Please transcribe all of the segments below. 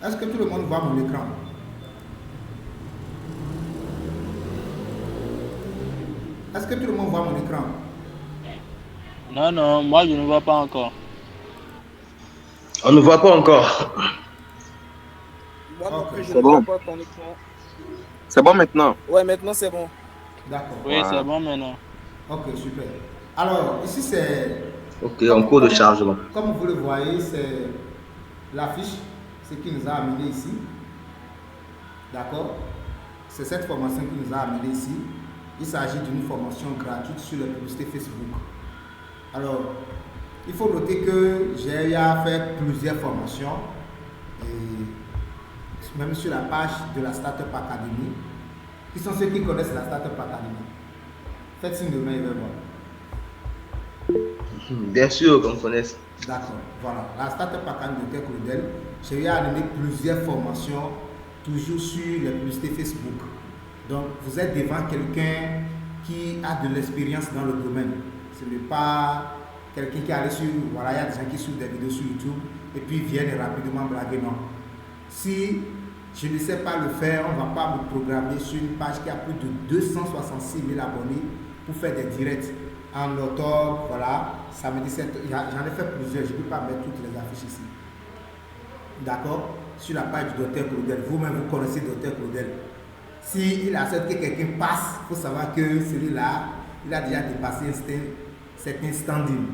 Est-ce que tout le monde voit mon écran? Est-ce que tout le monde voit mon écran? Non, non, moi je ne vois pas encore. On ne voit pas encore. Moi non Ok, plus, je C'est ne vois bon. pas ton écran. C'est bon maintenant. Ouais, maintenant c'est bon. d'accord. Oui, c'est Voilà. bon maintenant. Ok, super. Alors, ici c'est, Ok, en cours de chargement. comme vous le voyez, c'est l'affiche, ce qui nous a amené ici. D'accord? C'est cette formation qui nous a amené ici. Il s'agit d'une formation gratuite sur la publicité Facebook. Alors, il faut noter que j'ai eu à faire plusieurs formations, et même sur la page de la Startup Academy. Qui sont ceux qui connaissent la Startup Academy? Faites signe de main, il va voir. Bien sûr qu'on connaisse. D'accord, voilà. La Startup Academy de Tech j'ai eu à animer plusieurs formations, toujours sur les publicités Facebook. Donc, vous êtes devant quelqu'un qui a de l'expérience dans le domaine. Ce n'est pas quelqu'un qui est allé sur, voilà, il y a des gens qui suivent des vidéos sur YouTube et puis viennent rapidement blaguer, non. Si je ne sais pas le faire, on ne va pas me programmer sur une page qui a plus de 266 000 abonnés pour faire des directs en octobre, voilà, samedi 7, j'en ai fait plusieurs, je ne peux pas mettre toutes les affiches ici. D'accord? Sur la page du docteur Claudel, vous-même vous connaissez le docteur Claudel. Si il accepte que quelqu'un passe, il faut savoir que celui-là, il a déjà dépassé certains standing.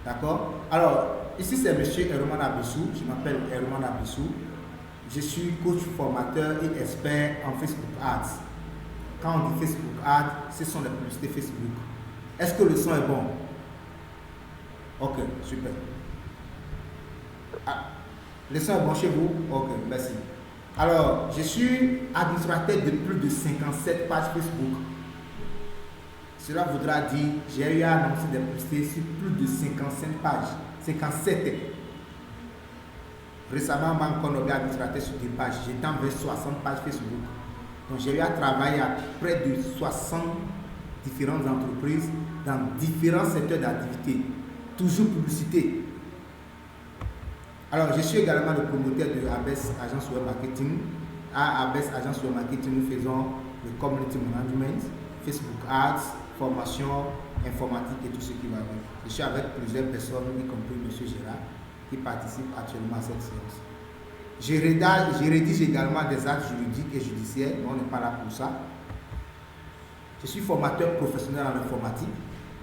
D'accord? Alors, ici c'est monsieur Herman Abissou, je m'appelle Herman Abissou. Je suis coach formateur et expert en Facebook Ads. Quand on dit Facebook Ads, ce sont les publicités Facebook. Est-ce que le son est bon? Ok, super. Ah, le son est bon chez vous? Ok, merci. Alors, je suis administrateur de plus de 57 pages Facebook. Cela voudra dire j'ai eu à annoncer des publicités sur plus de 55 pages. 57. Récemment, je suis encore nommé administrateur sur des pages. J'étais envers 60 pages Facebook. Donc, j'ai eu à travailler à près de 60 différentes entreprises dans différents secteurs d'activité. Toujours publicité. Alors, je suis également le promoteur de ABES Agence Web Marketing. À ABES Agence Web Marketing, nous faisons le community management, Facebook Ads, formation, informatique et tout ce qui va avec. Je suis avec plusieurs personnes, y compris M. Gérard, qui participent actuellement à cette séance. Je rédige également des actes juridiques et judiciaires, mais on n'est pas là pour ça. Je suis formateur professionnel en informatique.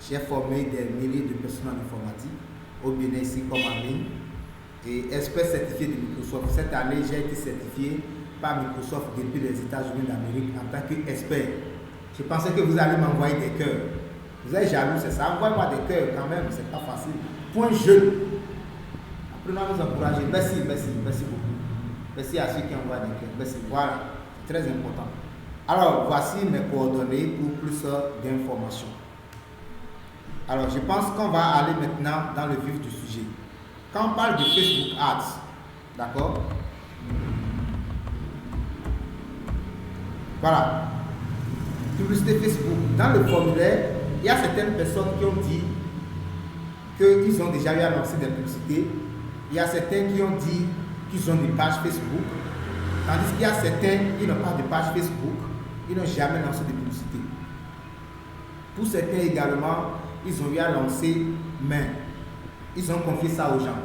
J'ai formé des milliers de personnes en informatique, au Bénin ici comme en ligne, et expert certifié de Microsoft. Cette année, j'ai été certifié par Microsoft depuis les États-Unis d'Amérique en tant qu'expert. Je pensais que vous allez m'envoyer des cœurs. Vous êtes jaloux, c'est ça? Envoyez-moi des cœurs quand même, c'est pas facile. Point jeune. Apprenons à nous encourager. Merci, merci, merci beaucoup. Merci à ceux qui envoient des cœurs. Merci. Voilà, c'est très important. Alors, voici mes coordonnées pour plus d'informations. Alors, je pense qu'on va aller maintenant dans le vif du sujet. Quand on parle de Facebook Ads, d'accord? Voilà. Publicité Facebook. Dans le formulaire, il y a certaines personnes qui ont dit qu'ils ont déjà eu à lancer des publicités. Il y a certains qui ont dit qu'ils ont des pages Facebook. Tandis qu'il y a certains qui n'ont pas de page Facebook. Ils n'ont jamais lancé de publicité. Pour certains également, ils ont eu à lancer, mais ils ont confié ça aux gens.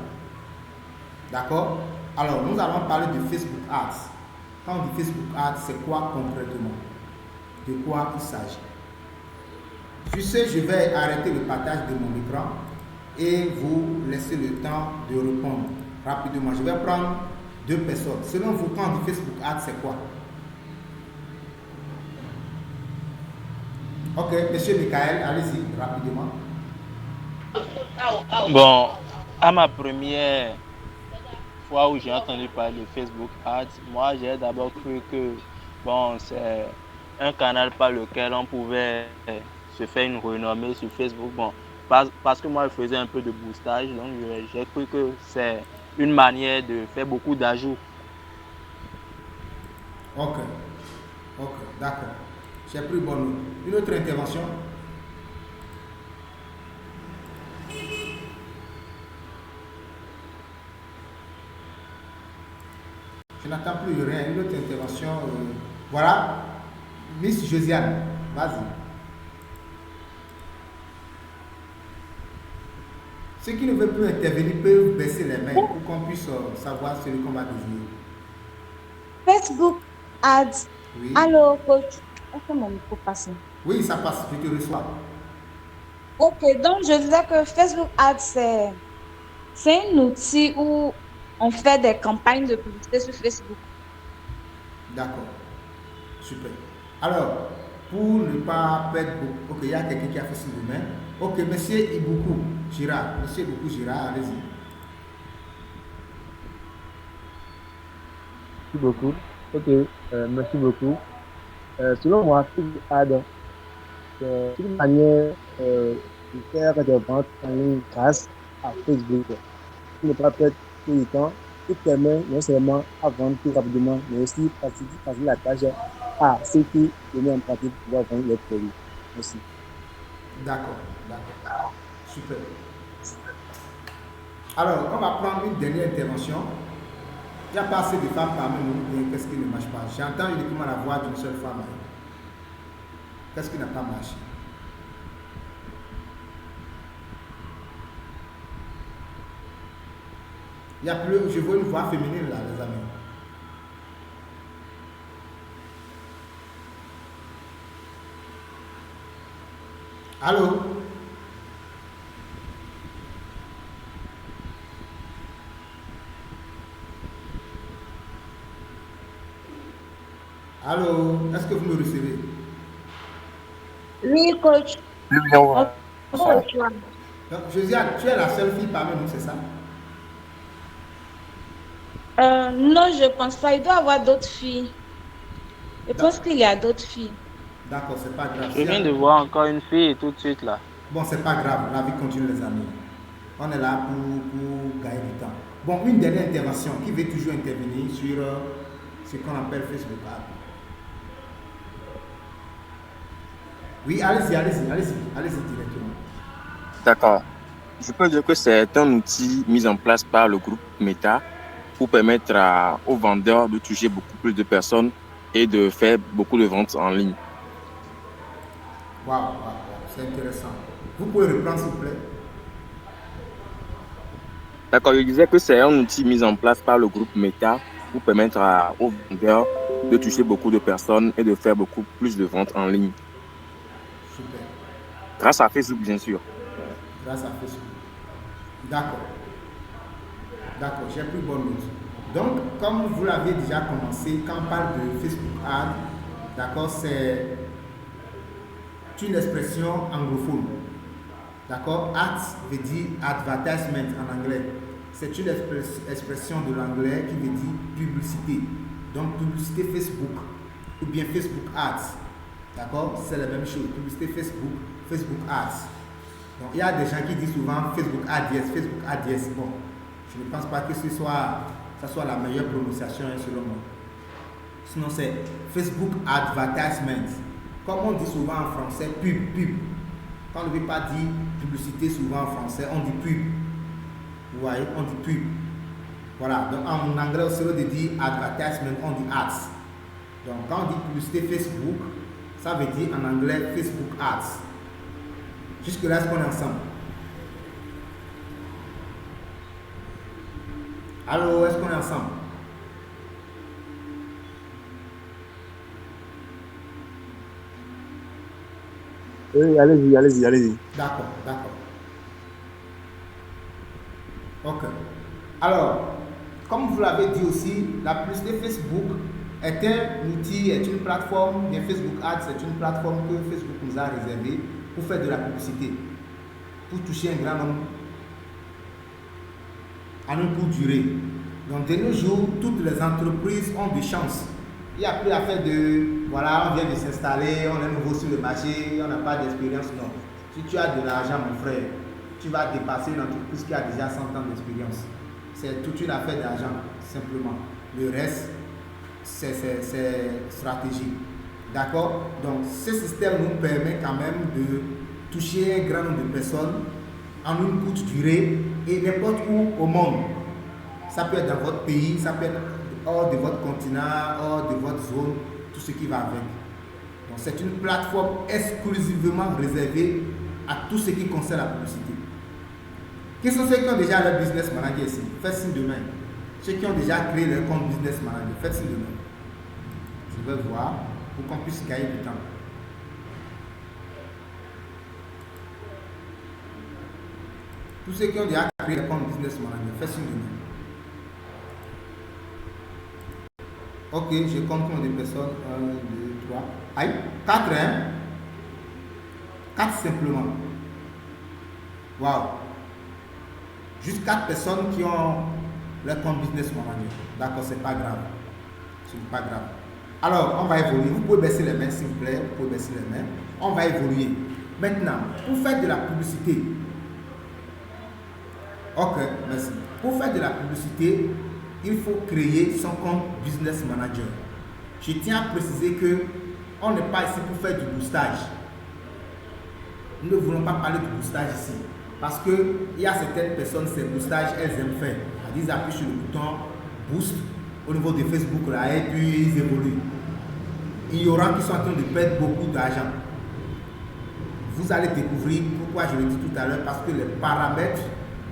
D'accord? Alors, nous allons parler de Facebook Ads. Quand on dit Facebook Ads, c'est quoi concrètement? De quoi il s'agit? Sur ce, je vais arrêter le partage de mon écran et vous laisser le temps de répondre rapidement. Je vais prendre deux personnes. Selon vous, quand on dit Facebook Ads, c'est quoi? Ok, monsieur Michael, allez-y rapidement. Bon, à ma première fois où j'ai entendu parler de Facebook Ads, moi j'ai d'abord cru que bon, c'est un canal par lequel on pouvait se faire une renommée sur Facebook. Bon, parce que moi je faisais un peu de boostage, donc j'ai cru que c'est une manière de faire beaucoup d'ajouts. Ok, ok, d'accord. J'ai pris bonne note. Une autre intervention? Je n'attends plus rien. Une autre intervention. Voilà. Miss Josiane, vas-y. Ceux qui ne veulent plus intervenir peuvent baisser les mains pour qu'on puisse savoir celui qu'on va désigner. Facebook Ads. Oui. Allô, coach. Est-ce que mon micro passe? Oui, ça passe, je te reçois. Ok, donc je disais que Facebook Ads, c'est un outil où on fait des campagnes de publicité sur Facebook. D'accord. Super. Alors, pour ne pas perdre beaucoup. Ok, il y a quelqu'un qui a fait signe de main. Ok, monsieur Iboukou Gira. Monsieur Iboukou Gira, allez-y. Merci beaucoup. Ok, merci beaucoup. Selon moi, Facebook Ads, c'est une manière de faire des ventes en ligne grâce à Facebook. Qui ne pas perdre tout le temps, qui permet non seulement à vendre plus rapidement, mais aussi faciliter la tâche à ceux qui le mettent en pratique pour pouvoir vendre les produits. Merci. D'accord, d'accord. Super. Alors, on va prendre une dernière intervention. Il n'y a pas assez de femmes parmi nous. Qu'est-ce qui ne marche pas? J'entends uniquement la voix d'une seule femme. Qu'est-ce qui n'a pas marché? Il y a plus, je vois une voix féminine là, les amis. Allô? Allô? Est-ce que vous me recevez? Oui, coach. Donc, Josiane, tu es la seule fille parmi nous, c'est ça? Non, je pense pas. Il doit y avoir d'autres filles. Je pense qu'il y a d'autres filles. D'accord, c'est pas grave. Je viens de voir encore une fille tout de suite là. Bon, c'est pas grave, la vie continue, les amis. On est là pour gagner du temps. Bon, une dernière intervention. Qui veut toujours intervenir sur ce qu'on appelle Facebook Ads? Oui, allez-y directement. D'accord. Je peux dire que c'est un outil mis en place par le groupe Meta pour permettre aux vendeurs de toucher beaucoup plus de personnes et de faire beaucoup de ventes en ligne. Waouh, c'est intéressant. Vous pouvez reprendre, s'il vous plaît? D'accord, je disais que c'est un outil mis en place par le groupe Meta pour permettre aux vendeurs de toucher beaucoup de personnes et de faire beaucoup plus de ventes en ligne. Super. Grâce à Facebook, bien sûr. Grâce à Facebook. D'accord. D'accord, j'ai pris bonne note. Donc, comme vous l'avez déjà commencé, quand on parle de Facebook Ads, d'accord, c'est une expression anglophone. D'accord? Ads veut dire advertisement en anglais. C'est une expression de l'anglais qui veut dire publicité. Donc, publicité Facebook ou bien Facebook Ads. D'accord? C'est la même chose. Publicité Facebook, Facebook Ads. Donc, il y a des gens qui disent souvent Facebook Ads, Facebook Ads. Bon, je ne pense pas que ça soit la meilleure prononciation selon moi. Sinon, c'est Facebook Advertisement. Comme on dit souvent en français, pub. Quand on ne veut pas dire publicité souvent en français, on dit pub. Vous voyez, on dit pub. Voilà, donc en anglais aussi, on dit advertisement, on dit ads. Donc quand on dit publicité Facebook, ça veut dire en anglais Facebook ads. Jusque-là, est-ce qu'on est ensemble? Allô, est-ce qu'on est ensemble? Oui, allez-y. D'accord. Ok. Alors, comme vous l'avez dit aussi, la publicité Facebook est un outil, est une plateforme, bien Facebook Ads, c'est une plateforme que Facebook nous a réservée pour faire de la publicité, pour toucher un grand nombre en une courte durée. Donc de nos jours, toutes les entreprises ont des chances. Il n'y a plus à faire de, voilà, on vient de s'installer, on est nouveau sur le marché, on n'a pas d'expérience. Non. Si tu as de l'argent, mon frère, tu vas dépasser une entreprise qui a déjà 100 ans d'expérience. C'est toute une affaire d'argent, simplement. Le reste, c'est stratégique. D'accord? Donc, ce système nous permet quand même de toucher un grand nombre de personnes en une courte durée et n'importe où au monde. Ça peut être dans votre pays, ça peut être hors de votre continent, hors de votre zone, tout ce qui va avec. Donc c'est une plateforme exclusivement réservée à tout ce qui concerne la publicité. Qui sont ceux qui ont déjà leur business manager ici? Faites signe de main. Ceux qui ont déjà créé leur compte business manager, faites signe de main. Je vais voir pour qu'on puisse gagner du temps. Tous ceux qui ont déjà créé leur compte business manager, faites signe de main. Ok, je compte combien de personnes? 1, 2, 3. Aïe, 4, hein? 4 simplement. Waouh! Juste 4 personnes qui ont leur compte business manager. D'accord, c'est pas grave. C'est pas grave. Alors, on va évoluer. Vous pouvez baisser les mains, s'il vous plaît. Vous pouvez baisser les mains. On va évoluer. Maintenant, pour faire de la publicité. Ok, merci. Pour faire de la publicité, il faut créer son compte business manager. Je tiens à préciser que on n'est pas ici pour faire du boostage. Nous ne voulons pas parler de boostage ici. Parce qu'il y a certaines personnes, ces boostages, elles aiment faire. Ils appuient sur le bouton boost au niveau de Facebook là, et puis ils évoluent. Il y aura qui sont en train de perdre beaucoup d'argent. Vous allez découvrir pourquoi je le dis tout à l'heure, parce que les paramètres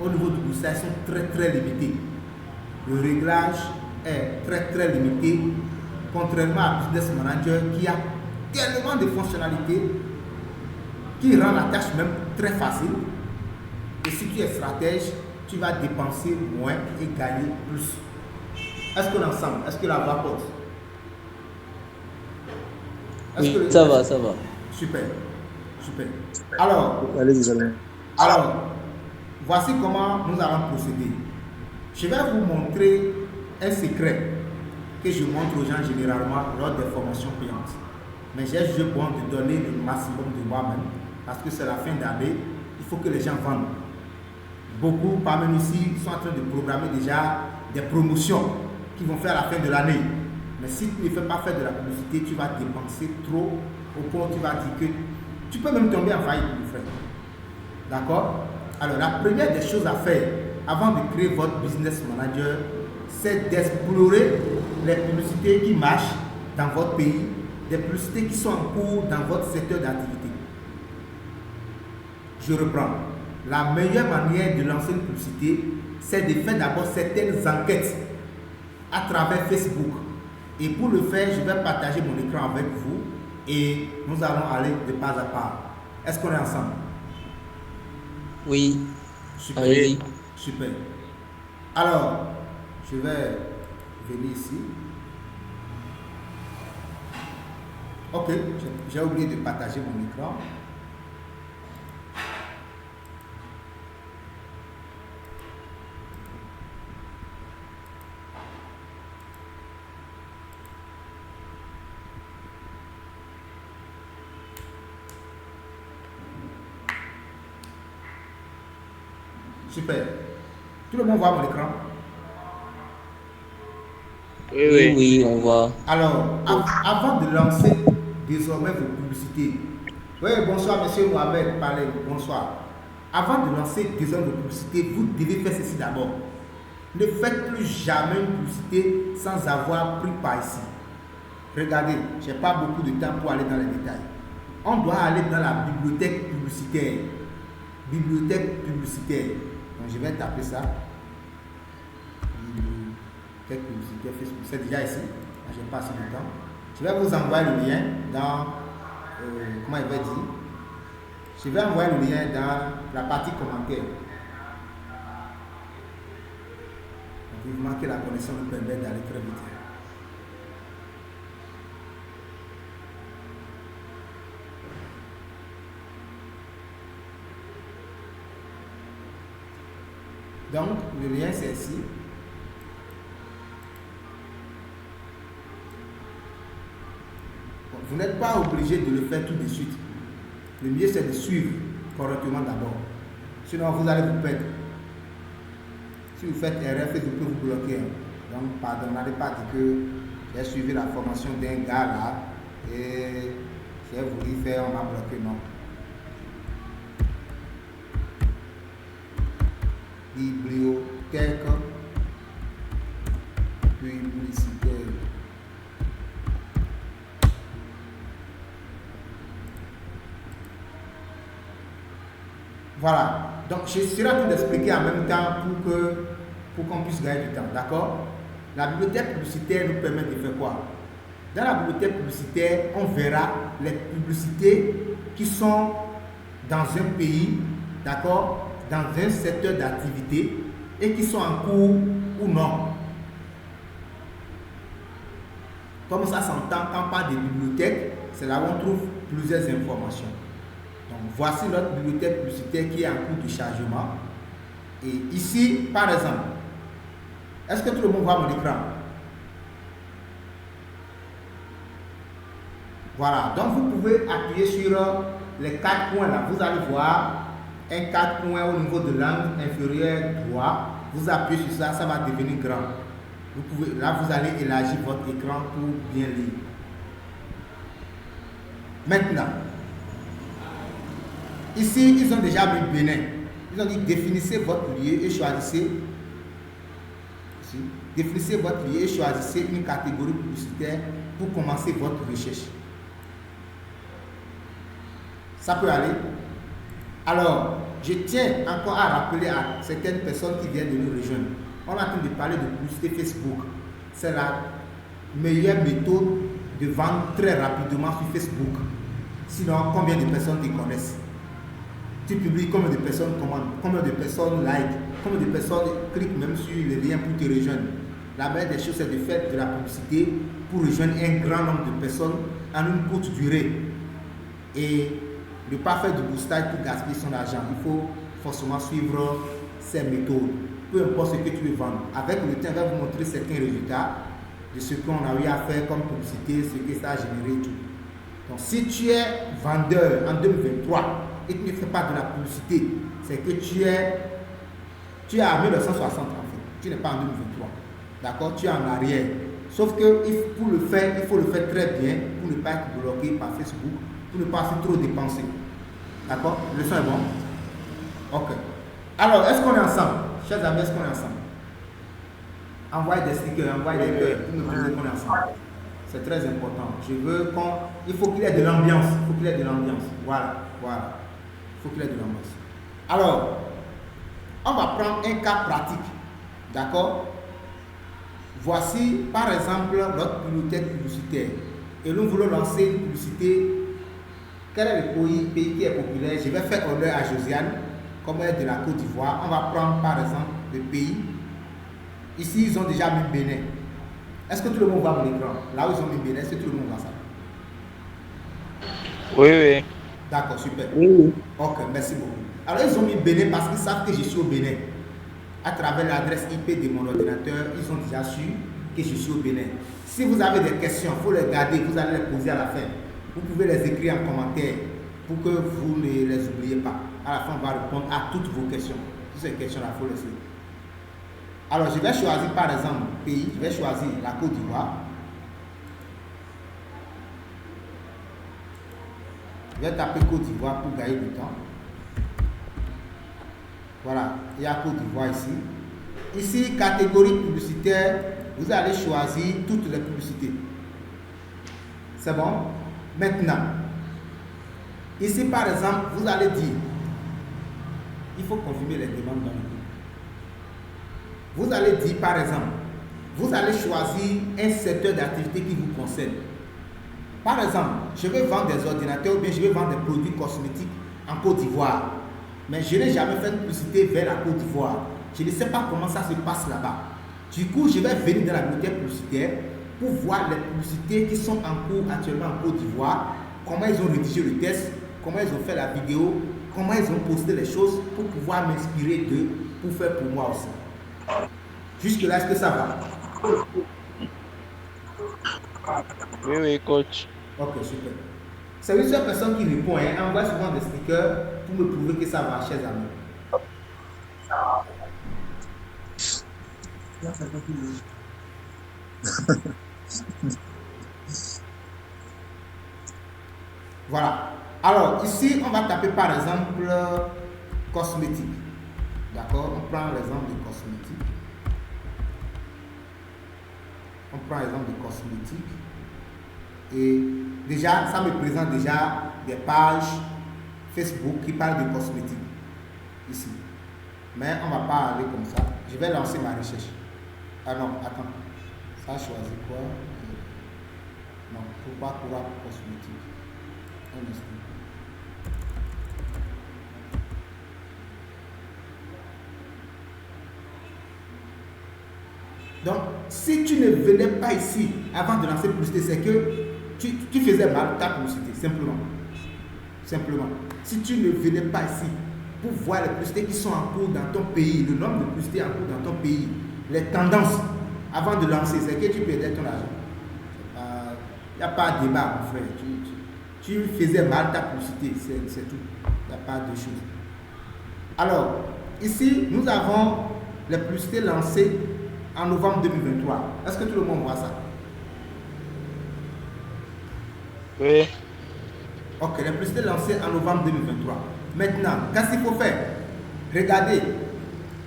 au niveau du boostage sont très limités. Le réglage est très limité, contrairement à Business Manager qui a tellement de fonctionnalités qui rend la tâche même très facile. Et si tu es stratège, tu vas dépenser moins et gagner plus. Est-ce que l'ensemble, est-ce que la voix porte? Oui, ça va. Super. Alors, voici comment nous allons procéder. Je vais vous montrer un secret que je montre aux gens généralement lors des formations payantes. Mais j'ai jugé bon de donner le maximum de moi-même parce que c'est la fin d'année, il faut que les gens vendent. Beaucoup parmi nous ici sont en train de programmer déjà des promotions qui vont faire à la fin de l'année. Mais si tu ne fais pas faire de la publicité, tu vas dépenser trop au point où tu vas dire que tu peux même tomber en faillite, mon frère. D'accord? Alors, la première des choses à faire avant de créer votre business manager, c'est d'explorer les publicités qui marchent dans votre pays, des publicités qui sont en cours dans votre secteur d'activité. Je reprends. La meilleure manière de lancer une publicité, c'est de faire d'abord certaines enquêtes à travers Facebook. Et pour le faire, je vais partager mon écran avec vous et nous allons aller de pas à pas. Est-ce qu'on est ensemble? Oui. Super. Oui. Super. Alors, je vais venir ici. Ok, j'ai oublié de partager mon écran. Super. Tout le monde voit mon écran? Oui, on voit. Alors, avant de lancer désormais vos publicités, oui, bonsoir monsieur Mohamed, parlez, bonsoir. Avant de lancer désormais vos publicités, vous devez faire ceci d'abord. Ne faites plus jamais une publicité sans avoir pris par ici. Regardez, je n'ai pas beaucoup de temps pour aller dans les détails. On doit aller dans la bibliothèque publicitaire. Bibliothèque publicitaire. Donc je vais taper ça. Bibliothèque publicitaire Facebook. C'est déjà ici. Je n'ai pas assez de temps. Je vais vous envoyer le lien dans. Comment il va dire? Je vais envoyer le lien dans la partie commentaire. Vivement que la connexion nous permet d'aller très vite. Donc, le lien c'est ici. Bon, vous n'êtes pas obligé de le faire tout de suite. Le mieux c'est de suivre correctement d'abord. Sinon, vous allez vous perdre. Si vous faites erreur, Facebook peut vous bloquer. Donc, pardon, n'allez pas dire que j'ai suivi la formation d'un gars là et j'ai voulu faire, on m'a bloqué. Non. Bibliothèque publicitaire. Voilà. Donc, je serai en train d'expliquer en même temps pour qu'on puisse gagner du temps. D'accord? La bibliothèque publicitaire nous permet de faire quoi? Dans la bibliothèque publicitaire, on verra les publicités qui sont dans un pays, d'accord, dans un secteur d'activité et qui sont en cours ou non. Comme ça s'entend quand on parle des bibliothèques, c'est là où on trouve plusieurs informations. Donc voici notre bibliothèque publicitaire qui est en cours de chargement. Et ici, par exemple, est-ce que tout le monde voit mon écran? Voilà, donc vous pouvez appuyer sur les 4 points là. Vous allez voir un 4 points au niveau de l'angle inférieur droit. Vous appuyez sur ça, ça va devenir grand. Là, vous allez élargir votre écran pour bien lire. Maintenant, ici, ils ont déjà mis Bénin. Ils ont dit définissez votre lieu et choisissez. Ici, définissez votre lieu et choisissez une catégorie publicitaire pour commencer votre recherche. Ça peut aller. Alors, je tiens encore à rappeler à certaines personnes qui viennent de nous rejoindre. On est en train de parler de publicité Facebook. C'est la meilleure méthode de vendre très rapidement sur Facebook. Sinon, combien de personnes te connaissent? Tu publies, combien de personnes commandent, combien de personnes like, combien de personnes cliquent même sur les liens pour te rejoindre. La meilleure des choses, c'est de faire de la publicité pour rejoindre un grand nombre de personnes en une courte durée. Et ne pas faire du boostage pour gaspiller son argent. Il faut forcément suivre ces méthodes. Peu importe ce que tu veux vendre. Avec le temps, on va vous montrer certains résultats de ce qu'on a eu à faire comme publicité, ce que ça a généré, tout. Donc, si tu es vendeur en 2023 et tu ne fais pas de la publicité, c'est que tu es à 1960 en fait. Tu n'es pas en 2023. D'accord? Tu es en arrière. Sauf que pour le faire, il faut le faire très bien pour ne pas être bloqué par Facebook, pour ne pas trop dépenser. D'accord? Le son est bon? Ok. Alors, est-ce qu'on est ensemble? Chers amis, est-ce qu'on est ensemble? Envoyez des stickers, envoyez des cœurs pour me prouver qu'on est ensemble. C'est très important. Il faut qu'il y ait de l'ambiance. Il faut qu'il y ait de l'ambiance. Voilà. Il faut qu'il y ait de l'ambiance. Alors, on va prendre un cas pratique. D'accord? Voici, par exemple, notre bibliothèque publicitaire. Et nous voulons lancer une publicité. Quel est le pays qui est populaire? Je vais faire honneur à Josiane, comme elle est de la Côte d'Ivoire. On va prendre, par exemple, le pays. Ici, ils ont déjà mis Bénin. Est-ce que tout le monde voit mon écran? Là où ils ont mis Bénin, est-ce que tout le monde voit ça? Oui. D'accord, super. Oui. Ok, merci beaucoup. Alors, ils ont mis Bénin parce qu'ils savent que je suis au Bénin. À travers l'adresse IP de mon ordinateur, ils ont déjà su que je suis au Bénin. Si vous avez des questions, il faut les garder, vous allez les poser à la fin. Vous pouvez les écrire en commentaire pour que vous ne les oubliez pas. À la fin, on va répondre à toutes vos questions. Toutes ces questions-là, il faut les suivre. Alors, je vais choisir par exemple pays, je vais choisir la Côte d'Ivoire. Je vais taper Côte d'Ivoire pour gagner du temps. Voilà, il y a Côte d'Ivoire ici. Ici, catégorie publicitaire, vous allez choisir toutes les publicités. C'est bon? Maintenant, ici par exemple, vous allez dire, il faut confirmer les demandes dans le groupe. Vous allez dire par exemple, vous allez choisir un secteur d'activité qui vous concerne. Par exemple, je vais vendre des ordinateurs ou bien je vais vendre des produits cosmétiques en Côte d'Ivoire. Mais je n'ai jamais fait de publicité vers la Côte d'Ivoire. Je ne sais pas comment ça se passe là-bas. Du coup, je vais venir dans la bibliothèque publicitaire pour voir les publicités qui sont en cours actuellement en Côte d'Ivoire, comment ils ont rédigé le test, comment ils ont fait la vidéo, comment ils ont posté les choses pour pouvoir m'inspirer d'eux pour faire pour moi aussi. Jusque-là, est-ce que ça va? Oui, coach. Ok, super. C'est une seule personne qui répond, hein. Envoie souvent des stickers pour me prouver que ça va, chers amis. Voilà. Alors, ici, on va taper par exemple cosmétique. D'accord? On prend l'exemple de cosmétique. On prend l'exemple de cosmétique. Et déjà, ça me présente déjà des pages Facebook qui parlent de cosmétique. ici. Mais on ne va pas aller comme ça. Je vais lancer ma recherche. Ah non, attends. Ça a choisi quoi? Non, pourquoi courant cosmétique? Un instant. Donc, si tu ne venais pas ici avant de lancer publicité, c'est que tu faisais mal ta publicité, simplement. Simplement. Si tu ne venais pas ici pour voir les publicités qui sont en cours dans ton pays, le nombre de publicités en cours dans ton pays, les tendances, avant de lancer, c'est que tu perdais ton argent. Il n'y a pas de débat, mon frère. Tu faisais mal ta publicité, c'est tout. Il n'y a pas de chose. Alors, ici, nous avons les publicités lancées en novembre 2023. Est-ce que tout le monde voit ça? Oui. Ok, les publicités lancées en novembre 2023. Maintenant, qu'est-ce qu'il faut faire? Regardez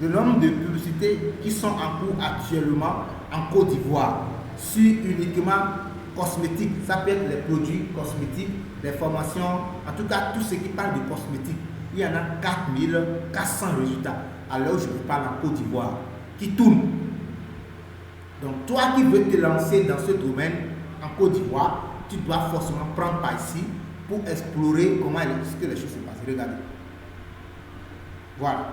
le nombre de publicités qui sont en cours actuellement en Côte d'Ivoire sur uniquement cosmétiques. Ça peut être les produits cosmétiques, les formations, en tout cas tout ce qui parle de cosmétiques. Il y en a 4400 résultats à l'heure où je vous parle en Côte d'Ivoire qui tournent. Donc toi qui veux te lancer dans ce domaine en Côte d'Ivoire, tu dois forcément prendre par ici pour explorer comment est-ce que les choses se passent. Regardez. Voilà.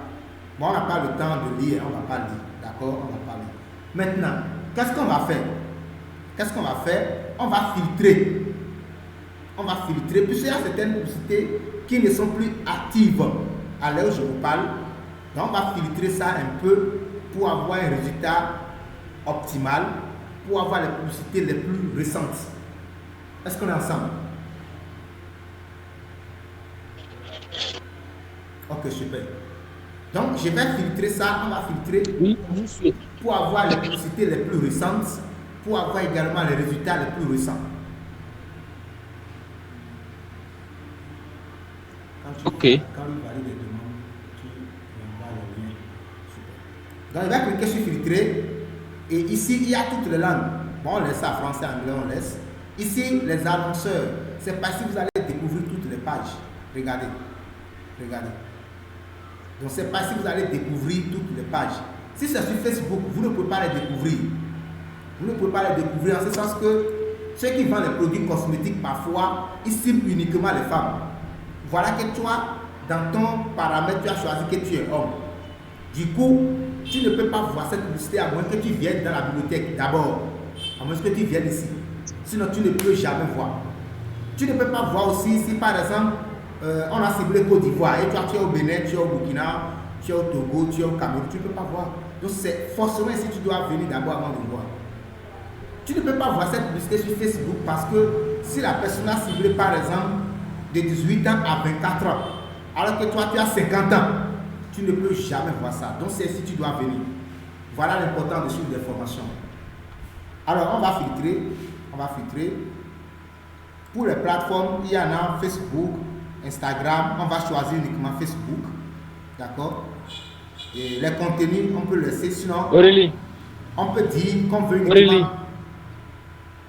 Bon, on n'a pas le temps de lire, on ne va pas lire. D'accord? On va pas lire. Maintenant, qu'est-ce qu'on va faire? Qu'est-ce qu'on va faire? On va filtrer. On va filtrer, puisqu'il y a certaines publicités qui ne sont plus actives à l'heure où je vous parle. Donc on va filtrer ça un peu pour avoir un résultat optimal, pour avoir les publicités les plus récentes. Est-ce qu'on est ensemble? Ok, super. Donc je vais filtrer ça, on va filtrer pour avoir les publicités les plus récentes, pour avoir également les résultats les plus récents. Ok. Quand il valide les demandes, tu envoies le lien. Super. Donc il va cliquer sur filtrer et ici il y a toutes les langues. Bon, on laisse ça français, anglais, on laisse. Ici les annonceurs, c'est parce que vous allez découvrir toutes les pages. Regardez. Regardez. Donc c'est parce que vous allez découvrir toutes les pages. Si c'est sur Facebook, vous ne pouvez pas les découvrir. Vous ne pouvez pas les découvrir en ce sens que ceux qui vendent les produits cosmétiques parfois, ils ciblent uniquement les femmes. Voilà que toi, dans ton paramètre, tu as choisi que tu es homme. Du coup, tu ne peux pas voir cette publicité à moins que tu viennes dans la bibliothèque d'abord. À moins que tu viennes ici. Sinon, tu ne peux jamais voir. Tu ne peux pas voir aussi si par exemple, on a ciblé Côte d'Ivoire et toi tu es au Bénin, tu es au Burkina, tu es au Togo, tu es au Cameroun, tu ne peux pas voir. Donc c'est forcément ici tu dois venir d'abord avant de voir. Tu ne peux pas voir cette publicité sur Facebook parce que si la personne a ciblé par exemple de 18 ans à 24 ans, alors que toi tu as 50 ans, tu ne peux jamais voir ça. Donc c'est ici tu dois venir. Voilà l'importance de suivre des formations. Alors on va filtrer, Pour les plateformes, il y en a Facebook, Instagram, on va choisir uniquement Facebook, d'accord? Et les contenus, on peut laisser, sinon Aurélie. on peut dire qu'on veut Aurélie. uniquement...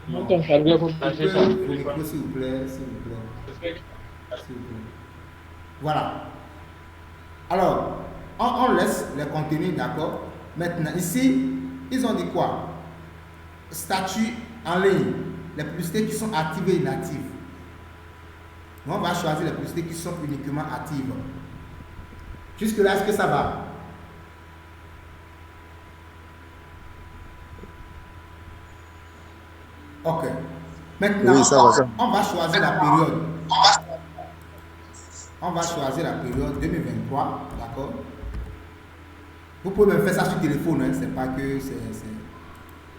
Non, ton chargeur pour charger ça. S'il vous plaît. Voilà. Alors, on laisse les contenus, d'accord? Maintenant, ici, ils ont dit quoi? Statut en ligne. Les publicités qui sont actives et inactives. Donc, on va choisir les publicités qui sont uniquement actives. Jusque-là, est-ce que ça va? Ok. Maintenant, Oui, ça va. on va choisir la période. On va choisir la période 2023, d'accord? Vous pouvez même faire ça sur téléphone, hein? C'est pas que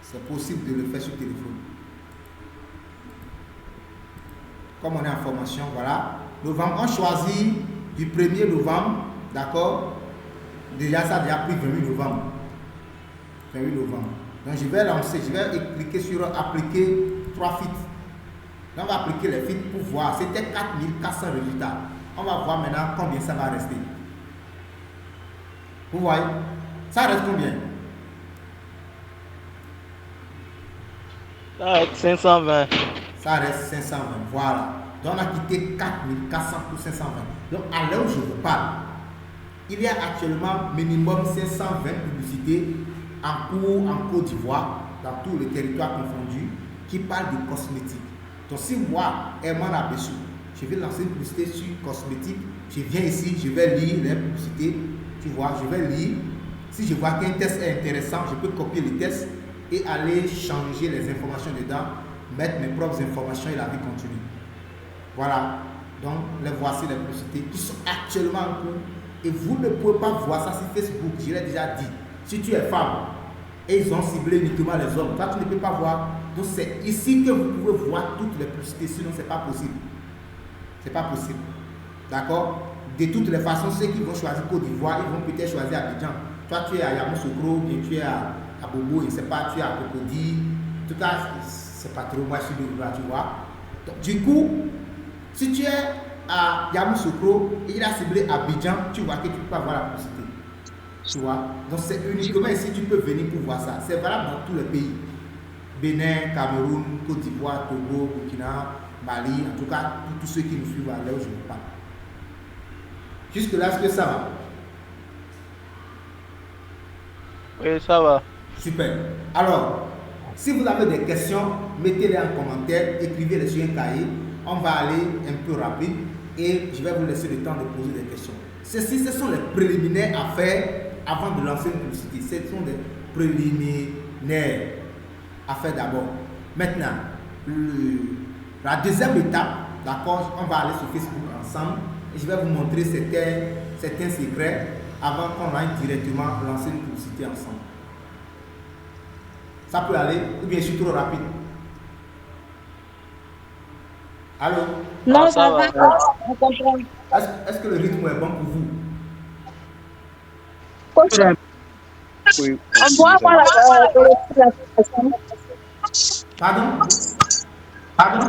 c'est possible de le faire sur téléphone. Comme on est en formation, voilà. Novembre, on choisit du 1er novembre, d'accord? Déjà, ça a déjà pris 28 novembre. 28 novembre. Donc, je vais lancer, je vais cliquer sur appliquer 3 feeds. Donc, on va appliquer les feeds pour voir. C'était 4400 résultats. On va voir maintenant combien ça va rester. Vous voyez? Ça reste combien? Ça reste 520. Ça reste 520. Voilà. Donc, on a quitté 4400 pour 520. Donc, à l'heure où je vous parle, il y a actuellement minimum 520 publicités en cours en Côte d'Ivoire, dans tous les territoires confondus, qui parlent de cosmétiques. Donc si moi, Herman Abessou, je vais lancer une publicité sur cosmétique, je viens ici, je vais lire les publicités, tu vois, je vais lire. Si je vois qu'un test est intéressant, je peux copier le test et aller changer les informations dedans, mettre mes propres informations et la vie continue. Voilà, donc les voici les publicités qui sont actuellement en cours et vous ne pouvez pas voir ça sur Facebook, je l'ai déjà dit. Si tu es femme et ils ont ciblé uniquement les hommes, toi tu ne peux pas voir. Donc c'est ici que vous pouvez voir toutes les publicités, sinon c'est pas possible. C'est pas possible. D'accord? De toutes les façons, ceux qui vont choisir Côte d'Ivoire, ils vont peut-être choisir Abidjan. Toi tu es à Yamoussoukro, bien tu es à Bobo, je ne sais pas, tu es à Cocody. En tout cas, c'est pas trop moi je suis de là, tu vois. Donc, du coup, si tu es à Yamoussoukro et il a ciblé Abidjan, tu vois que tu ne peux pas voir la publicité. Tu vois? Donc c'est uniquement ici que tu peux venir pour voir ça. C'est valable dans tous les pays. Bénin, Cameroun, Côte d'Ivoire, Togo, Burkina, Mali, en tout cas, tous ceux qui nous suivent à là où je vous parle. Jusque là, est-ce que ça va? Oui, ça va. Super. Alors, si vous avez des questions, mettez-les en commentaire, écrivez-les sur un cahier. On va aller un peu rapide et je vais vous laisser le temps de poser des questions. Ceci, ce sont les préliminaires à faire avant de lancer une publicité. Ce sont des préliminaires à faire d'abord. Maintenant, la deuxième étape, d'accord, on va aller sur Facebook ensemble et je vais vous montrer certains secrets avant qu'on aille directement lancer une publicité ensemble. Ça peut aller ou bien je suis trop rapide? Allô? Non, ça ça va. va. On comprend. Est-ce que le rythme est bon pour vous? Oui. On doit avoir la Pardon? Pardon?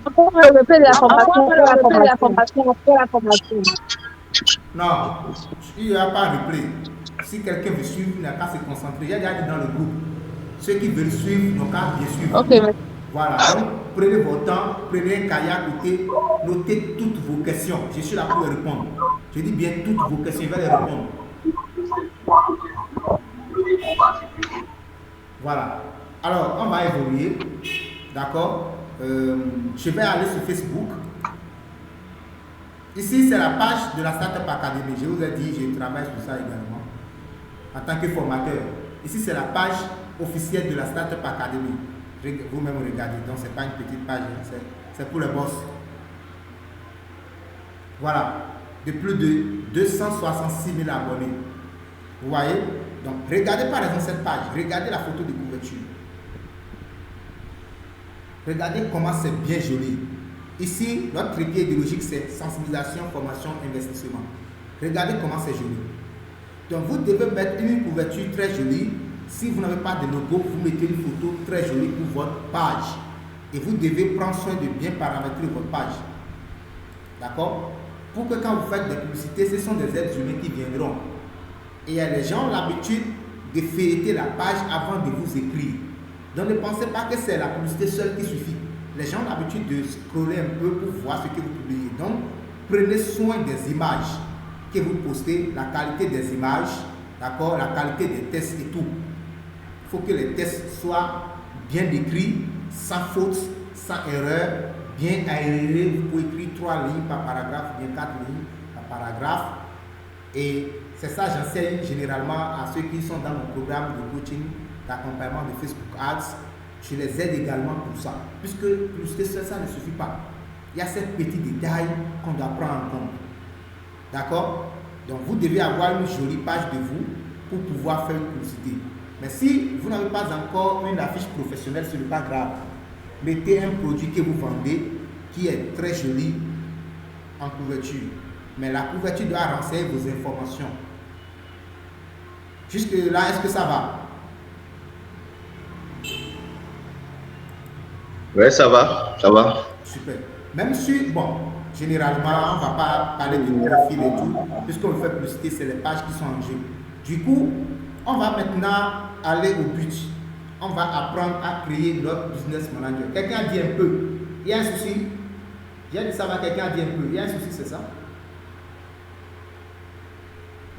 on peut relever la formation. Non, il n'y a pas replay. Si quelqu'un veut suivre, il n'a qu'à se concentrer. Il y a déjà dit dans le groupe. Ceux qui veulent suivre n'ont qu'à bien suivre. Ok, mais Voilà, donc prenez votre temps, prenez un cahier à côté, notez toutes vos questions. Je suis là pour les répondre. Je dis bien toutes vos questions, je vais les répondre. Voilà. Alors, on va évoluer. D'accord? Je vais aller sur Facebook. Ici, c'est la page de la Startup Academy. Je vous ai dit, je travaille sur ça également en tant que formateur. Ici, c'est la page officielle de la Startup Academy. Vous-même regardez, donc ce n'est pas une petite page, hein, c'est pour les boss. Voilà, de plus de 266 000 abonnés. Vous voyez? Donc, regardez par exemple cette page, regardez la photo de couverture. Regardez comment c'est bien joli. Ici, notre trépied idéologique, c'est sensibilisation, formation, investissement. Regardez comment c'est joli. Donc, vous devez mettre une couverture très jolie. Si vous n'avez pas de logo, vous mettez une photo très jolie pour votre page. Et vous devez prendre soin de bien paramétrer votre page. D'accord? Pour que quand vous faites des publicités, ce sont des êtres humains qui viendront. Et les gens ont l'habitude de feuilleter la page avant de vous écrire. Donc ne pensez pas que c'est la publicité seule qui suffit. Les gens ont l'habitude de scroller un peu pour voir ce que vous publiez. Donc prenez soin des images que vous postez, la qualité des images, d'accord, la qualité des tests et tout. Il faut que les tests soient bien décrits, sans faute, sans erreur, bien aérés. Vous pouvez écrire 3 lignes par paragraphe, bien 4 lignes par paragraphe. Et c'est ça que j'enseigne généralement à ceux qui sont dans mon programme de coaching, d'accompagnement de Facebook Ads. Je les aide également pour ça. Puisque ça ne suffit pas. Il y a ces petits détails qu'on doit prendre en compte. D'accord? Donc vous devez avoir une jolie page de vous pour pouvoir faire une publicité. Mais si vous n'avez pas encore une affiche professionnelle, ce n'est pas grave. Mettez un produit que vous vendez qui est très joli en couverture. Mais la couverture doit renseigner vos informations. Jusque là, est-ce que ça va? Ouais, ça va, ça va. Super. Même si, bon, généralement, on ne va pas parler de profil et tout, puisqu'on fait publicité, c'est les pages qui sont en jeu. Du coup, on va maintenant aller au but. On va apprendre à créer notre business manager. Quelqu'un a dit un peu. Il y a un souci? J'ai dit ça va, quelqu'un a dit un peu. Il y a un souci, c'est ça?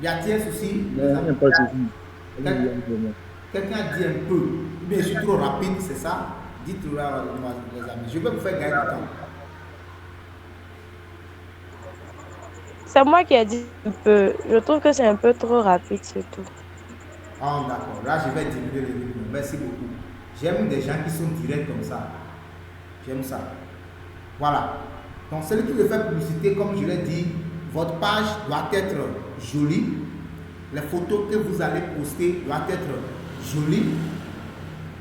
Y a-t-il un souci? Il n'y a pas de souci. Quelqu'un a dit un peu, ou bien je suis trop rapide, c'est ça? Dites-le là, les amis. Je vais vous faire gagner du temps. C'est moi qui ai dit un peu. Je trouve que c'est un peu trop rapide, c'est tout. Ah, d'accord. Là, je vais diminuer le rythme. Merci beaucoup. J'aime des gens qui sont directs comme ça. J'aime ça. Voilà. Donc, celui qui veut faire publicité, comme je l'ai dit, votre page doit être jolie. Les photos que vous allez poster doivent être jolies.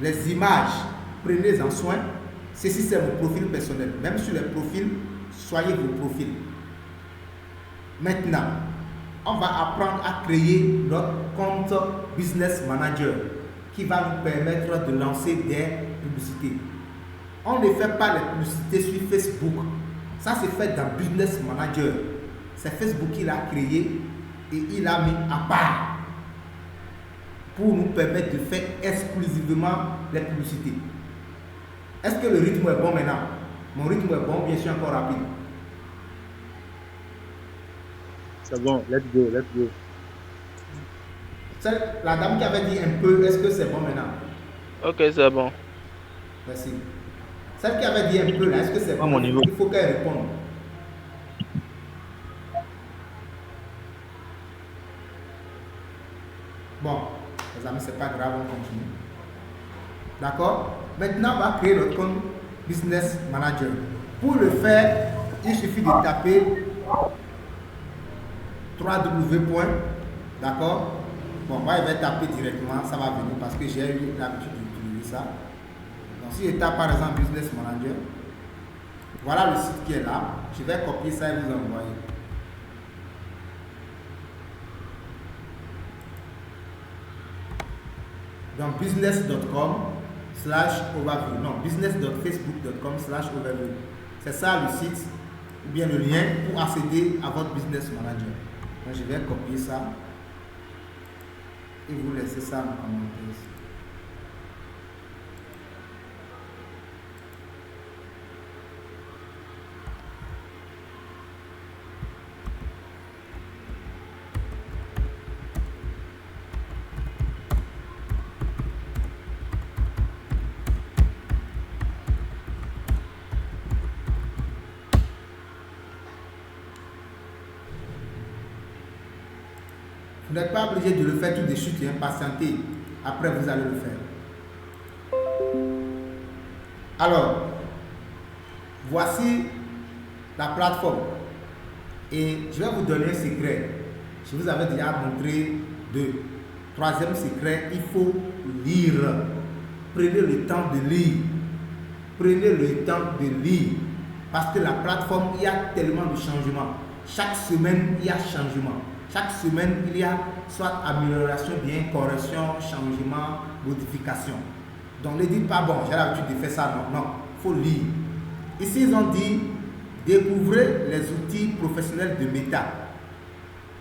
Les images, prenez-en soin. Ceci, c'est mon profil personnel. Même sur les profils, soyez vos profils. Maintenant, on va apprendre à créer notre compte Business Manager qui va nous permettre de lancer des publicités. On ne fait pas les publicités sur Facebook. Ça, c'est fait dans Business Manager. C'est Facebook qui l'a créé et il l'a mis à part pour nous permettre de faire exclusivement les publicités. Est-ce que le rythme est bon maintenant? Mon rythme est bon, bien sûr, encore rapide. C'est bon, let's go, let's go. La dame qui avait dit un peu, est-ce que c'est bon maintenant? Ok, c'est bon. Merci. Celle qui avait dit un peu, là, est-ce que c'est bon? Mon niveau. Il faut qu'elle réponde. Bon, les amis, c'est pas grave, on continue. D'accord? Maintenant, on va créer notre compte Business Manager. Pour le faire, il suffit de taper www. D'accord? Bon, moi, je vais taper directement, ça va venir parce que j'ai eu l'habitude d'utiliser ça. Donc, si je tape par exemple Business Manager, voilà le site qui est là. Je vais copier ça et vous envoyer. Donc, business.com/overview. Non, business.facebook.com/overview. C'est ça le site ou bien le lien pour accéder à votre Business Manager. Donc, je vais copier ça et vous laisser ça en commentaire ici. Vous n'êtes pas obligé de le faire tout de suite, hein, patientez. Après, vous allez le faire. Alors, voici la plateforme. Et je vais vous donner un secret. Je vous avais déjà montré deux. Troisième secret, il faut lire. Prenez le temps de lire. Prenez le temps de lire. Parce que la plateforme, il y a tellement de changements. Chaque semaine, il y a changement. Chaque semaine, il y a soit amélioration, bien correction, changement, modification. Donc ne dites pas, bon, j'ai l'habitude de faire ça. Non, non, il faut lire. Ici, ils ont dit, découvrez les outils professionnels de Meta.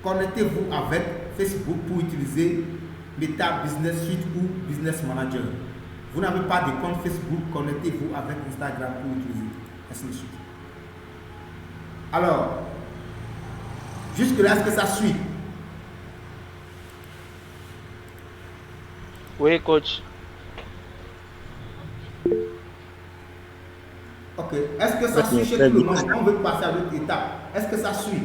Connectez-vous avec Facebook pour utiliser Meta Business Suite ou Business Manager. Vous n'avez pas de compte Facebook, connectez-vous avec Instagram pour utiliser. Ainsi de suite. Alors, jusque-là, est-ce que ça suit? Oui, coach. Ok. Est-ce que ça suit chez tout le monde? On veut passer à l'autre étape. Est-ce que ça suit?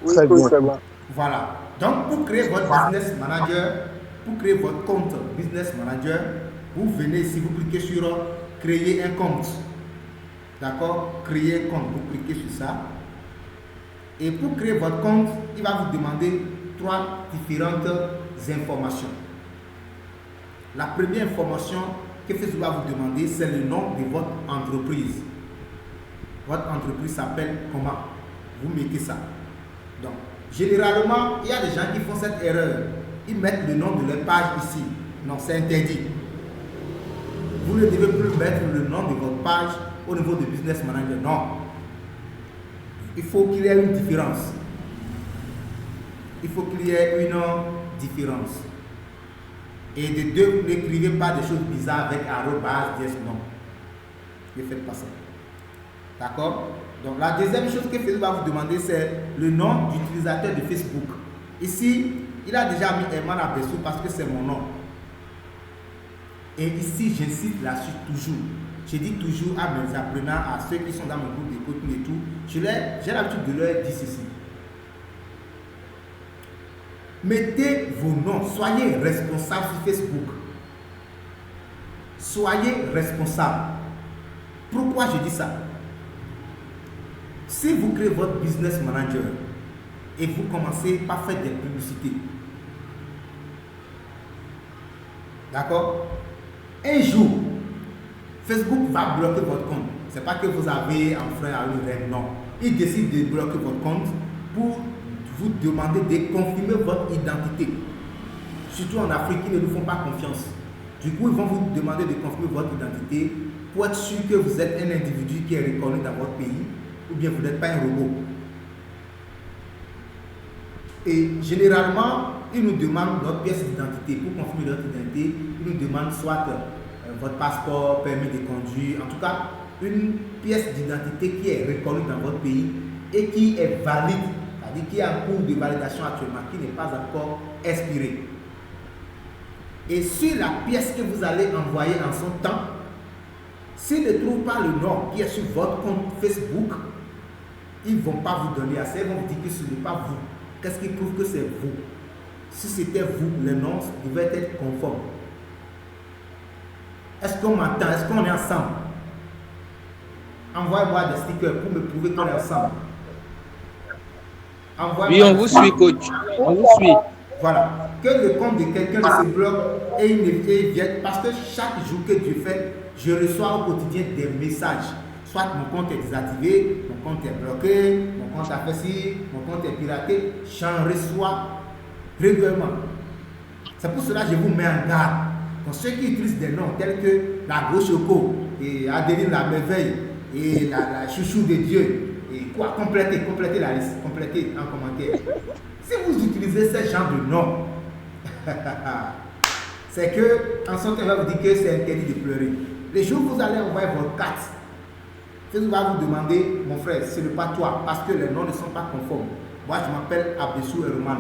Oui, c'est bon. Voilà. Donc, pour créer votre business manager, pour créer votre compte business manager, vous venez ici, vous cliquez sur créer un compte. D'accord? Créer un compte. Vous cliquez sur ça. Et pour créer votre compte, il va vous demander trois différentes informations. La première information que Facebook va vous demander, c'est le nom de votre entreprise. Votre entreprise s'appelle comment? Vous mettez ça. Donc, généralement, il y a des gens qui font cette erreur. Ils mettent le nom de leur page ici. Non, c'est interdit. Vous ne devez plus mettre le nom de votre page au niveau de Business Manager. Non. Il faut qu'il y ait une différence. Il faut qu'il y ait une différence. Et de deux, vous n'écrivez pas des choses bizarres avec arrobase, yes, non. Ne faites pas ça. D'accord? Donc la deuxième chose que Facebook va vous demander, c'est le nom d'utilisateur de Facebook. Ici, il a déjà mis Herman Abessou parce que c'est mon nom. Et ici, j'insiste là-dessus toujours. Je dis toujours à mes apprenants, à ceux qui sont dans mon groupe de coaching et tout, j'ai l'habitude de leur dire ceci. Mettez vos noms, soyez responsables sur Facebook. Soyez responsables. Pourquoi je dis ça? Si vous créez votre business manager et vous commencez par faire des publicités, d'accord? Un jour, Facebook va bloquer votre compte. Ce n'est pas que vous avez un frein à une règle, non. Il décide de bloquer votre compte pour vous demander de confirmer votre identité. Surtout en Afrique, ils ne nous font pas confiance. Du coup, ils vont vous demander de confirmer votre identité pour être sûr que vous êtes un individu qui est reconnu dans votre pays ou bien vous n'êtes pas un robot. Et généralement, ils nous demandent notre pièce d'identité. Pour confirmer notre identité, ils nous demandent soit votre passeport, permis de conduire, en tout cas, une pièce d'identité qui est reconnue dans votre pays et qui est valide, c'est-à-dire qui est en cours de validation actuellement, qui n'est pas encore expirée. Et sur la pièce que vous allez envoyer en son temps, s'ils ne trouvent pas le nom qui est sur votre compte Facebook, ils ne vont pas vous donner assez, ils vont vous dire que ce n'est pas vous. Qu'est-ce qui prouve que c'est vous? Si c'était vous, le nom devait être conforme. Est-ce qu'on m'entend? Est-ce qu'on est ensemble? Envoyez-moi des stickers pour me prouver qu'on est ensemble. Oui, on vous suit, coach. On vous suit. Voilà. Que le compte de quelqu'un ne se bloque et il vienne. Parce que chaque jour que Dieu fait, je reçois au quotidien des messages. Soit mon compte est désactivé, mon compte est bloqué, mon compte a fait ci, mon compte est piraté. J'en reçois régulièrement. C'est pour cela que je vous mets en garde. Pour ceux qui utilisent des noms tels que la Gauche Choco, et Adéline la Merveille, et la Chouchou de Dieu, et quoi, complétez la liste, complétez en commentaire. Si vous utilisez ce genre de nom, c'est que en sorte, on va vous dire que c'est interdit de pleurer. Les jours où vous allez envoyer votre carte, Facebook va vous demander, mon frère, ce n'est pas toi, parce que les noms ne sont pas conformes. Moi, je m'appelle Abessou Herman.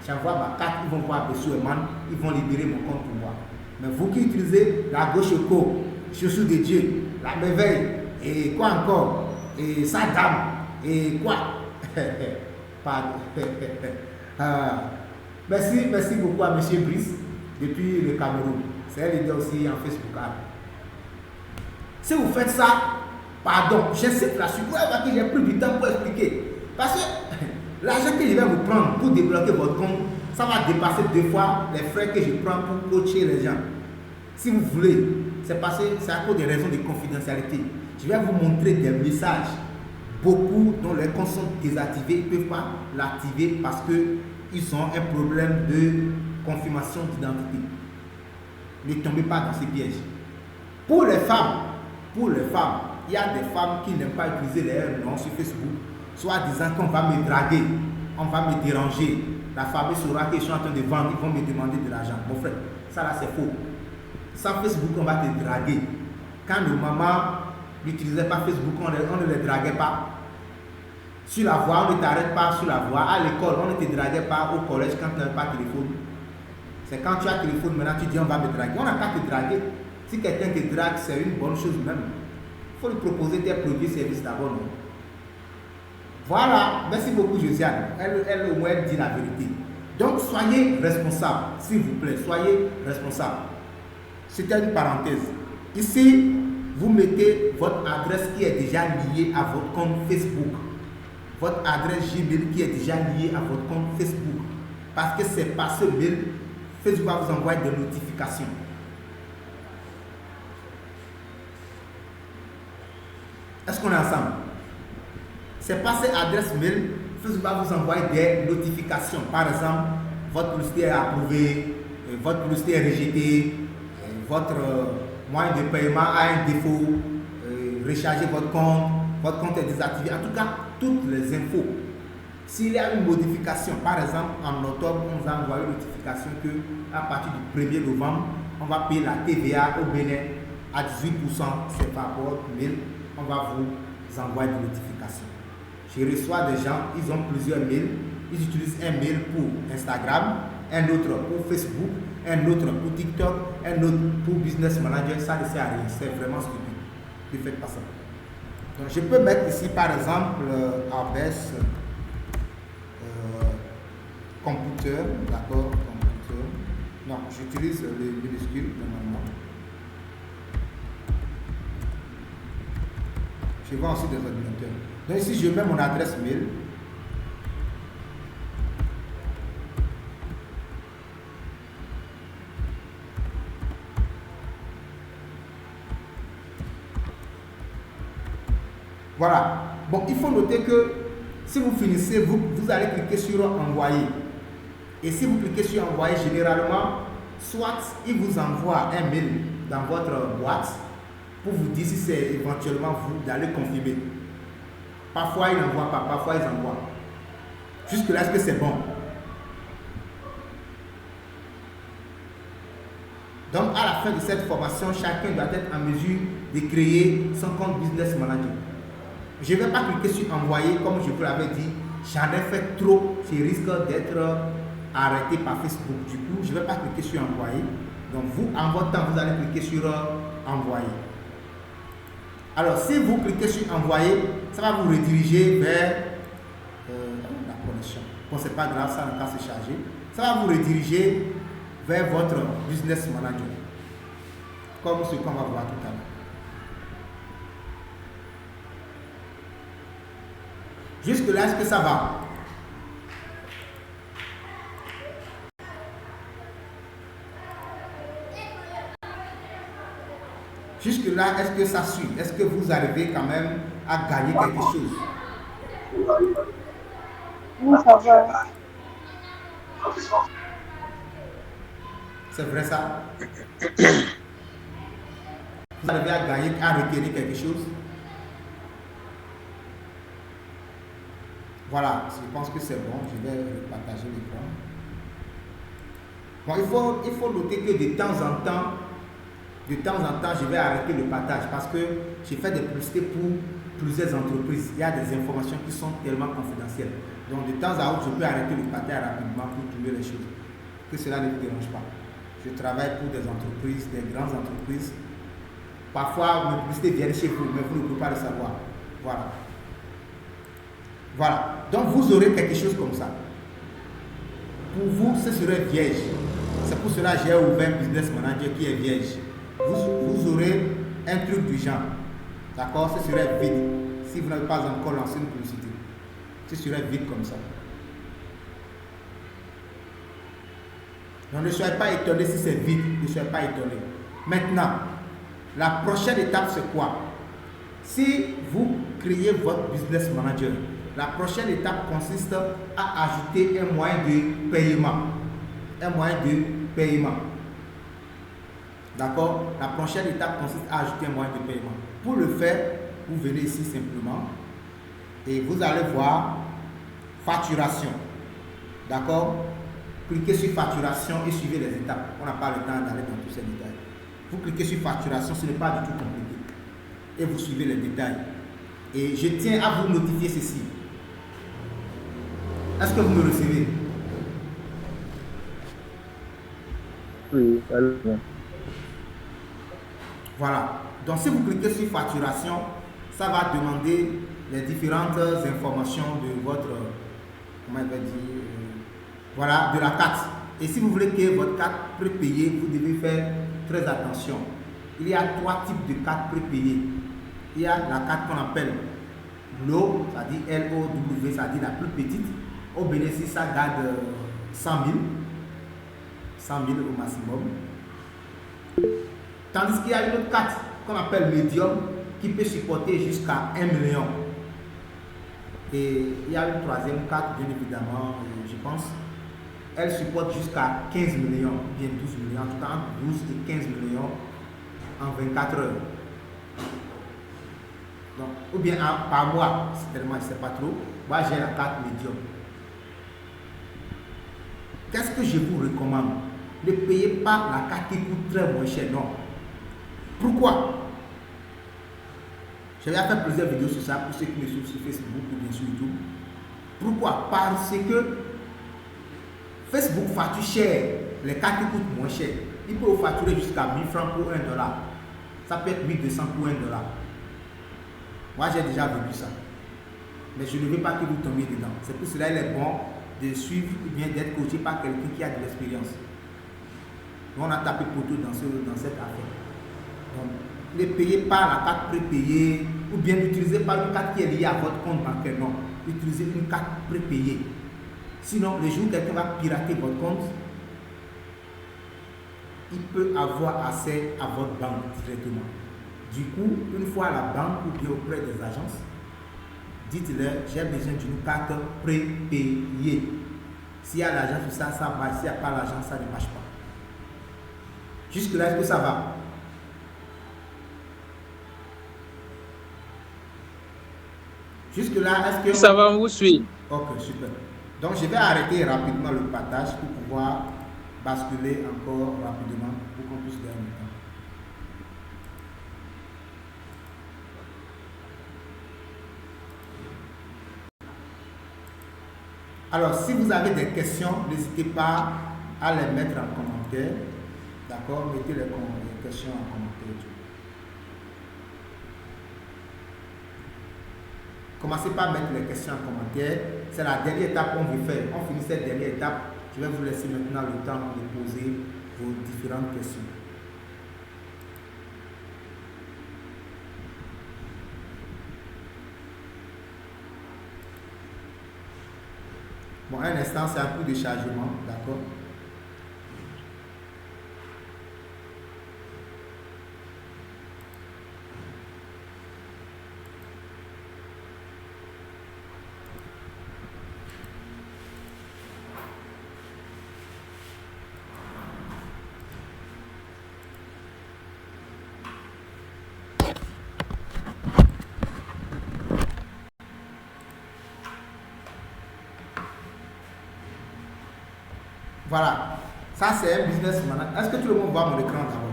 J'envoie ma carte, ils vont voir Abessou Herman, ils vont libérer mon compte pour moi. Mais vous qui utilisez la Gauche Choco, Chouchou de Dieu, la Merveille, et quoi encore, et Saddam, et quoi merci beaucoup à M. Brice depuis le Cameroun. C'est un leader aussi en Facebook. Si vous faites ça, pardon, j'insiste là-dessus. Vous voyez que j'ai pris du temps pour expliquer. Parce que l'argent que je vais vous prendre pour débloquer votre compte, ça va dépasser 2 fois les frais que je prends pour coacher les gens. Si vous voulez, c'est à cause des raisons de confidentialité. Je vais vous montrer des messages. Beaucoup dont les comptes sont désactivés, ils ne peuvent pas l'activer parce qu'ils ont un problème de confirmation d'identité. Ne tombez pas dans ces pièges. Pour les femmes, il y a des femmes qui n'aiment pas utiliser leurs noms sur Facebook, soit disant qu'on va me draguer, on va me déranger. La famille saura que je suis en train de vendre, ils vont me demander de l'argent. Mon frère, ça là c'est faux. Sans Facebook, on va te draguer. Quand nos mamans n'utilisaient pas Facebook, on ne les draguait pas. Sur la voie, on ne t'arrête pas sur la voie. À l'école, on ne te draguait pas au collège quand tu n'avais pas de téléphone. C'est quand tu as téléphone, maintenant tu dis on va me draguer. On n'a qu'à te draguer. Si quelqu'un te drague, c'est une bonne chose même. Il faut lui proposer tes produits et services d'abord. Voilà. Merci beaucoup, Josiane. Elle au moins dit la vérité. Donc, soyez responsables. S'il vous plaît, soyez responsables. C'était une parenthèse. Ici, vous mettez votre adresse qui est déjà liée à votre compte Facebook. Votre adresse Gmail qui est déjà liée à votre compte Facebook. Parce que c'est par ce mail, Facebook va vous envoyer des notifications. Est-ce qu'on est ensemble? C'est par cette adresse mail, Facebook va vous envoyer des notifications. Par exemple, votre publicité est approuvée, votre publicité est rejetée, votre moyen de paiement a un défaut, rechargez votre compte est désactivé. En tout cas, toutes les infos. S'il y a une modification, par exemple, en octobre, on vous a envoyé une notification qu'à partir du 1er novembre, on va payer la TVA au Bénin à 18%. C'est par rapport au mail, on va vous envoyer des notifications. Je reçois des gens, ils ont plusieurs mails. Ils utilisent un mail pour Instagram, un autre pour Facebook, un autre pour TikTok, un autre pour Business Manager. Ça ne sert à rien, c'est vraiment stupide. Ne faites pas ça. Donc, je peux mettre ici par exemple ABS computer, d'accord, computer. Non, j'utilise les minuscules normalement. Je vends aussi des ordinateurs. Donc ici, je mets mon adresse mail. Voilà. Bon, il faut noter que si vous finissez, vous allez cliquer sur envoyer. Et si vous cliquez sur envoyer, généralement, soit il vous envoie un mail dans votre boîte pour vous dire si c'est éventuellement vous d'aller confirmer. Parfois, ils n'envoient pas, parfois, ils envoient. Jusque-là, est-ce que c'est bon? Donc, à la fin de cette formation, chacun doit être en mesure de créer son compte Business Manager. Je ne vais pas cliquer sur envoyer, comme je vous l'avais dit. J'en ai fait trop, je risque d'être arrêté par Facebook. Du coup, je ne vais pas cliquer sur envoyer. Donc, vous, en votre temps, vous allez cliquer sur envoyer. Alors, si vous cliquez sur envoyer, ça va vous rediriger vers la connexion. Bon, c'est pas grave, ça n'a qu'à se charger. Ça va vous rediriger vers votre Business Manager. Comme ce qu'on va voir tout à l'heure. Jusque-là, est-ce que ça va? Jusque-là, est-ce que ça suit? Est-ce que vous arrivez quand même à gagner quelque chose? Oui, ça va. C'est vrai ça? Vous arrivez à gagner, à retenir quelque chose? Voilà, je pense que c'est bon. Je vais partager l'écran. Bon, il faut noter que de temps en temps, je vais arrêter le partage parce que j'ai fait des publicités pour plusieurs entreprises. Il y a des informations qui sont tellement confidentielles. Donc, de temps à autre, je peux arrêter le partage rapidement pour trouver les choses. Que cela ne vous dérange pas. Je travaille pour des entreprises, des grandes entreprises. Parfois, mes publicités viennent chez vous, mais vous ne pouvez pas le savoir. Voilà. Voilà. Donc, vous aurez quelque chose comme ça. Pour vous, ce serait vierge. C'est pour cela que j'ai ouvert un Business Manager qui est vierge. Vous aurez un truc du genre. D'accord? Ce serait vide. Si vous n'avez pas encore lancé une publicité. Ce serait vide comme ça. Donc, ne soyez pas étonnés si c'est vide. Ne soyez pas étonnés. Maintenant, la prochaine étape, c'est quoi? Si vous créez votre Business Manager, la prochaine étape consiste à ajouter un moyen de paiement. Un moyen de paiement. D'accord? La prochaine étape consiste à ajouter un moyen de paiement. Pour le faire, vous venez ici simplement et vous allez voir facturation. D'accord? Cliquez sur facturation et suivez les étapes. On n'a pas le temps d'aller dans tous ces détails. Vous cliquez sur facturation, ce n'est pas du tout compliqué. Et vous suivez les détails. Et je tiens à vous notifier ceci. Est-ce que vous me recevez? Oui, allez. Voilà. Donc, si vous cliquez sur facturation, ça va demander les différentes informations de votre, comment il va dire, voilà, de la carte. Et si vous voulez que votre carte prépayée, vous devez faire très attention. Il y a 3 types de cartes prépayées. Il y a la carte qu'on appelle LOW, c'est-à-dire L-O-W, c'est-à-dire la plus petite. Au bénéfice, ça garde 100 000. 100 000 au maximum. Tandis qu'il y a une autre carte qu'on appelle médium qui peut supporter jusqu'à 1 million. Et il y a une troisième carte, bien évidemment, je pense. Elle supporte jusqu'à 15 millions, bien 12 millions, en tout cas entre 12 et 15 millions en 24 heures. Donc, ou bien par mois, certainement, je ne sais pas trop. Moi, j'ai la carte médium. Qu'est-ce que je vous recommande? Ne payez pas la carte qui coûte très moins cher, non. Pourquoi? Parce que la carte médium, elle supporte jusqu'à 15 millions. En 24 heures. Donc, ou bien par mois, certainement, je ne sais pas trop. Moi, j'ai la carte médium. Qu'est-ce que je vous recommande? Ne payez pas la carte qui coûte très moins cher, non. Pourquoi? Parce que la carte médium, elle supporte jusqu'à 15 millions, bien 12 millions, en tout cas entre 12 et 15 millions en 24 heures. Donc, Je vais faire plusieurs vidéos sur ça pour ceux qui me suivent sur Facebook ou bien sur YouTube. Pourquoi? Parce que Facebook facture cher, les cartes coûtent moins cher. Il peut vous facturer jusqu'à 1000 francs pour $1. Ça peut être 1200 pour $1. Moi, j'ai déjà vécu ça. Mais je ne veux pas que vous tombiez dedans. C'est pour cela qu'il est bon de suivre ou bien d'être coaché par quelqu'un qui a de l'expérience. On a tapé poteau dans cette affaire. Donc, ne payez pas la carte prépayée ou bien n'utilisez pas une carte qui est liée à votre compte bancaire. Non, utilisez une carte prépayée. Sinon, le jour où quelqu'un va pirater votre compte, il peut avoir accès à votre banque directement. Du coup, une fois à la banque ou bien auprès des agences, dites-leur, j'ai besoin d'une carte prépayée. S'il y a l'argent sur ça, ça marche. S'il n'y a pas l'argent, ça ne marche pas. Jusque-là, est-ce que ça va? Jusque-là, est-ce que... Ça va, on vous suit. Ok, super. Donc, je vais arrêter rapidement le partage pour pouvoir basculer encore rapidement pour qu'on puisse gagner du temps. Alors, si vous avez des questions, n'hésitez pas à les mettre en commentaire. D'accord? Mettez les questions en commentaire. Commencez par mettre les questions en commentaire. C'est la dernière étape qu'on veut faire. On finit cette dernière étape. Je vais vous laisser maintenant le temps de poser vos différentes questions. Bon, un instant, c'est un coup de chargement, d'accord? Voilà, ça c'est un business manager. Est-ce que tout le monde voit mon écran d'abord?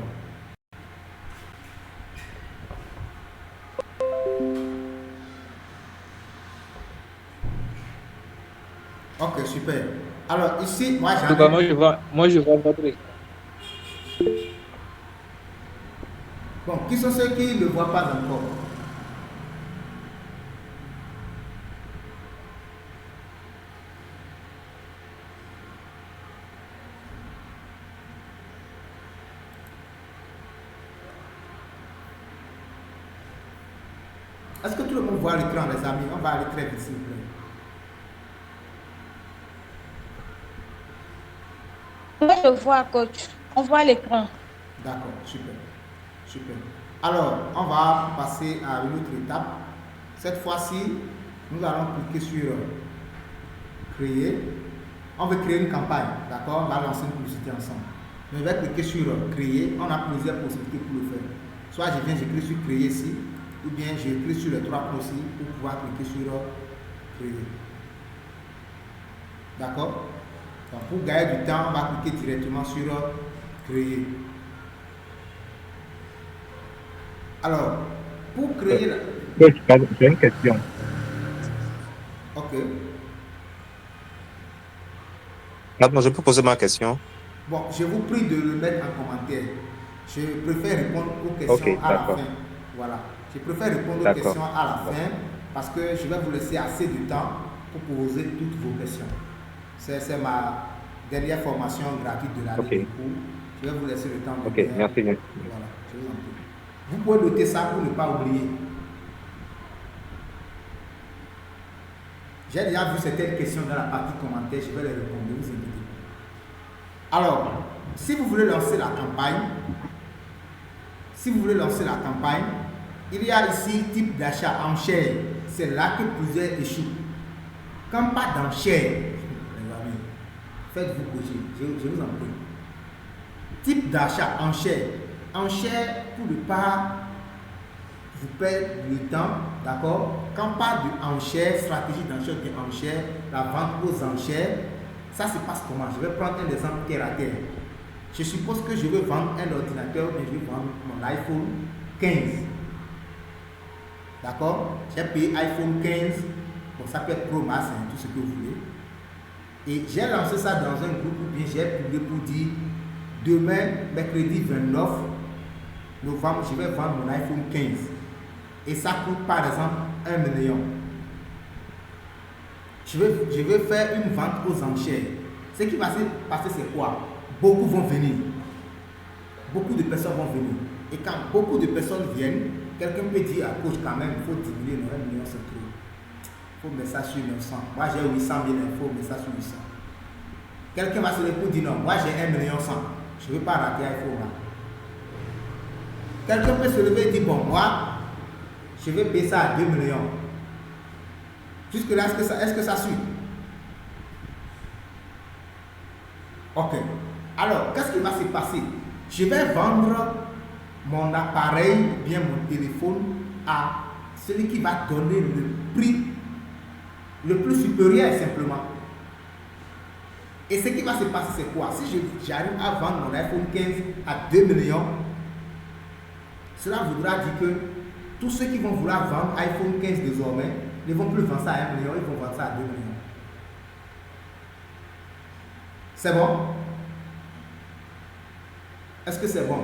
Ok, super. Alors ici, moi j'ai... Moi je vois votre écran. Bon, qui sont ceux qui ne le voient pas encore? Est-ce que tout le monde voit l'écran, les amis? On va aller très vite, s'il vous plaît. Moi, je vois, coach. On voit l'écran. D'accord, super. Super. Alors, on va passer à une autre étape. Cette fois-ci, nous allons cliquer sur créer. On veut créer une campagne, d'accord? On va lancer une publicité ensemble. Je vais cliquer sur créer. On a plusieurs possibilités pour le faire. Soit je viens, j'écris sur créer ici, ou bien j'écris sur les trois points ici pour pouvoir cliquer sur créer. D'accord? Donc, pour gagner du temps, on va cliquer directement sur créer. Alors, pour créer la... J'ai une question. Ok. Maintenant, je peux poser ma question. Bon, je vous prie de le mettre en commentaire. Je préfère répondre aux questions à la fin. Voilà. Je préfère répondre aux questions à la fin parce que je vais vous laisser assez de temps pour poser toutes vos questions. C'est ma dernière formation gratuite de l'année de cours. Je vais vous laisser le temps de Ok, merci. Voilà, je vous en prie. Vous pouvez noter ça pour ne pas oublier. J'ai déjà vu certaines questions dans la partie commentaires, je vais les répondre, ne vous inquiétez pas. Alors, si vous voulez lancer la campagne, il y a ici type d'achat enchère. C'est là que plusieurs échouent. Quand pas d'enchère, les amis, faites-vous coacher, je vous en prie. Type d'achat enchère. Enchère pour ne pas vous perdre le temps, d'accord? Quand on parle d'enchère, stratégie d'enchère, d'enchère, la vente aux enchères, ça se passe comment? Je vais prendre un exemple terre à terre. Je suppose que je veux vendre un ordinateur, mais je veux vendre mon iPhone 15. D'accord? J'ai payé iPhone 15. Bon, ça peut être Pro Max, hein, tout ce que vous voulez. Et j'ai lancé ça dans un groupe ou bien j'ai publié pour dire demain, mercredi 29 novembre, je vais vendre mon iPhone 15. Et ça coûte par exemple 1 million. Je vais faire une vente aux enchères. Ce qui va se passer, c'est quoi? Beaucoup vont venir. Beaucoup de personnes vont venir. Et quand beaucoup de personnes viennent, quelqu'un peut dire à coach quand même, il faut diminuer, 1 million c'est trop. Il faut mettre ça sur 900. Moi j'ai 800 000, il faut mettre ça sur 800. Quelqu'un va se lever pour dire non, moi j'ai 1 million 100. Je ne veux pas rater iPhone là. Quelqu'un peut se lever et dire bon, moi, je vais payer ça à 2 millions. Jusque-là, est-ce que ça suit? Ok. Alors, qu'est-ce qui va se passer? Je vais vendre mon appareil ou bien mon téléphone à celui qui va donner le prix le plus supérieur simplement. Et ce qui va se passer, c'est quoi? Si j'arrive à vendre mon iPhone 15 à 2 millions, cela voudra dire que tous ceux qui vont vouloir vendre iPhone 15 désormais ne vont plus vendre ça à 1 million, ils vont vendre ça à 2 millions. C'est bon? Est-ce que c'est bon?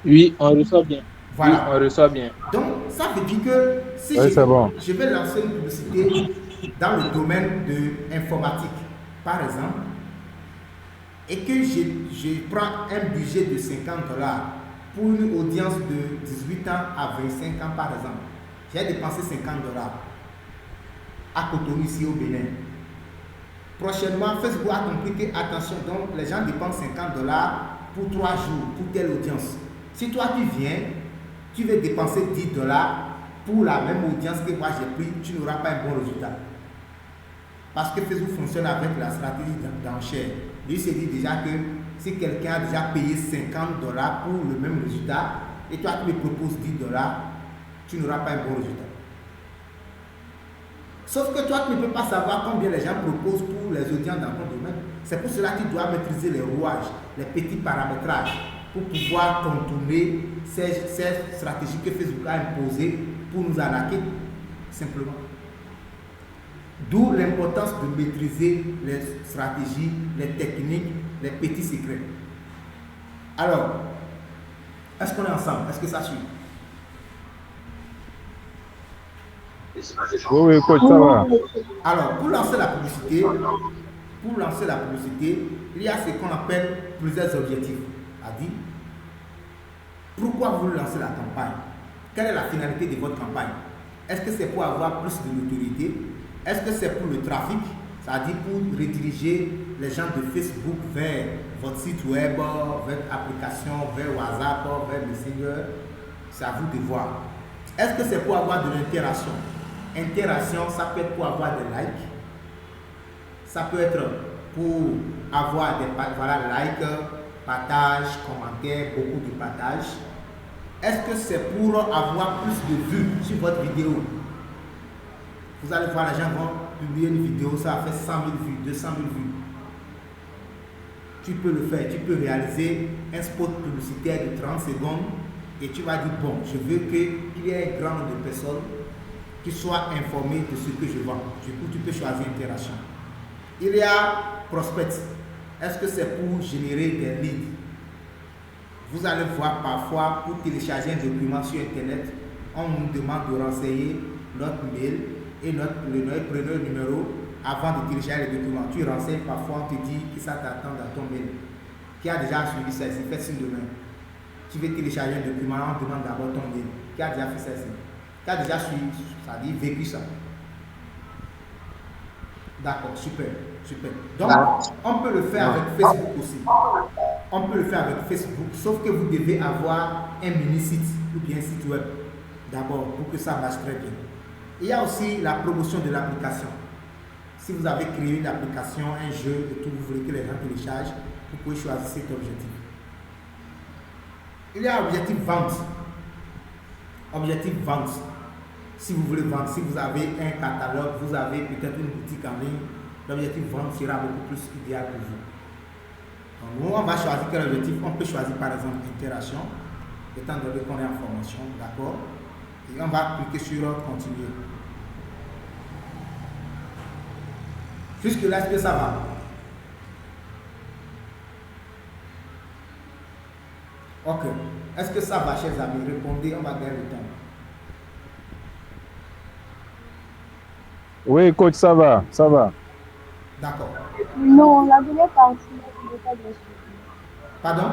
Oui, on reçoit bien. Voilà. Oui, on reçoit bien. Donc, ça veut dire que si Oui, c'est bon. je vais lancer une publicité dans le domaine de l'informatique, par exemple, et que je prends un budget de 50 $ pour une audience de 18 ans à 25 ans, par exemple, j'ai dépensé 50 $ à Cotonou, ici au Bénin. Prochainement, Facebook a compris que, attention, donc les gens dépensent 50 $ pour 3 jours, pour telle audience. Si toi tu viens, tu veux dépenser 10 $ pour la même audience que moi j'ai pris, tu n'auras pas un bon résultat. Parce que Facebook fonctionne avec la stratégie d'enchère. Lui se dit déjà que si quelqu'un a déjà payé 50 $ pour le même résultat, et toi tu lui proposes 10 $, tu n'auras pas un bon résultat. Sauf que toi, tu ne peux pas savoir combien les gens proposent pour les audiences dans ton domaine. C'est pour cela que tu dois maîtriser les rouages, les petits paramétrages, pour pouvoir contourner ces stratégies que Facebook a imposées pour nous arnaquer, simplement. D'où l'importance de maîtriser les stratégies, les techniques, les petits secrets. Alors, est-ce qu'on est ensemble? Est-ce que ça suit? Oui, coach, ça va. Alors, pour lancer la publicité, il y a ce qu'on appelle plusieurs objectifs. C'est-à-dire, pourquoi vous lancez la campagne? Quelle est la finalité de votre campagne? Est-ce que c'est pour avoir plus de notoriété? Est-ce que c'est pour le trafic? C'est-à-dire pour rediriger les gens de Facebook vers votre site web, vers votre application, vers WhatsApp, vers Messenger? C'est à vous de voir. Est-ce que c'est pour avoir de l'interaction? Interaction, ça peut être pour avoir des likes. Ça peut être pour avoir des likes, partages, commentaires, beaucoup de partages. Est-ce que c'est pour avoir plus de vues sur votre vidéo? Vous allez voir, les gens vont publier une vidéo, ça a fait 100 000 vues, 200 000 vues. Tu peux le faire, tu peux réaliser un spot publicitaire de 30 secondes et tu vas dire, bon, je veux qu'il y ait un grand nombre de personnes qui soient informées de ce que je vends. Du coup, tu peux choisir interaction. Il y a prospect. Est-ce que c'est pour générer des leads? Vous allez voir parfois, pour télécharger un document sur Internet, on nous demande de renseigner notre mail et notre numéro avant de télécharger le document. Tu renseignes parfois, on te dit que ça t'attend dans ton mail. Qui a déjà suivi ça ici? Faites signe de main. Tu veux télécharger un document, on demande d'abord ton mail. Qui a déjà fait ça ici? Qui a déjà suivi, c'est-à-dire vécu ça? D'accord, super, super. Donc, on peut le faire avec Facebook aussi. On peut le faire avec Facebook, sauf que vous devez avoir un mini-site ou bien un site web d'abord pour que ça marche très bien. Il y a aussi la promotion de l'application. Si vous avez créé une application, un jeu et tout, vous voulez que les gens téléchargent, vous pouvez choisir cet objectif. Il y a objectif vente. Objectif vente. Si vous voulez vendre, si vous avez un catalogue, vous avez peut-être une boutique en ligne, l'objectif vente sera beaucoup plus idéal pour vous. Donc, nous, on va choisir quel objectif. On peut choisir par exemple interaction, étant donné qu'on est en formation, d'accord. Et on va cliquer sur continuer. Jusque-là, est-ce que ça va? Ok. Est-ce que ça va, chers amis? Répondez, on va gagner le temps. Oui, coach, ça va, ça va. D'accord. Non, la dernière partie, je n'ai pas bien suivi. Pardon?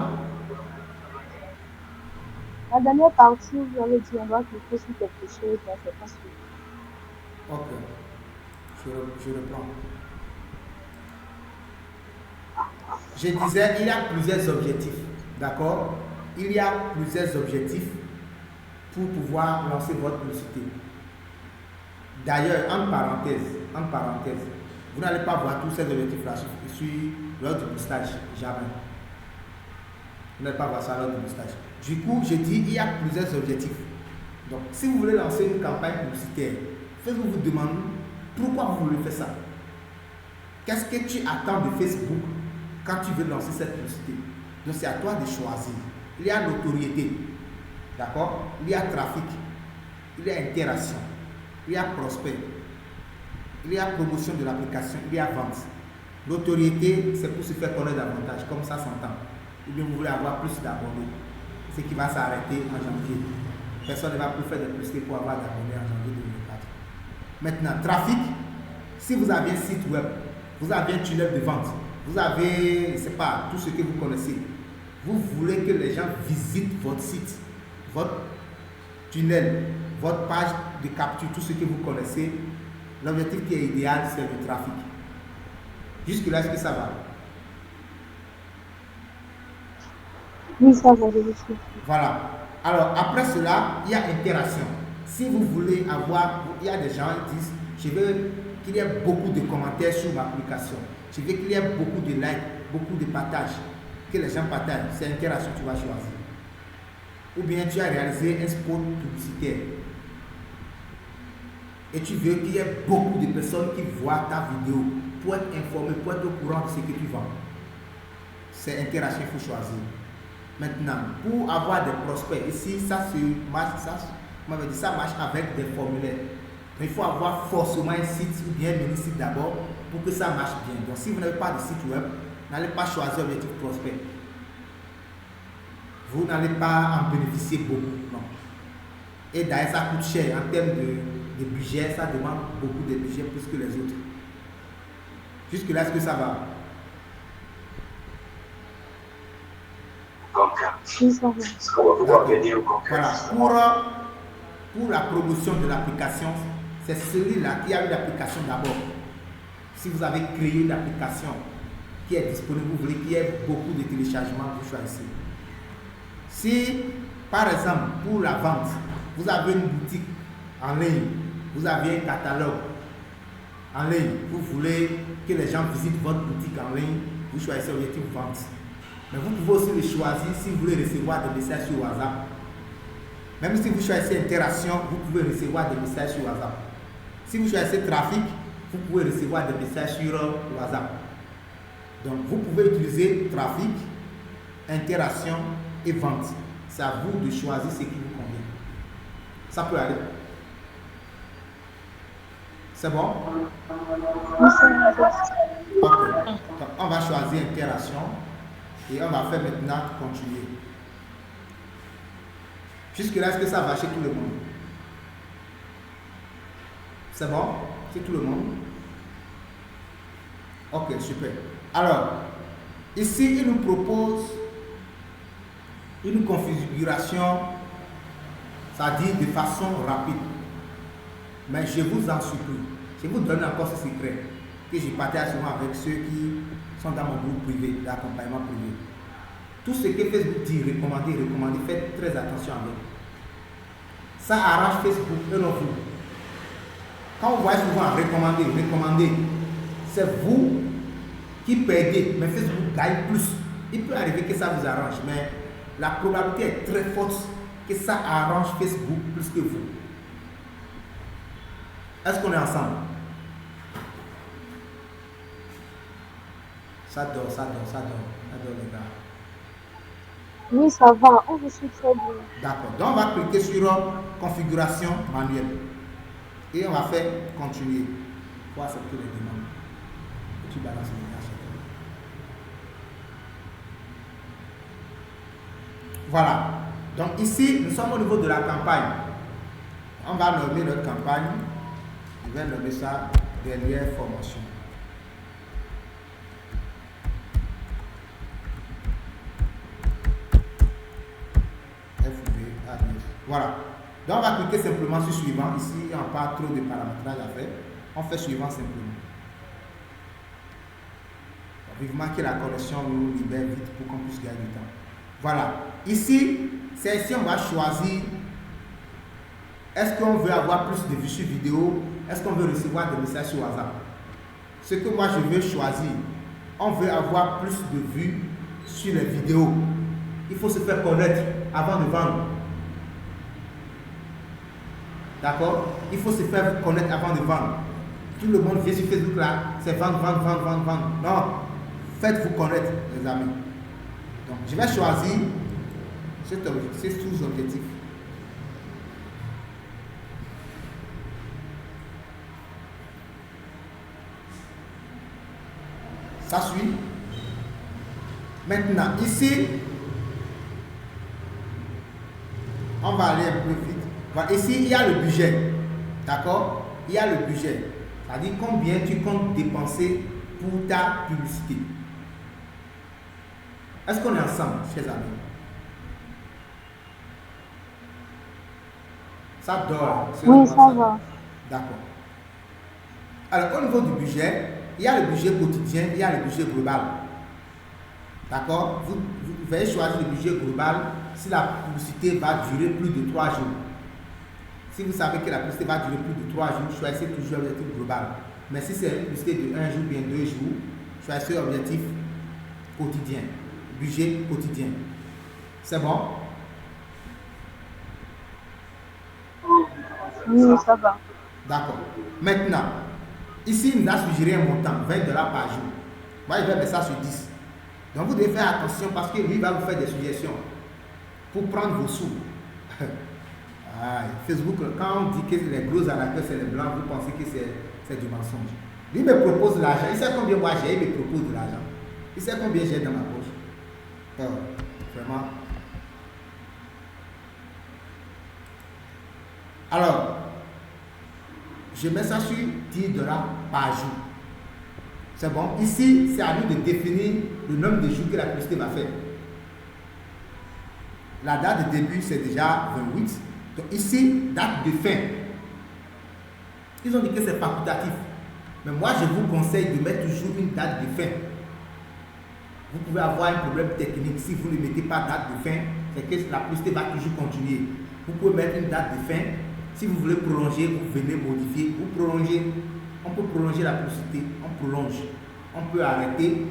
La dernière partie, vous avez dit on doit cliquer sur quelque chose, mais c'est pas suivi. Ok. Je reprends. Je disais, il y a plusieurs objectifs. D'accord? Il y a plusieurs objectifs pour pouvoir lancer votre publicité. D'ailleurs, en parenthèse, vous n'allez pas voir tous ces objectifs-là sur lors du boostage. Jamais. Vous n'allez pas voir ça lors du boostage. Du coup, je dis, il y a plusieurs objectifs. Donc, si vous voulez lancer une campagne publicitaire, Facebook vous demande pourquoi vous voulez faire ça. Qu'est-ce que tu attends de Facebook quand tu veux lancer cette publicité? Donc, c'est à toi de choisir. Il y a notoriété, d'accord? Il y a trafic, il y a interaction, il y a prospect, il y a promotion de l'application, il y a vente. Notoriété, c'est pour se faire connaître davantage, comme ça s'entend. Ou bien vous voulez avoir plus d'abonnés, ce qui va s'arrêter en janvier. Personne ne va plus faire de publicité pour avoir d'abonnés en janvier 2024. Maintenant, trafic, si vous avez un site web, vous avez un tunnel de vente, vous avez, je ne sais pas, tout ce que vous connaissez. Vous voulez que les gens visitent votre site, votre tunnel, votre page de capture, tout ce que vous connaissez. L'objectif qui est idéal, c'est le trafic. Jusque-là, est-ce que ça va? Oui, ça va, je le suis. Voilà. Alors, après cela, il y a interaction. Si vous voulez avoir, il y a des gens qui disent, je veux qu'il y ait beaucoup de commentaires sur ma publication. Je veux qu'il y ait beaucoup de likes, beaucoup de partages. Que les gens partagent, c'est l'interaction que tu vas choisir. Ou bien tu as réalisé un spot publicitaire et tu veux qu'il y ait beaucoup de personnes qui voient ta vidéo pour être informés, pour être au courant de ce que tu vends. C'est l'interaction qu'il faut choisir. Maintenant, pour avoir des prospects, ici ça marche avec des formulaires. Mais il faut avoir forcément un site ou bien un mini-site d'abord pour que ça marche bien. Donc si vous n'avez pas de site web, n'allez pas choisir l'objectif prospect. Vous n'allez pas en bénéficier beaucoup. Non. Et d'ailleurs, ça coûte cher en termes de budget. Ça demande beaucoup de budget plus que les autres. Jusque-là, est-ce que ça va? Voilà. Pour la promotion de l'application, c'est celui-là qui a eu l'application d'abord. Si vous avez créé une application qui est disponible, vous voulez qu'il y ait beaucoup de téléchargements, vous choisissez. Si, par exemple, pour la vente, vous avez une boutique en ligne, vous avez un catalogue en ligne, vous voulez que les gens visitent votre boutique en ligne, vous choisissez l'objectif vente. Mais vous pouvez aussi le choisir si vous voulez recevoir des messages sur WhatsApp. Même si vous choisissez interaction, vous pouvez recevoir des messages sur WhatsApp. Si vous choisissez trafic, vous pouvez recevoir des messages sur WhatsApp. Donc, vous pouvez utiliser trafic, interaction et vente. C'est à vous de choisir ce qui vous convient. Ça peut aller. C'est bon? Okay. Donc, on va choisir interaction et on va faire maintenant continuer. Jusque-là, est-ce que ça va chez tout le monde? C'est bon? Chez tout le monde? Ok, super. Alors, ici, il nous propose une configuration, ça dit de façon rapide. Mais je vous en supplie, je vous donne encore ce secret que je partage souvent avec ceux qui sont dans mon groupe privé, d'accompagnement privé. Tout ce que Facebook dit, recommander, faites très attention avec. Ça arrange Facebook et non vous. Quand vous voyez souvent recommander, c'est vous qui perdez, mais Facebook gagne plus. Il peut arriver que ça vous arrange, mais la probabilité est très forte que ça arrange Facebook plus que vous. Est-ce qu'on est ensemble? Ça dort les gars. Oui, ça va. Oh, je suis très bien. D'accord. Donc, on va cliquer sur configuration manuelle. Et on va faire continuer. Pour accepter les demandes. Tu balances les messages. Voilà. Donc ici, nous sommes au niveau de la campagne. On va nommer notre campagne. Je vais nommer ça dernière formation. Voilà. Donc on va cliquer simplement sur suivant. Ici, il n'y a pas trop de paramétrage à faire. On fait suivant simplement. Vivement que la connexion nous libère vite pour qu'on puisse gagner du temps. Voilà. Ici, c'est ici on va choisir. Est-ce qu'on veut avoir plus de vues sur vidéo? Est-ce qu'on veut recevoir des messages sur WhatsApp? Ce que moi je veux choisir, on veut avoir plus de vues sur les vidéos. Il faut se faire connaître avant de vendre. D'accord? Il faut se faire connaître avant de vendre. Tout le monde vient sur Facebook là, c'est vendre, vendre, vendre, vendre, vendre. Non, faites-vous connaître, les amis. Donc, je vais choisir ces sous-objectifs. Ça suit. Maintenant, ici, on va aller un peu vite. Voilà, ici, il y a le budget. D'accord? Il y a le budget. C'est-à-dire combien tu comptes dépenser pour ta publicité. Est-ce qu'on est ensemble, chers amis? Ça dort. Oui, ça va. D'accord. Alors, au niveau du budget, il y a le budget quotidien, il y a le budget global. D'accord? Vous allez choisir le budget global si la publicité va durer plus de 3 jours. Si vous savez que la publicité va durer plus de 3 jours, choisissez toujours l'objectif global. Mais si c'est une publicité de 1 jour, bien 2 jours, choisissez l'objectif quotidien. Budget quotidien. C'est bon? Oui, ça va. D'accord. Maintenant, ici, il nous a suggéré un montant, $20 par jour. Moi, je vais mettre ça sur 10. Donc, vous devez faire attention parce que lui va vous faire des suggestions pour prendre vos sous. Facebook, quand on dit que les gros arnaqueurs, c'est les blancs, vous pensez que c'est du mensonge. Lui me propose de l'argent. Il sait combien moi j'ai, il me propose de l'argent. Il sait combien j'ai dans ma poche. Vraiment. Alors, je mets ça sur $10 par jour. C'est bon. Ici, c'est à nous de définir le nombre de jours que la publicité va faire. La date de début, c'est déjà 28. Donc ici, date de fin. Ils ont dit que c'est facultatif. Mais moi, je vous conseille de mettre toujours une date de fin. Vous pouvez avoir un problème technique. Si vous ne mettez pas date de fin, c'est que la publicité va toujours continuer. Vous pouvez mettre une date de fin. Si vous voulez prolonger, vous venez modifier. Vous prolongez. On peut prolonger la publicité. On prolonge. On peut arrêter.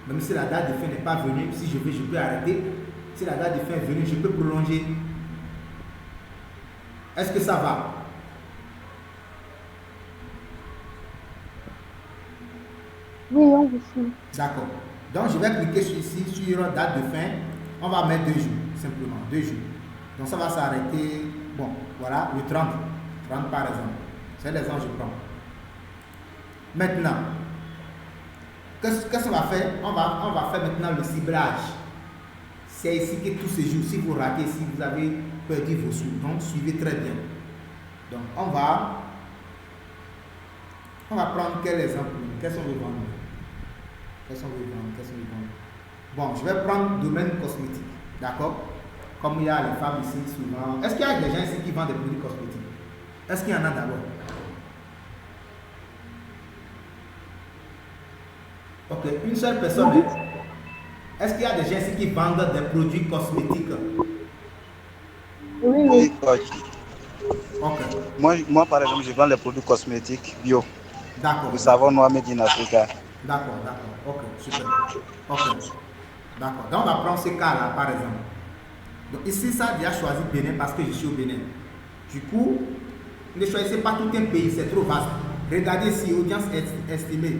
Même si la date de fin n'est pas venue, si je veux, je peux arrêter. Si la date de fin est venue, je peux prolonger. Est-ce que ça va? Oui, on vous suit. D'accord. Donc, je vais cliquer ici sur date de fin. On va mettre 2 jours, simplement. 2 jours. Donc, ça va s'arrêter. Bon, voilà, le 30. 30 par exemple. C'est l'exemple que je prends. Maintenant, qu'est-ce qu'on va faire? On va faire maintenant le ciblage. C'est ici que tous ces jours, si vous ratez, si vous avez perdu vos sous, donc suivez très bien. Donc, on va prendre quel exemple? Qu'est-ce qu'on veut vendre? Bon, je vais prendre domaine cosmétique. D'accord? Comme il y a les femmes ici souvent. Est-ce qu'il y a des gens ici qui vendent des produits cosmétiques? Est-ce qu'il y en a d'abord? Ok, une seule personne. Est-ce qu'il y a des gens ici qui vendent des produits cosmétiques? Oui. Ok. Moi, par exemple, je vends les produits cosmétiques bio. D'accord. Le savon noir made in Africa. D'accord. Ok, super. Ok. D'accord. Donc, on va prendre ce cas-là, par exemple. Donc, ici, ça a déjà choisi Bénin parce que je suis au Bénin. Du coup, ne choisissez pas tout un pays, c'est trop vaste. Regardez ici, audience estimée.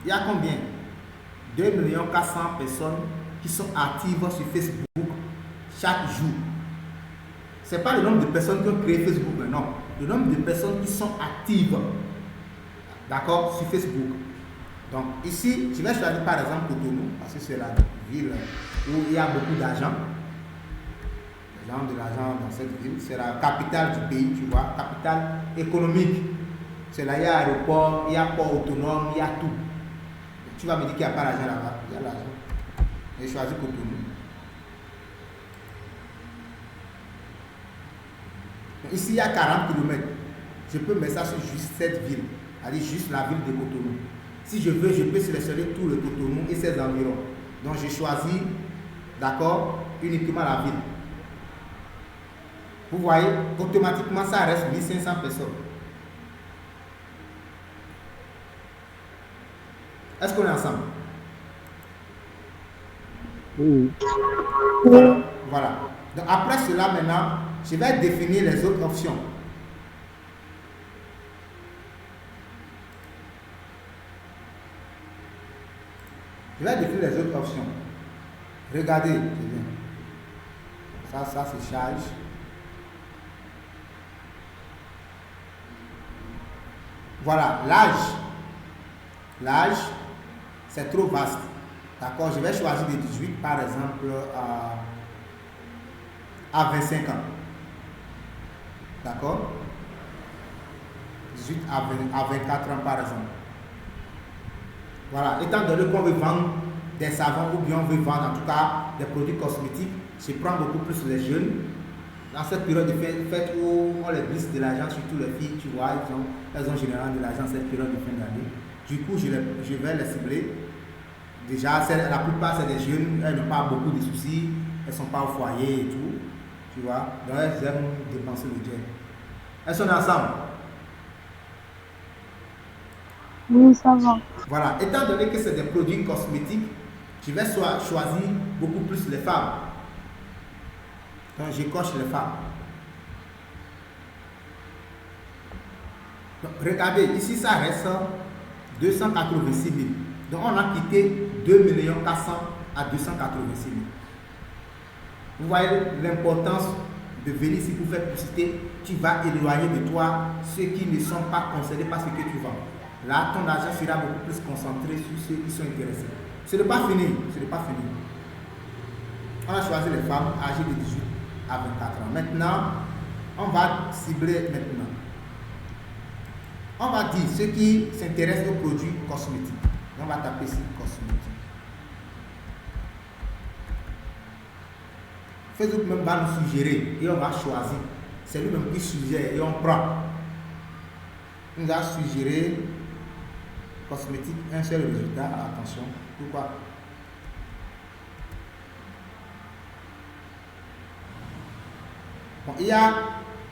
Il y a combien? 2 400 000 personnes qui sont actives sur Facebook chaque jour. Ce n'est pas le nombre de personnes qui ont créé Facebook, mais non. Le nombre de personnes qui sont actives, d'accord, sur Facebook. Donc ici, je vais choisir par exemple Cotonou, parce que c'est la ville où il y a beaucoup d'argent. Les gens de l'argent dans cette ville. C'est la capitale du pays, tu vois, capitale économique. C'est là, il y a aéroport, il y a port autonome, il y a tout. Tu vas me dire qu'il n'y a pas l'argent là-bas. Il y a l'argent. J'ai choisi Cotonou. Ici, il y a 40 km. Je peux mettre ça sur juste cette ville. C'est-à-dire juste la ville de Cotonou. Si je veux, je peux sélectionner tout le Cotonou et ses environs. Donc, j'ai choisi, d'accord, uniquement la ville. Vous voyez, automatiquement, ça reste 1500 personnes. Est-ce qu'on est ensemble? Oui. Voilà. Donc, après cela, maintenant, je vais définir les autres options. Je vais définir les autres options. Regardez, c'est bien. Ça se charge. Voilà, l'âge. L'âge, c'est trop vaste. D'accord, je vais choisir de 18 par exemple à 25 ans. D'accord? 18 à 24 ans par exemple. Voilà, étant donné qu'on veut vendre des savons ou bien on veut vendre en tout cas des produits cosmétiques, je prends beaucoup plus les jeunes. Dans cette période de fête où on les glisse de l'argent, surtout les filles, tu vois, elles ont généralement de l'argent cette période de fin d'année. Du coup, je vais les cibler. Déjà, la plupart, c'est des jeunes, elles n'ont pas beaucoup de soucis, elles ne sont pas au foyer et tout, tu vois. Donc, elles aiment dépenser le jet. Elles sont ensemble. Oui, ça va. Voilà, étant donné que c'est des produits cosmétiques, je vais choisir beaucoup plus les femmes. Donc, je coche les femmes. Donc, regardez, ici, ça reste 286 000. Donc, on a quitté 2 400 à 286 000. Vous voyez l'importance de venir ici pour faire publicité. Tu vas éloigner de toi ceux qui ne sont pas concernés par ce que tu vends. Là, ton argent sera beaucoup plus concentré sur ceux qui sont intéressés. Ce n'est pas fini. Ce n'est pas fini. On a choisi les femmes âgées de 18 à 24 ans. Maintenant, on va cibler maintenant. On va dire ceux qui s'intéressent aux produits cosmétiques. On va taper ici cosmétiques. Facebook même va nous suggérer et on va choisir. C'est lui-même qui suggère et on prend. On va suggérer cosmétique, un seul résultat. Attention, pourquoi? Bon, il y a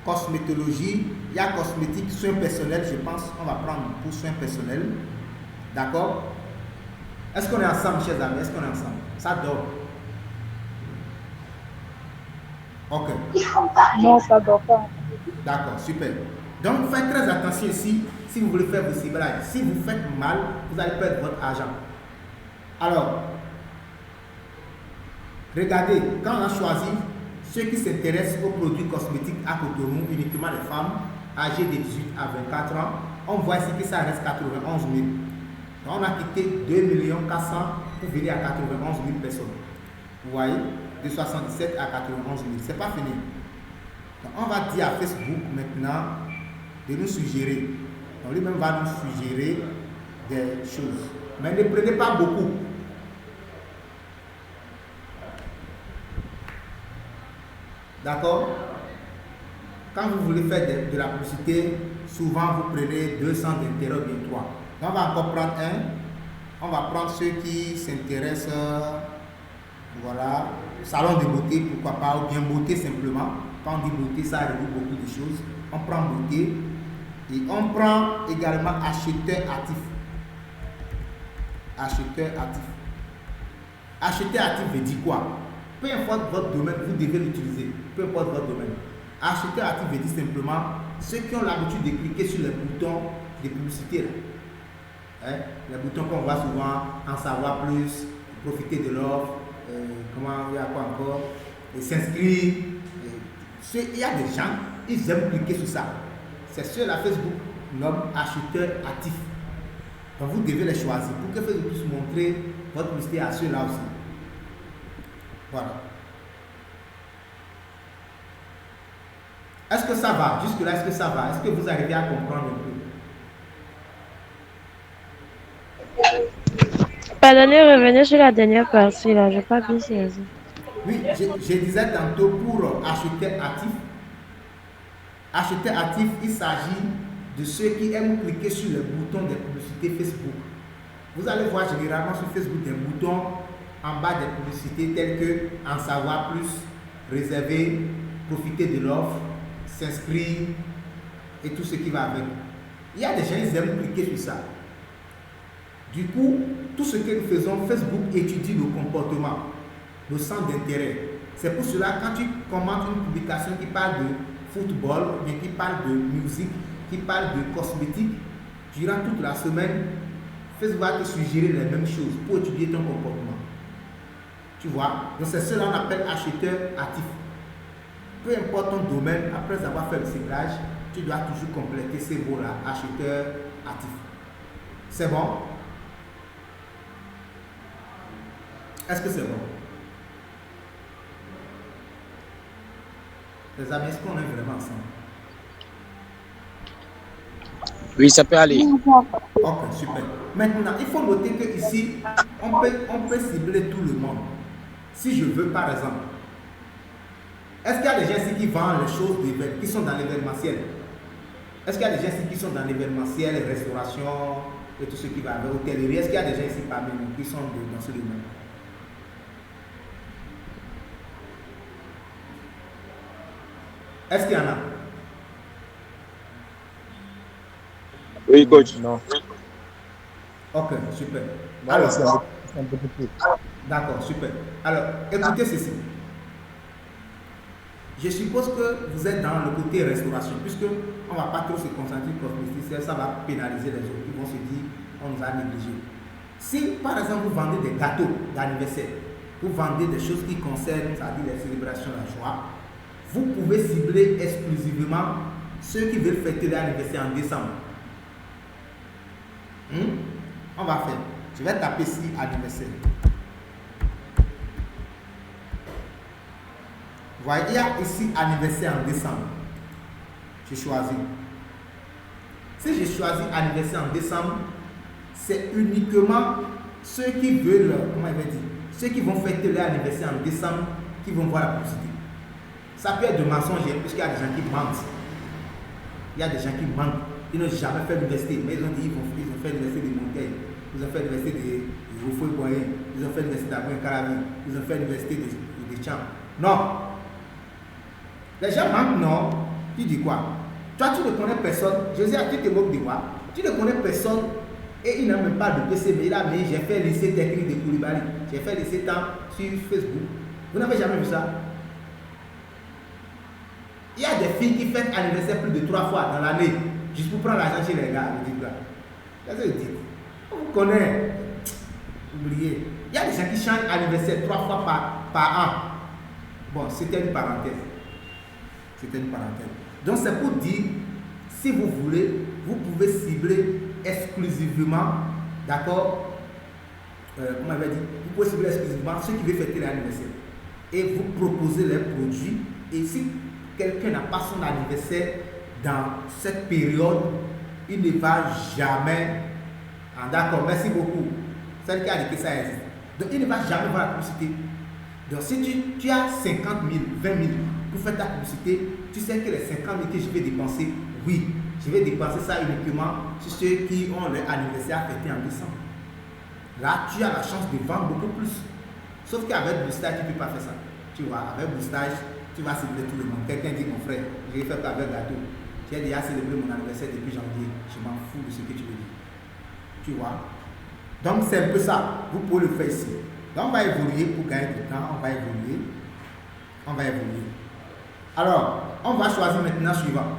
cosmétologie, il y a cosmétique, soins personnels, je pense. On va prendre pour soins personnels. D'accord? Est-ce qu'on est ensemble, chers amis? Est-ce qu'on est ensemble? Ça dort. Ok. Non, ça dort pas. D'accord, super. Donc, faites très attention ici. Si vous voulez faire vos ciblages, si vous faites mal, vous allez perdre votre argent. Alors, regardez, quand on a choisi ceux qui s'intéressent aux produits cosmétiques à Cotonou, uniquement les femmes âgées de 18 à 24 ans, on voit ici que ça reste 91 000. Donc, on a quitté 2 400 000 pour venir à 91 000 personnes. Vous voyez, de 77 à 91 000. Ce n'est pas fini. Donc, on va dire à Facebook maintenant de nous suggérer. Donc, lui-même va nous suggérer des choses. Mais ne prenez pas beaucoup. D'accord? Quand vous voulez faire de la publicité, souvent vous prenez 200 d'intérêt ou bien 3. Donc, on va encore prendre un. On va prendre ceux qui s'intéressent, voilà, salon de beauté, pourquoi pas, ou bien beauté simplement. Quand on dit beauté, ça regroupe beaucoup de choses. On prend beauté et on prend également acheteur actif. Acheteur actif. Acheteur actif veut dire quoi? Peu importe votre domaine, vous devez l'utiliser. Peu importe votre domaine. Acheteur actif veut dire simplement ceux qui ont l'habitude de cliquer sur les boutons de publicité. Là. Hein? Les boutons qu'on voit souvent, en savoir plus, profiter de l'offre, comment, il y a quoi encore, et s'inscrire. Il y a des gens, ils aiment cliquer sur ça. C'est ceux-là, Facebook nomme acheteurs actifs. Donc vous devez les choisir pour que Facebook puisse montrer votre publicité à ceux-là aussi. Voilà. Est-ce que ça va? Jusque-là, est-ce que ça va? Est-ce que vous arrivez à comprendre un peu? Pardonnez, revenez sur la dernière partie là, je n'ai pas bien saisi. Oui, je disais tantôt pour acheter actif. Acheter actif, il s'agit de ceux qui aiment cliquer sur le bouton des publicités Facebook. Vous allez voir généralement sur Facebook des boutons en bas des publicités tels que en savoir plus, réserver, profiter de l'offre, s'inscrire et tout ce qui va avec. Il y a des gens qui aiment cliquer sur ça. Du coup, tout ce que nous faisons, Facebook étudie nos comportements, nos centres d'intérêt. C'est pour cela quand tu commentes une publication qui parle de football, mais qui parle de musique, qui parle de cosmétique, durant toute la semaine, Facebook va te suggérer les mêmes choses pour étudier ton comportement. Tu vois? Donc c'est cela qu'on appelle acheteur actif. Peu importe ton domaine, après avoir fait le ciblage, tu dois toujours compléter ces mots-là, acheteur actif. C'est bon? Est-ce que c'est bon? Les amis, est-ce qu'on est vraiment ensemble? Oui, ça peut aller. Ok, super. Maintenant, il faut noter que ici, on peut cibler tout le monde. Si je veux, par exemple, est-ce qu'il y a des gens ici qui vendent les choses qui sont dans l'événementiel? Est-ce qu'il y a des gens ici qui sont dans l'événementiel, restauration et tout ce qui va avec hôtellerie? Est-ce qu'il y a des gens ici parmi nous qui sont dans ce domaine? Est-ce qu'il y en a? Oui, coach. Non. Ok, super. Moi, Alors, c'est un peu plus. d'accord, super. Alors, écoutez ceci. Je suppose que vous êtes dans le côté restauration, puisque on ne va pas trop se concentrer sur cosmétique, ça va pénaliser les autres. Ils vont se dire, on nous a négligés. Si, par exemple, vous vendez des gâteaux d'anniversaire, vous vendez des choses qui concernent, c'est-à-dire les célébrations de la joie, vous pouvez cibler exclusivement ceux qui veulent fêter leur anniversaire en décembre. On va faire. Je vais taper ici anniversaire. Vous voyez, il y a ici anniversaire en décembre. J'ai choisi. Si j'ai choisi anniversaire en décembre, c'est uniquement ceux qui veulent, comment il va dire, ceux qui vont fêter leur anniversaire en décembre qui vont voir la publicité. Ça peut être de mensonger, puisqu'il y a des gens qui mentent. Il y a des gens qui mentent. Ils n'ont jamais fait l'université, mais ils ont dit ils ont fait l'université de Montaigne, ils ont fait l'université de Rufoué-Boyen, ils ont fait l'université d'Abouin-Caravi, ils ont fait l'université de Tcham. Non. Les gens mentent, non. Tu dis quoi? Toi, tu ne connais personne. José, tu te moques de moi. Tu ne connais personne et il n'a même pas de PC, mais il a mis, j'ai fait lycée technique de Koulibaly, j'ai fait lycée temps sur Facebook. Vous n'avez jamais vu ça? Il y a des filles qui fêtent anniversaire plus de 3 fois dans l'année, juste pour prendre l'argent chez les gars. Qu'est-ce que vous dites? On vous connaît. Oubliez. Il y a des gens qui changent anniversaire 3 fois par an. Bon, c'était une parenthèse. C'était une parenthèse. Donc c'est pour dire, si vous voulez, vous pouvez cibler exclusivement, d'accord, comment on va dire, vous pouvez cibler exclusivement ceux qui veulent fêter l'anniversaire. Et vous proposez les produits. Et si quelqu'un n'a pas son anniversaire dans cette période, il ne va jamais. Ah, d'accord, merci beaucoup. Celle qui a dit que ça existe. Donc il ne va jamais voir la publicité. Donc si tu as 50 000, 20 000 pour faire ta publicité, tu sais que les 50 000 que je vais dépenser, oui, je vais dépenser ça uniquement sur ceux qui ont leur anniversaire fêté en décembre. Là, tu as la chance de vendre beaucoup plus. Sauf qu'avec boostage, tu ne peux pas faire ça. Tu vois, avec boostage, tu vas cibler tout le monde. Quelqu'un dit, mon frère, je vais faire ta avec gâteau. J'ai déjà célébré mon anniversaire depuis janvier. Je m'en fous de ce que tu veux dire. Tu vois. Donc, c'est un peu ça. Vous pouvez le faire ici. Donc, on va évoluer pour gagner du temps. On va évoluer. On va évoluer. Alors, on va choisir maintenant suivant.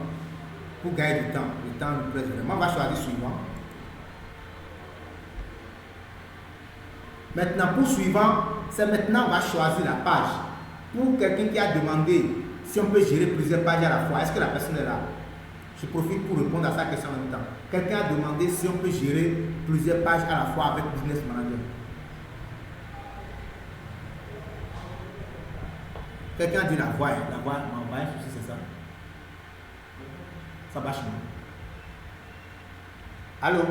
Pour gagner du temps. Le temps nous presse vraiment. On va choisir suivant. Maintenant, pour suivant, c'est maintenant on va choisir la page. Pour quelqu'un qui a demandé si on peut gérer plusieurs pages à la fois, est-ce que la personne est là? Je profite pour répondre à sa question en même temps. Quelqu'un a demandé si on peut gérer plusieurs pages à la fois avec Business Manager. Quelqu'un dit la voix, c'est ça. Ça marche non. Allô?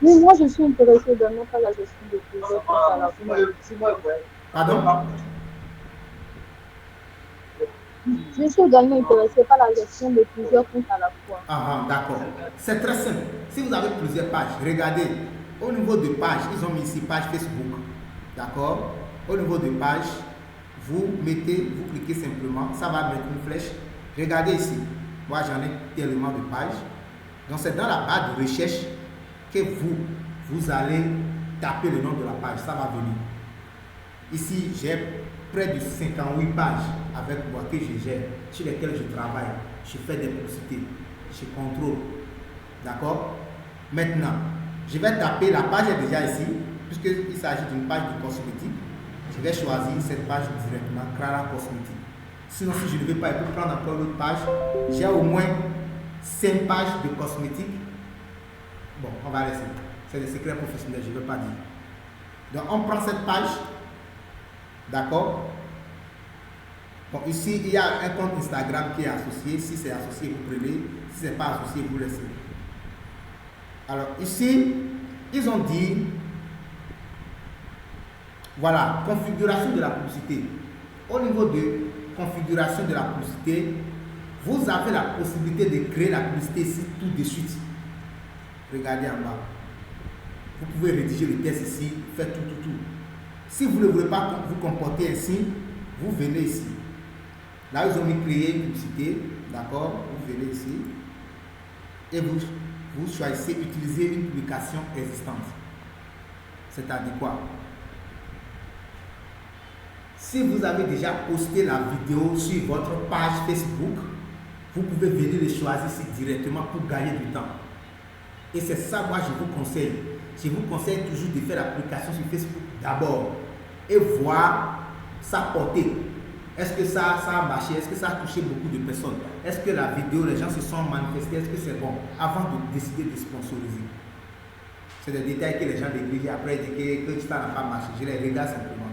Oui, moi je suis intéressée également par la gestion de plusieurs comptes à la fois. Pardon? Je suis également intéressée par la gestion de plusieurs comptes à la fois. Ah, d'accord. C'est très simple. Si vous avez plusieurs pages, regardez, au niveau de page, ils ont mis ici page Facebook. D'accord? Au niveau de page, vous cliquez simplement, ça va mettre une flèche. Regardez ici. Moi, j'en ai tellement de pages. Donc, c'est dans la barre de recherche que vous allez taper le nom de la page. Ça va venir. Ici, j'ai près de 58 pages avec moi que je gère, sur lesquelles je travaille. Je fais des publicités. Je contrôle. D'accord? Maintenant, je vais taper, la page est déjà ici, puisqu'il s'agit d'une page de cosmétique. Je vais choisir cette page directement, Clara Cosmétique. Sinon, si je ne veux pas, il peut prendre encore une autre page. J'ai au moins 5 pages de cosmétique. Bon, on va laisser. C'est des secrets professionnels, je ne veux pas dire. Donc, on prend cette page. D'accord? Bon, ici, il y a un compte Instagram qui est associé. Si c'est associé, vous prenez. Si ce n'est pas associé, vous laissez. Alors, ici, ils ont dit, voilà, configuration de la publicité. Au niveau de configuration de la publicité, vous avez la possibilité de créer la publicité ici tout de suite. Regardez en bas. Vous pouvez rédiger le texte ici, faire tout. Si vous ne voulez pas vous comporter ainsi, vous venez ici. Là, ils ont mis créer une publicité. D'accord? Vous venez ici. Et vous choisissez utiliser une publication existante. C'est-à-dire quoi? Si vous avez déjà posté la vidéo sur votre page Facebook, vous pouvez venir le choisir ici directement pour gagner du temps. Et c'est ça, moi, je vous conseille. Je vous conseille toujours de faire l'application sur Facebook d'abord et voir sa portée. Est-ce que ça a marché? Est-ce que ça a touché beaucoup de personnes? Est-ce que la vidéo, les gens se sont manifestés? Est-ce que c'est bon? Avant de décider de sponsoriser. C'est des détails que les gens négligent. Après, ils disent que ça n'a pas marché. Je les regarde simplement.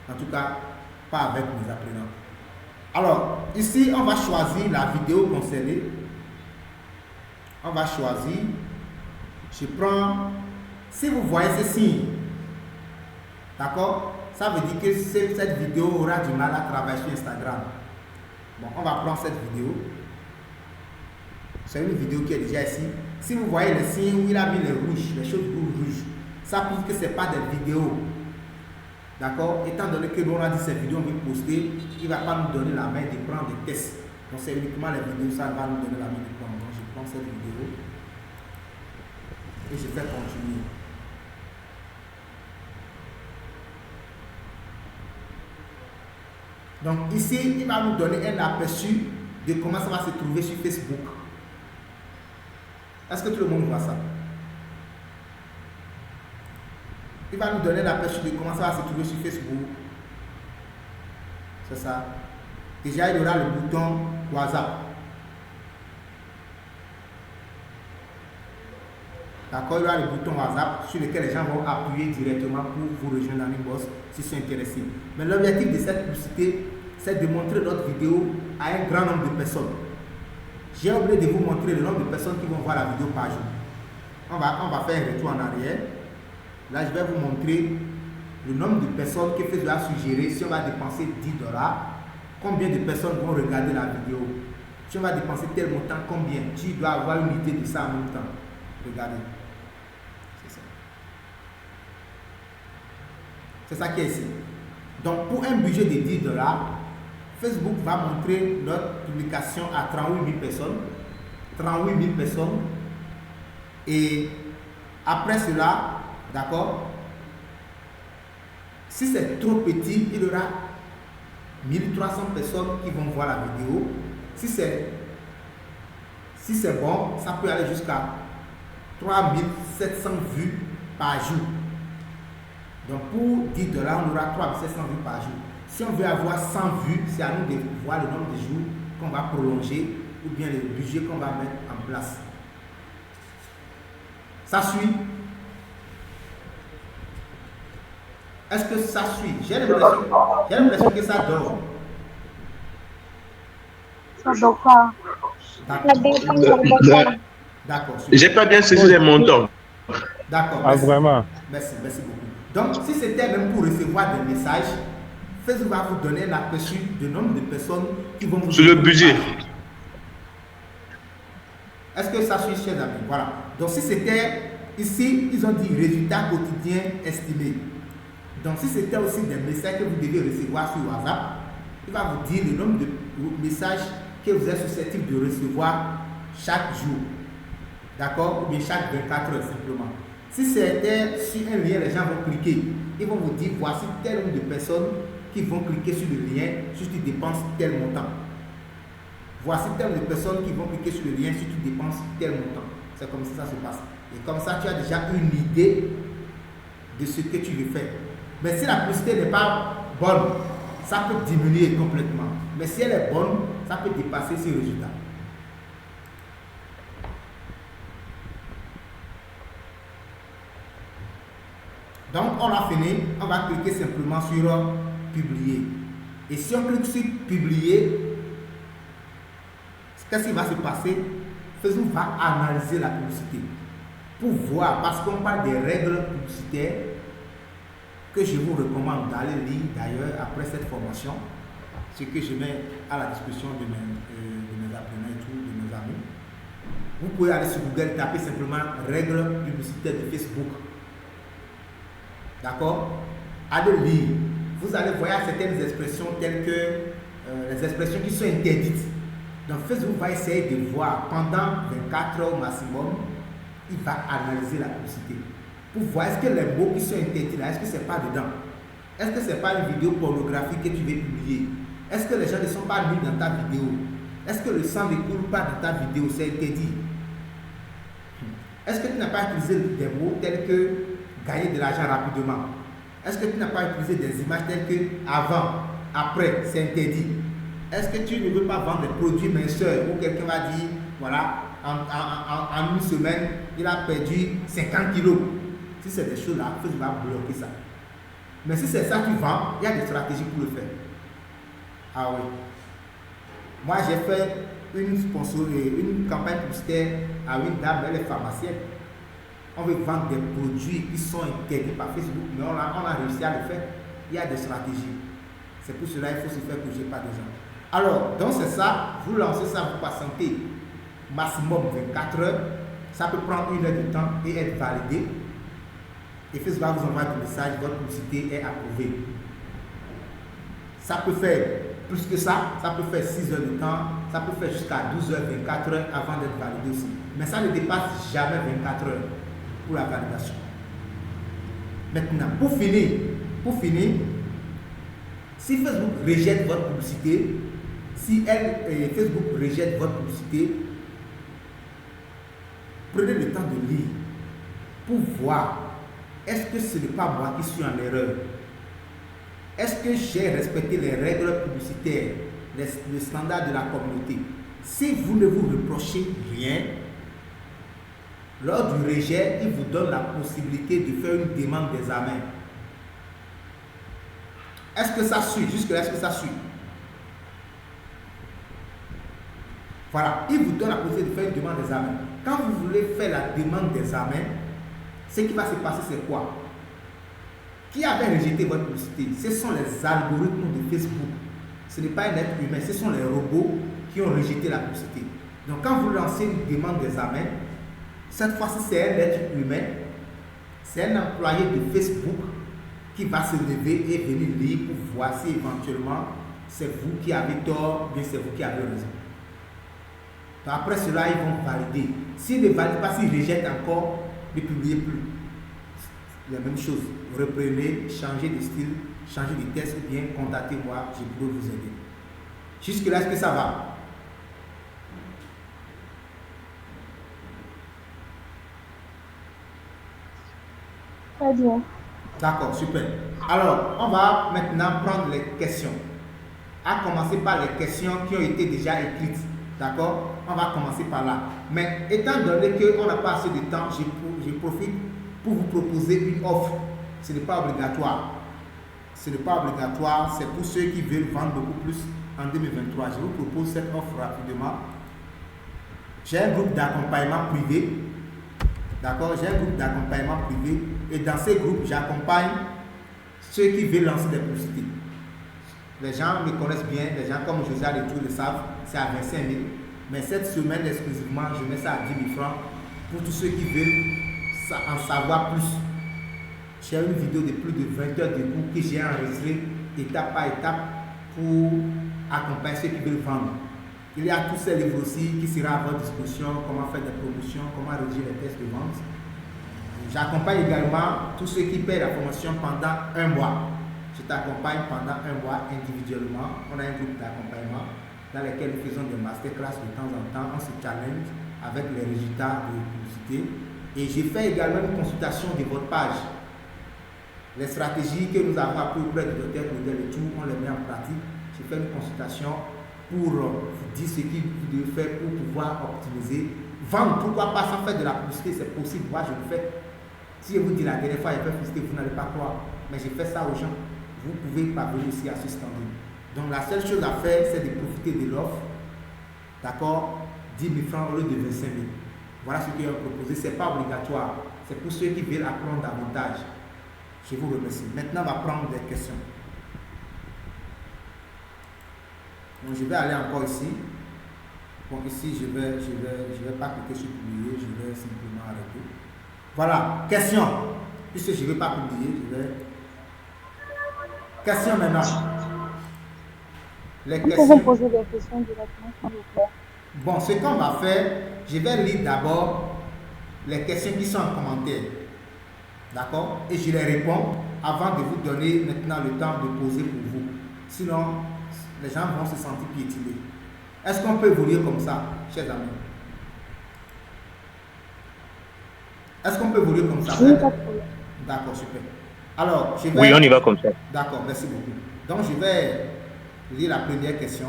En tout cas, pas avec mes apprenants. Alors, ici, on va choisir la vidéo concernée. On va choisir. Je prends. Si vous voyez ce signe, d'accord? Ça veut dire que cette vidéo aura du mal à travailler sur Instagram. Bon, on va prendre cette vidéo. C'est une vidéo qui est déjà ici. Si vous voyez les signes où il a mis les rouges, les choses rouges, ça prouve que ce n'est pas des vidéos. D'accord? Étant donné que l'on a dit ces vidéos, on veut poster, il ne va pas nous donner la main de prendre des tests. Donc c'est uniquement les vidéos, ça va nous donner la main de prendre. Donc je prends cette vidéo et je fais continuer. Donc ici, il va nous donner un aperçu de comment ça va se trouver sur Facebook. Est-ce que tout le monde voit ça? Il va nous donner l'aperçu de comment ça va se trouver sur Facebook. C'est ça. Déjà, il y aura le bouton WhatsApp. D'accord, il y aura le bouton WhatsApp sur lequel les gens vont appuyer directement pour vous rejoindre dans l'inbox s'ils sont intéressés. Mais l'objectif de cette publicité, c'est de montrer notre vidéo à un grand nombre de personnes. J'ai oublié de vous montrer le nombre de personnes qui vont voir la vidéo par jour. On va faire un retour en arrière. Là, je vais vous montrer le nombre de personnes que Facebook a suggéré. Si on va dépenser $10, combien de personnes vont regarder la vidéo? Si on va dépenser tel montant, combien? Tu dois avoir une idée de ça en même temps. Regardez. C'est ça. C'est ça qui est ici. Donc, pour un budget de $10, Facebook va montrer notre publication à 38 000 personnes. 38 000 personnes. Et après cela, d'accord, si c'est trop petit, il y aura 1300 personnes qui vont voir la vidéo. Si c'est bon, ça peut aller jusqu'à 3700 700 vues par jour. Donc pour 10 $, on aura 3700 vues par jour. Si on veut avoir 100 vues, c'est à nous de voir le nombre de jours qu'on va prolonger ou bien le budget qu'on va mettre en place. Ça suit? Est-ce que ça suit? J'ai l'impression que ça dort. Ça dort pas. D'accord. J'ai pas bien saisi les montants. D'accord. Ah, vraiment? Merci beaucoup. Donc, si c'était même pour recevoir des messages, Facebook va vous donner l'aperçu du nombre de personnes qui vont vous... Sur le budget. Est-ce que ça suit, chers amis? Voilà. Donc, si c'était... Ici, ils ont dit résultat quotidien estimé. Donc, si c'était aussi des messages que vous devez recevoir sur WhatsApp, il va vous dire le nombre de messages que vous êtes susceptible de recevoir chaque jour. D'accord? Ou bien chaque 24 heures simplement. Si c'était sur un lien, les gens vont cliquer. Ils vont vous dire voici tel nombre de personnes qui vont cliquer sur le lien si tu dépenses tel montant. Voici tel nombre de personnes qui vont cliquer sur le lien si tu dépenses tel montant. C'est comme ça que ça se passe. Et comme ça, tu as déjà une idée de ce que tu veux faire. Mais si la publicité n'est pas bonne, ça peut diminuer complètement. Mais si elle est bonne, ça peut dépasser ce résultat. Donc, on a fini. On va cliquer simplement sur publier. Et si on clique sur publier, qu'est-ce qui va se passer? Facebook va analyser la publicité pour voir, parce qu'on parle des règles publicitaires que je vous recommande d'aller lire d'ailleurs après cette formation, ce que je mets à la disposition de mes apprenants et tout, de mes amis. Vous pouvez aller sur Google, taper simplement règles publicitaires de Facebook. D'accord? Allez lire. Vous allez voir certaines expressions telles que les expressions qui sont interdites. Donc Facebook va essayer de voir pendant 24 heures au maximum, il va analyser la publicité pour voir est-ce que les mots qui sont interdits là, est-ce que c'est pas dedans? Est-ce que c'est pas une vidéo pornographique que tu veux publier? Est-ce que les gens ne sont pas mis dans ta vidéo? Est-ce que le sang ne coule pas dans ta vidéo? C'est interdit. Est-ce que tu n'as pas utilisé des mots tels que gagner de l'argent rapidement? Est-ce que tu n'as pas utilisé des images telles que avant, après, c'est interdit? Est-ce que tu ne veux pas vendre des produits minceurs où quelqu'un va dire, voilà, en une semaine, il a perdu 50 kilos? Si c'est des choses-là, Facebook va bloquer ça. Mais si c'est ça que tu vends, il y a des stratégies pour le faire. Ah oui. Moi, j'ai fait une campagne publicitaire à une dame, elle est pharmacienne. On veut vendre des produits qui sont interdits par Facebook, mais on a réussi à le faire. Il y a des stratégies. C'est pour cela qu'il faut se faire coucher par des gens. Alors, donc c'est ça, vous lancez ça, vous patientez maximum 24 heures. Ça peut prendre 1 heure de temps et être validé. Et Facebook va vous envoyer un message, votre publicité est approuvée. Ça peut faire plus que ça peut faire 6 heures de temps, ça peut faire jusqu'à 12 heures, 24 heures avant d'être validé aussi. Mais ça ne dépasse jamais 24 heures pour la validation. Maintenant, pour finir, si Facebook rejette votre publicité, Facebook rejette votre publicité, prenez le temps de lire pour voir est-ce que ce n'est pas moi qui suis en erreur? Est-ce que j'ai respecté les règles publicitaires, les standards de la communauté? Si vous ne vous reprochez rien, lors du rejet, il vous donne la possibilité de faire une demande d'examen. Est-ce que ça suit? Jusque-là, est-ce que ça suit? Voilà, il vous donne la possibilité de faire une demande d'examen. Quand vous voulez faire la demande d'examen, ce qui va se passer, c'est quoi? Qui avait rejeté votre publicité? Ce sont les algorithmes de Facebook. Ce n'est pas un être humain, ce sont les robots qui ont rejeté la publicité. Donc quand vous lancez une demande d'examen, cette fois-ci c'est un être humain, c'est un employé de Facebook qui va se lever et venir lire pour voir si éventuellement c'est vous qui avez tort ou bien c'est vous qui avez raison. Donc après cela, ils vont valider. S'ils ne valident pas, s'ils rejettent encore, ne publiez plus. La même chose. Reprenez, changez de style, changez de texte ou bien contactez-moi, je pourrai vous aider. Jusque-là, est-ce que ça va? Très bien. D'accord, super. Alors, on va maintenant prendre les questions. À commencer par les questions qui ont été déjà écrites. D'accord? On va commencer par là. Mais étant donné qu'on n'a pas assez de temps, je profite pour vous proposer une offre. Ce n'est pas obligatoire. Ce n'est pas obligatoire, c'est pour ceux qui veulent vendre beaucoup plus en 2023. Je vous propose cette offre rapidement. J'ai un groupe d'accompagnement privé. D'accord? J'ai un groupe d'accompagnement privé. Et dans ces groupes, j'accompagne ceux qui veulent lancer des publicités. Les gens me connaissent bien, les gens comme José Adétour le savent, c'est à 25 000. Mais cette semaine exclusivement, je mets ça à 10 000 francs pour tous ceux qui veulent en savoir plus. J'ai une vidéo de plus de 20 heures de cours que j'ai enregistré étape par étape pour accompagner ceux qui veulent vendre. Il y a tous ces livres aussi qui seront à votre disposition, comment faire des promotions, comment rédiger les tests de vente. J'accompagne également tous ceux qui paient la formation pendant un mois. Je t'accompagne pendant un mois individuellement. On a un groupe d'accompagnement dans lequel nous faisons des masterclass de temps en temps. On se challenge avec les résultats de publicité. Et je fais également une consultation de votre page. Les stratégies que nous avons apprises auprès du docteur Claudel et tout, on les met en pratique. Je fais une consultation pour vous dire ce qu'il vous devez faire pour pouvoir optimiser. Vendre, pourquoi pas sans faire de la publicité, c'est possible. Moi, je le fais. Si je vous dis la dernière fois, il y a fait publicité, vous n'allez pas croire. Mais j'ai fait ça aux gens. Vous pouvez parvenir aussi à ce standing. Donc la seule chose à faire, c'est de profiter de l'offre. D'accord? 10 000 francs au lieu de 25 000. Voilà ce que j'ai proposé. Ce n'est pas obligatoire. C'est pour ceux qui veulent apprendre davantage. Je vous remercie. Maintenant, on va prendre des questions. Donc, je vais aller encore ici. Bon, ici, je vais pas cliquer sur publier. Je vais simplement arrêter. Voilà. Question. Puisque je ne vais pas publier, je vais... Question maintenant. Les questions. Vous pouvez poser des questions directement, s'il vous plaît. Bon, ce qu'on va faire, je vais lire d'abord les questions qui sont en commentaire. D'accord? Et je les réponds avant de vous donner maintenant le temps de poser pour vous. Sinon, les gens vont se sentir piétinés. Est-ce qu'on peut évoluer comme ça, chers amis? Est-ce qu'on peut évoluer comme ça? Oui, pas de problème. D'accord, super. Alors, je vais... Oui, on y va comme ça. D'accord, merci beaucoup. Donc, je vais lire la première question.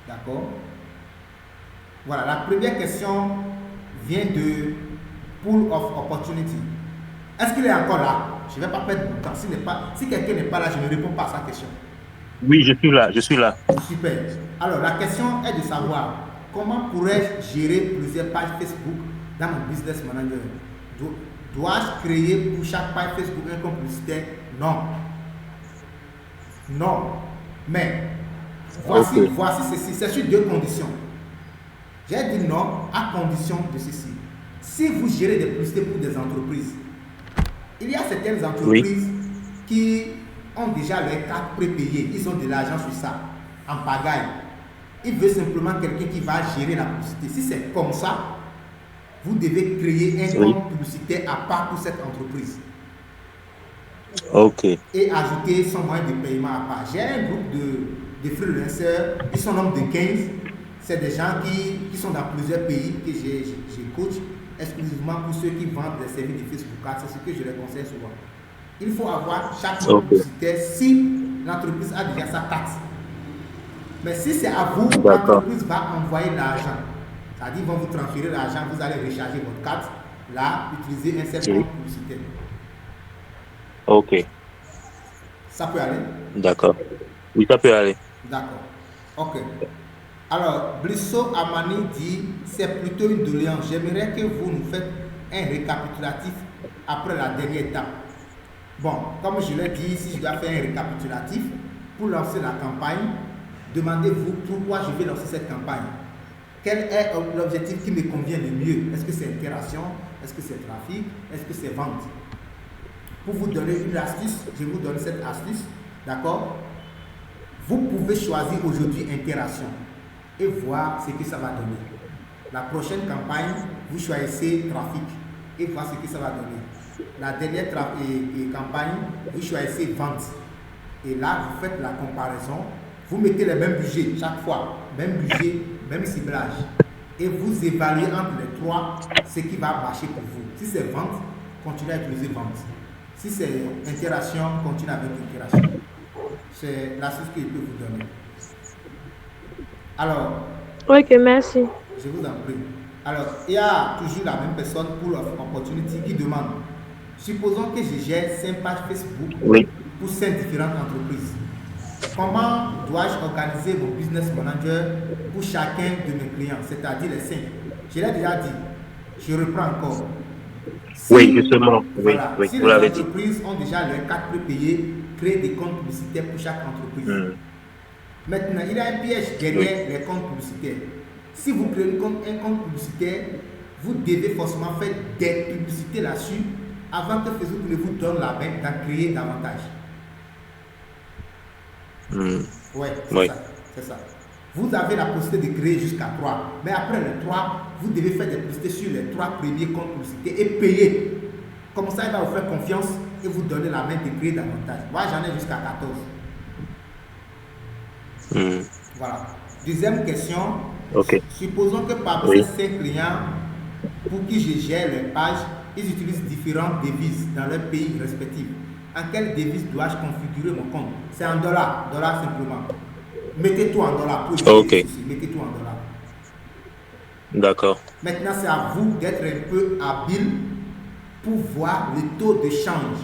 D'accord. Voilà, la première question vient de Pool of Opportunity. Est-ce qu'il est encore là? Je ne vais pas perdre mon temps. Si quelqu'un n'est pas là, je ne réponds pas à sa question. Oui, je suis là, je suis là. Super. Alors, la question est de savoir comment pourrais-je gérer plusieurs pages Facebook dans mon business manager? Dois-je créer pour chaque page Facebook un compte publicitaire? Non. Non. Mais, voici ceci. C'est sur deux conditions. J'ai dit non à condition de ceci. Si vous gérez des publicités pour des entreprises, il y a certaines entreprises qui ont déjà leurs cartes prépayées. Ils ont de l'argent sur ça, en pagaille. Ils veulent simplement quelqu'un qui va gérer la publicité. Si c'est comme ça, vous devez créer un compte publicitaire à part pour cette entreprise. Ok. Et ajouter son moyen de paiement à part. J'ai un groupe de freelancers, ils sont nombre de 15. C'est des gens qui sont dans plusieurs pays que je coach exclusivement pour ceux qui vendent des services de Facebook Ads. C'est ce que je les conseille souvent. Il faut avoir chaque compte publicitaire si l'entreprise a déjà sa carte. Mais si c'est à vous, l'entreprise va envoyer l'argent. C'est-à-dire, ils vont vous transférer l'argent, vous allez recharger votre carte, là, utiliser un seul compte publicitaire. Ok. Ça peut aller? D'accord. Oui, ça peut aller. D'accord. Ok. Alors, Blisso Amani dit, c'est plutôt une doléance. J'aimerais que vous nous faites un récapitulatif après la dernière étape. Bon, comme je l'ai dit, si je dois faire un récapitulatif, pour lancer la campagne, demandez-vous pourquoi je vais lancer cette campagne. Quel est l'objectif qui me convient le mieux? Est-ce que c'est interaction? Est-ce que c'est trafic? Est-ce que c'est vente? Pour vous donner une astuce, je vais vous donner cette astuce, d'accord? Vous pouvez choisir aujourd'hui interaction et voir ce que ça va donner. La prochaine campagne, vous choisissez trafic et voir ce que ça va donner. La dernière campagne, vous choisissez vente. Et là, vous faites la comparaison. Vous mettez le même budget chaque fois, même budget, même ciblage. Et vous évaluez entre les trois ce qui va marcher pour vous. Si c'est vente, continuez à utiliser vente. Si c'est interaction, continuez avec interaction. C'est l'astuce que je peux vous donner. Alors, Ok, merci. je vous en prie. Alors, il y a toujours la même personne pour l'opportunity qui demande. Supposons que je gère 5 pages Facebook pour 5 différentes entreprises. Comment dois-je organiser mon business manager pour chacun de mes clients, c'est-à-dire les 5? Je l'ai déjà dit. Je reprends encore. Oui, justement. Voilà, Oui, si vous les l'avez dit. entreprises ont déjà leurs cartes prépayées, créez des comptes publicitaires pour chaque entreprise. Maintenant, il y a un piège derrière les comptes publicitaires. Si vous créez un compte publicitaire, vous devez forcément faire des publicités là-dessus avant que Facebook ne vous donne la main d'en créer davantage. Ouais, c'est ça. Vous avez la possibilité de créer jusqu'à 3. Mais après les 3, vous devez faire des publicités sur les 3 premiers comptes publicités et payer. Comme ça, il va vous faire confiance et vous donner la main de créer davantage. Moi, j'en ai jusqu'à 14. Voilà. Deuxième question. Supposons que parmi ces 5 clients pour qui je gère les pages, ils utilisent différentes devises dans leur pays respectif. En quelle devise dois-je configurer mon compte? C'est en dollars simplement. Mettez tout en dollars pour éviter les soucis. Mettez tout en dollars. D'accord. Maintenant, c'est à vous d'être un peu habile pour voir le taux de change.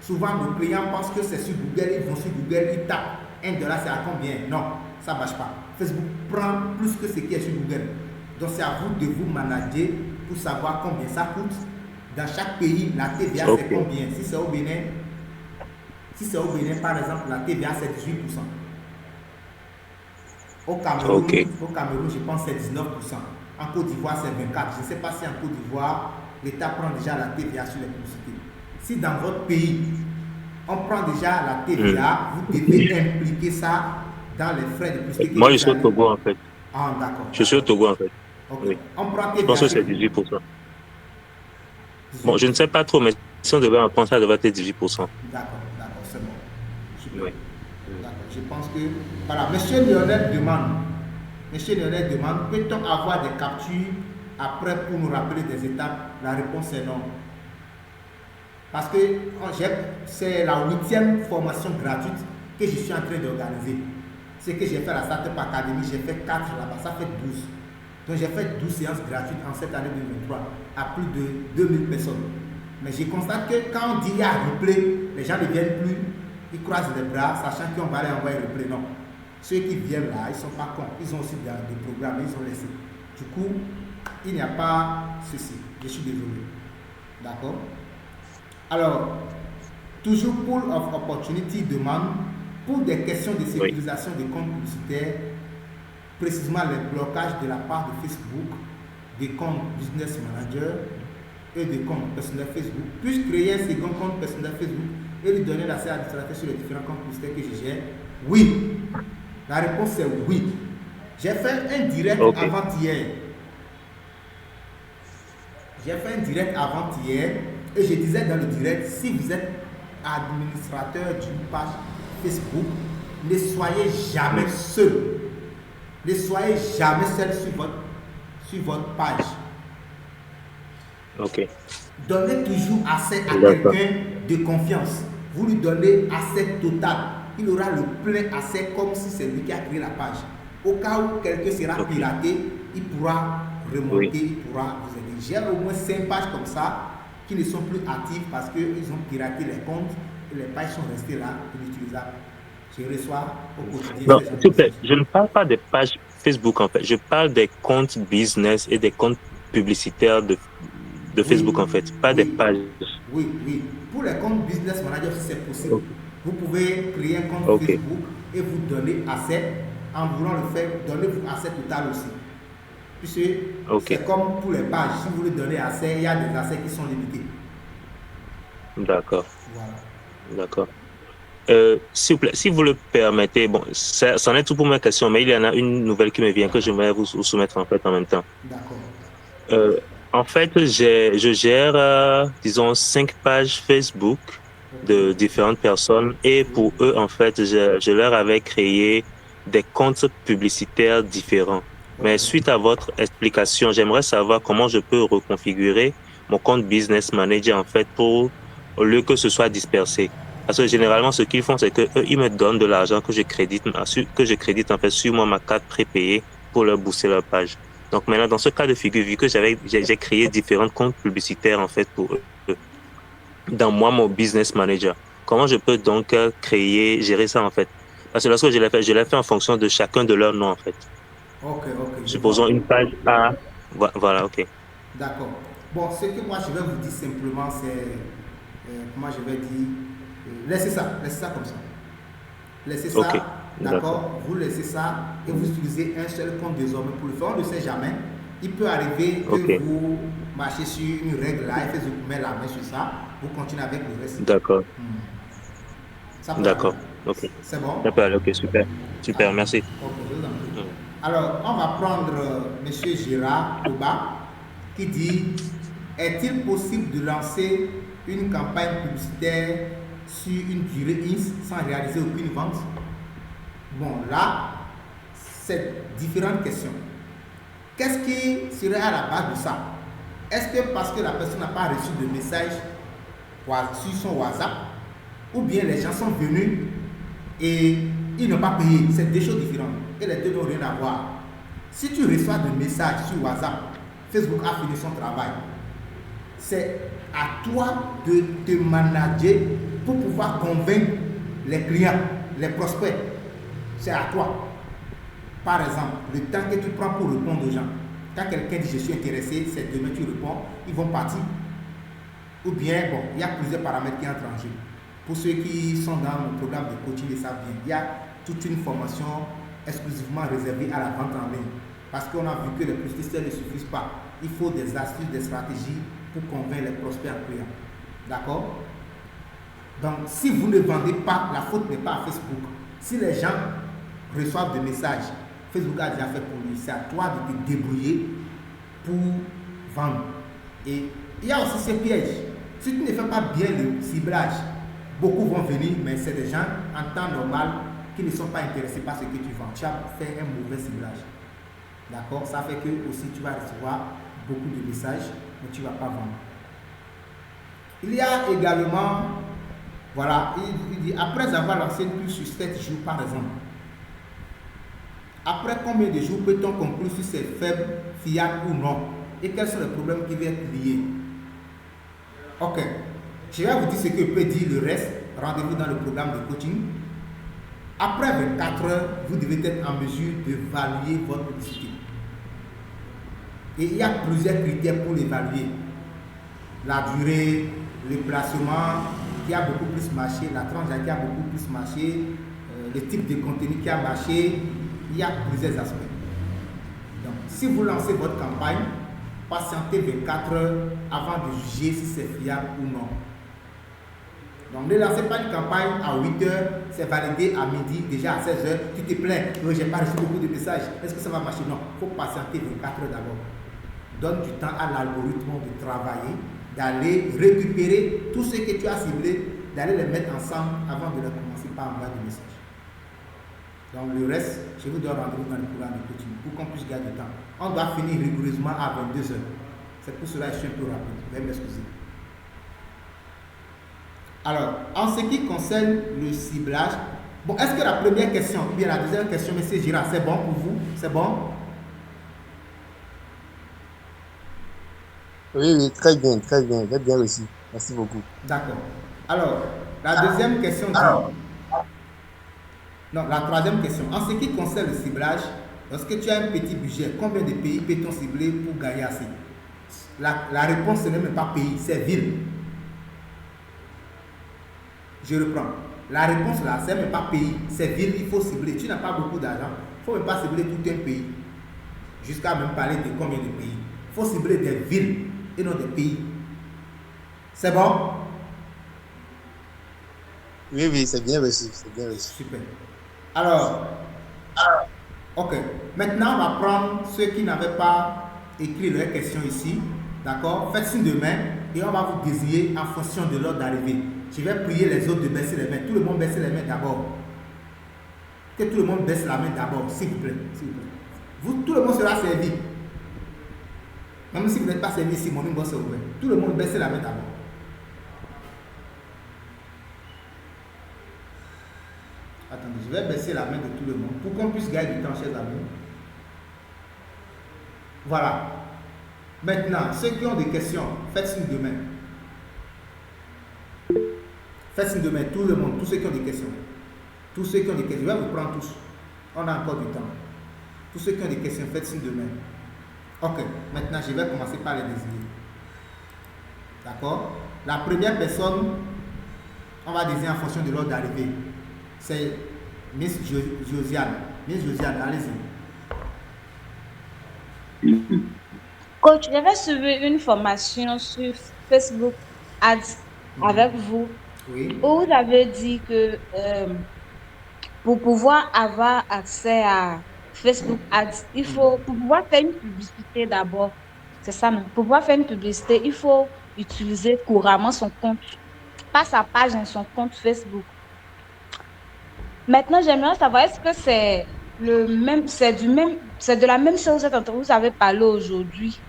Souvent, nos clients pensent que c'est sur Google, ils vont sur Google, ils tapent $1, c'est à combien? Non, ça ne marche pas. Facebook prend plus que ce qui est sur Google. Donc, c'est à vous de vous manager pour savoir combien ça coûte. Dans chaque pays, la TVA, c'est combien? Si c'est au Bénin, par exemple, la TVA, c'est 18%. Au Cameroun, je pense que c'est 19%. En Côte d'Ivoire, c'est 24%. Je ne sais pas si en Côte d'Ivoire, l'État prend déjà la TVA sur les publicités. Si dans votre pays, on prend déjà la TVA, vous devez impliquer ça dans les frais de publicité. Moi, je suis au Togo, en fait. Ah, d'accord. Je suis au Togo, en fait. Oui. On prend TVA. Je pense que c'est 18%. Bon, je ne sais pas trop, mais si on devait en prendre, ça devrait être 18%. D'accord, c'est bon. Super. Oui. D'accord, je pense que... Voilà, Monsieur Lionel demande, peut-on avoir des captures après pour nous rappeler des étapes? La réponse est non. Parce que c'est la 8e formation gratuite que je suis en train d'organiser. C'est que j'ai fait la Startup Academy, j'ai fait 4 là-bas, ça fait 12. Donc j'ai fait 12 séances gratuites en cette année 2023 à plus de 2000 personnes. Mais je constate que quand on dit il y a un replay, les gens ne viennent plus, ils croisent les bras, sachant qu'on va aller envoyer le replay. Non. Ceux qui viennent là, ils ne sont pas cons. Ils ont aussi des programmes, ils ont laissé. Du coup, il n'y a pas ceci. Je suis désolé. D'accord? Alors, toujours Pool of Opportunity demande pour des questions de sécurisation des comptes publicitaires, précisément les blocages de la part de Facebook, des comptes Business Manager et des comptes personnels Facebook. Puis-je créer un second compte personnel Facebook et lui donner l'accès à l'administrateur sur les différents comptes publicitaires que je gère? Oui. La réponse est oui. J'ai fait un direct avant-hier. Et je disais dans le direct, si vous êtes administrateur d'une page Facebook, ne soyez jamais seul. Ne soyez jamais seul sur votre page. Donnez toujours accès à quelqu'un de confiance. Vous lui donnez accès total. Il aura le plein accès comme si c'est lui qui a créé la page. Au cas où quelqu'un sera piraté, il pourra remonter, il pourra vous aider. J'ai au moins 5 pages comme ça qui ne sont plus actives parce qu'ils ont piraté les comptes et les pages sont restées là, inutilisables. Je reçois au quotidien. Non, s'il vous plaît, je ne parle pas des pages Facebook en fait. Je parle des comptes business et des comptes publicitaires de Facebook en fait, pas des pages. Oui. Pour les comptes Business Manager, si c'est possible, vous pouvez créer un compte Facebook et vous donner accès. En voulant le faire, donnez-vous accès total aussi. Puisque c'est comme pour les pages, si vous voulez donner accès, il y a des accès qui sont limités. D'accord. Voilà. D'accord. S'il vous plaît, si vous le permettez, bon, ça en est tout pour ma question, mais il y en a une nouvelle qui me vient que je vais vous soumettre en fait en même temps. D'accord. En fait, je gère, disons, 5 pages Facebook de différentes personnes et pour eux, en fait, je leur avais créé des comptes publicitaires différents. Mais suite à votre explication, j'aimerais savoir comment je peux reconfigurer mon compte Business Manager, en fait, au lieu que ce soit dispersé. Parce que généralement, ce qu'ils font, c'est qu'eux, ils me donnent de l'argent que je crédite en fait sur ma carte prépayée pour leur booster leur page. Donc maintenant, dans ce cas de figure, vu que j'ai créé différents comptes publicitaires, en fait, pour eux, dans mon Business Manager, comment je peux donc gérer ça, en fait? Parce que lorsque je l'ai fait en fonction de chacun de leurs noms, en fait. Ok. Supposons une page A. Voilà, ok. D'accord. Bon, ce que moi je vais vous dire simplement, c'est, comment je vais dire, laissez ça comme ça. Laissez ça, Ok, d'accord. Vous laissez ça et vous utilisez un seul compte désormais pour le faire. On ne sait jamais. Il peut arriver que Ok. vous marchez sur une règle là et que vous mettez la main sur ça, vous continuez avec le reste. D'accord. Ça peut D'accord. aller. Ok. C'est bon? Ça peut aller, ok, super. Super, merci. Ok, je vous en prie. Alors, on va prendre M. Gérard Oba qui dit: est-il possible de lancer une campagne publicitaire sur une durée X sans réaliser aucune vente? Bon, là, c'est différentes questions. Qu'est-ce qui serait à la base de ça? Est-ce que parce que la personne n'a pas reçu de message sur son WhatsApp, ou bien les gens sont venus et ils n'ont pas payé? C'est deux choses différentes et les deux n'ont rien à voir. Si tu reçois des messages sur WhatsApp, Facebook a fini son travail. C'est à toi de te manager pour pouvoir convaincre les clients, les prospects. C'est à toi. Par exemple, le temps que tu prends pour répondre aux gens. Quand quelqu'un dit je suis intéressé, c'est demain tu réponds, ils vont partir. Ou bien, bon, il y a plusieurs paramètres qui entrent en jeu. Pour ceux qui sont dans le programme de coaching, ils savent bien. Il y a toute une formation exclusivement réservée à la vente en ligne. Parce qu'on a vu que les publicités ne suffisent pas. Il faut des astuces, des stratégies pour convaincre les prospects en clients. D'accord? Donc, si vous ne vendez pas, la faute n'est pas à Facebook. Si les gens reçoivent des messages, Facebook a déjà fait pour lui. C'est à toi de te débrouiller pour vendre. Et il y a aussi ces pièges. Si tu ne fais pas bien le ciblage, beaucoup vont venir, mais c'est des gens en temps normal qui ne sont pas intéressés par ce que tu vends. Tu as fait un mauvais ciblage. D'accord? Ça fait que aussi tu vas recevoir beaucoup de messages, mais tu ne vas pas vendre. Il y a également, voilà, il dit, après avoir lancé une pub sur 7 jours par exemple, après combien de jours peut-on conclure si c'est faible, fiable ou non? Et quels sont les problèmes qui viennent être liés? Ok, je vais vous dire ce que peut dire le reste. Rendez-vous dans le programme de coaching. Après 24 heures, vous devez être en mesure d'évaluer votre publicité. Et il y a plusieurs critères pour l'évaluer. La durée, le placement qui a beaucoup plus marché, la tranche qui a beaucoup plus marché, le type de contenu qui a marché. Il y a plusieurs aspects. Donc, si vous lancez votre campagne, patientez 24 heures avant de juger si c'est fiable ou non. Donc, ne lancez pas une campagne à 8 heures, c'est validé à midi, déjà à 16 heures, tu te plains, j'ai pas reçu beaucoup de messages, est-ce que ça va marcher? Non, il faut patienter 24 heures d'abord. Donne du temps à l'algorithme de travailler, d'aller récupérer tout ce que tu as ciblé, d'aller les mettre ensemble avant de les commencer par envoyer des messages. Donc le reste, je vous donne rendez-vous dans le programme de coaching pour qu'on puisse gagner du temps. On doit finir rigoureusement à 22 heures. C'est pour cela que je suis un peu rapide. Veuillez m'excuser. Alors, en ce qui concerne le ciblage, bon, est-ce que la première question, ou bien la deuxième question, M. Girard, c'est bon pour vous? C'est bon? Oui, très bien, très bien. Vous êtes bien reçu. Merci beaucoup. D'accord. Alors, la deuxième question dit... Non, la troisième question. En ce qui concerne le ciblage, lorsque tu as un petit budget, combien de pays peut-on cibler pour gagner assez? La réponse, ce n'est même pas pays, c'est ville. Je reprends. La réponse là, c'est même pas pays, c'est ville, il faut cibler. Tu n'as pas beaucoup d'argent, il ne faut même pas cibler tout un pays. Jusqu'à même parler de combien de pays. Il faut cibler des villes et non des pays. C'est bon? Oui, oui, c'est bien reçu. C'est bien reçu. Super. Alors, ok. Maintenant, on va prendre ceux qui n'avaient pas écrit leurs questions ici. D'accord? Faites signe de main et on va vous désigner en fonction de l'ordre d'arrivée. Je vais prier les autres de baisser les mains. Tout le monde baisse les mains d'abord. Que tout le monde baisse la main d'abord, s'il vous plaît. S'il vous plaît. Tout le monde sera servi. Même si vous n'êtes pas servi ici, mon inbox est ouvert. Tout le monde baisse la main d'abord. Attendez, je vais baisser la main de tout le monde pour qu'on puisse gagner du temps, chers amis. Voilà. Maintenant, ceux qui ont des questions, faites signe de main. Faites signe de main, tout le monde, tous ceux qui ont des questions. Tous ceux qui ont des questions, je vais vous prendre tous. On a encore du temps. Tous ceux qui ont des questions, faites signe de main. Ok, maintenant je vais commencer par les désigner. D'accord? La première personne, on va désigner en fonction de l'ordre d'arrivée. C'est Miss Josiane. Miss Josiane, allez-y. Coach, j'avais suivi une formation sur Facebook Ads avec vous. Oui. Où vous avez dit que pour pouvoir avoir accès à Facebook Ads, il faut, pour pouvoir faire une publicité d'abord, c'est ça, non? Pour pouvoir faire une publicité, il faut utiliser couramment son compte, pas sa page, mais son compte Facebook. Maintenant, j'aimerais savoir, est-ce que c'est le même, c'est de la même chose dont vous avez parlé aujourd'hui?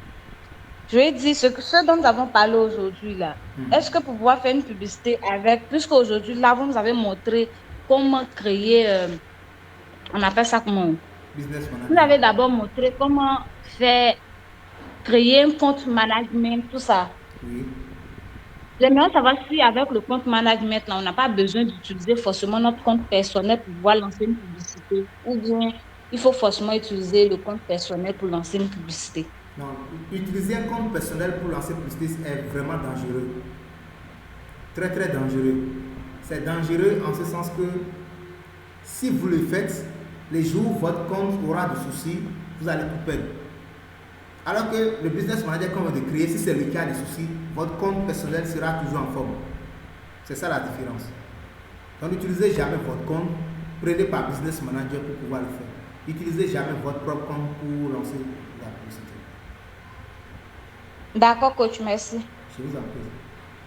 Je vais dire ce dont nous avons parlé aujourd'hui là. Est-ce que pour pouvoir faire une publicité avec, puisqu'aujourd'hui là, vous nous avez montré comment créer, on appelle ça comment? Business manager. Vous avez d'abord montré comment faire, créer un compte management, tout ça. Oui. J'aimerais savoir si avec le compte management là, on n'a pas besoin d'utiliser forcément notre compte personnel pour pouvoir lancer une publicité. Ou bien il faut forcément utiliser le compte personnel pour lancer une publicité. Non, utiliser un compte personnel pour lancer une publicité est vraiment dangereux. Très très dangereux. C'est dangereux en ce sens que si vous le faites, les jours où votre compte aura des soucis, vous allez tout perdre. Alors que le business manager qu'on va de créer, si c'est lui qui a des soucis, votre compte personnel sera toujours en forme. C'est ça la différence. Donc n'utilisez jamais votre compte, prenez par business manager pour pouvoir le faire. N'utilisez jamais votre propre compte pour lancer la publicité. D'accord, coach, merci. Je vous en prie.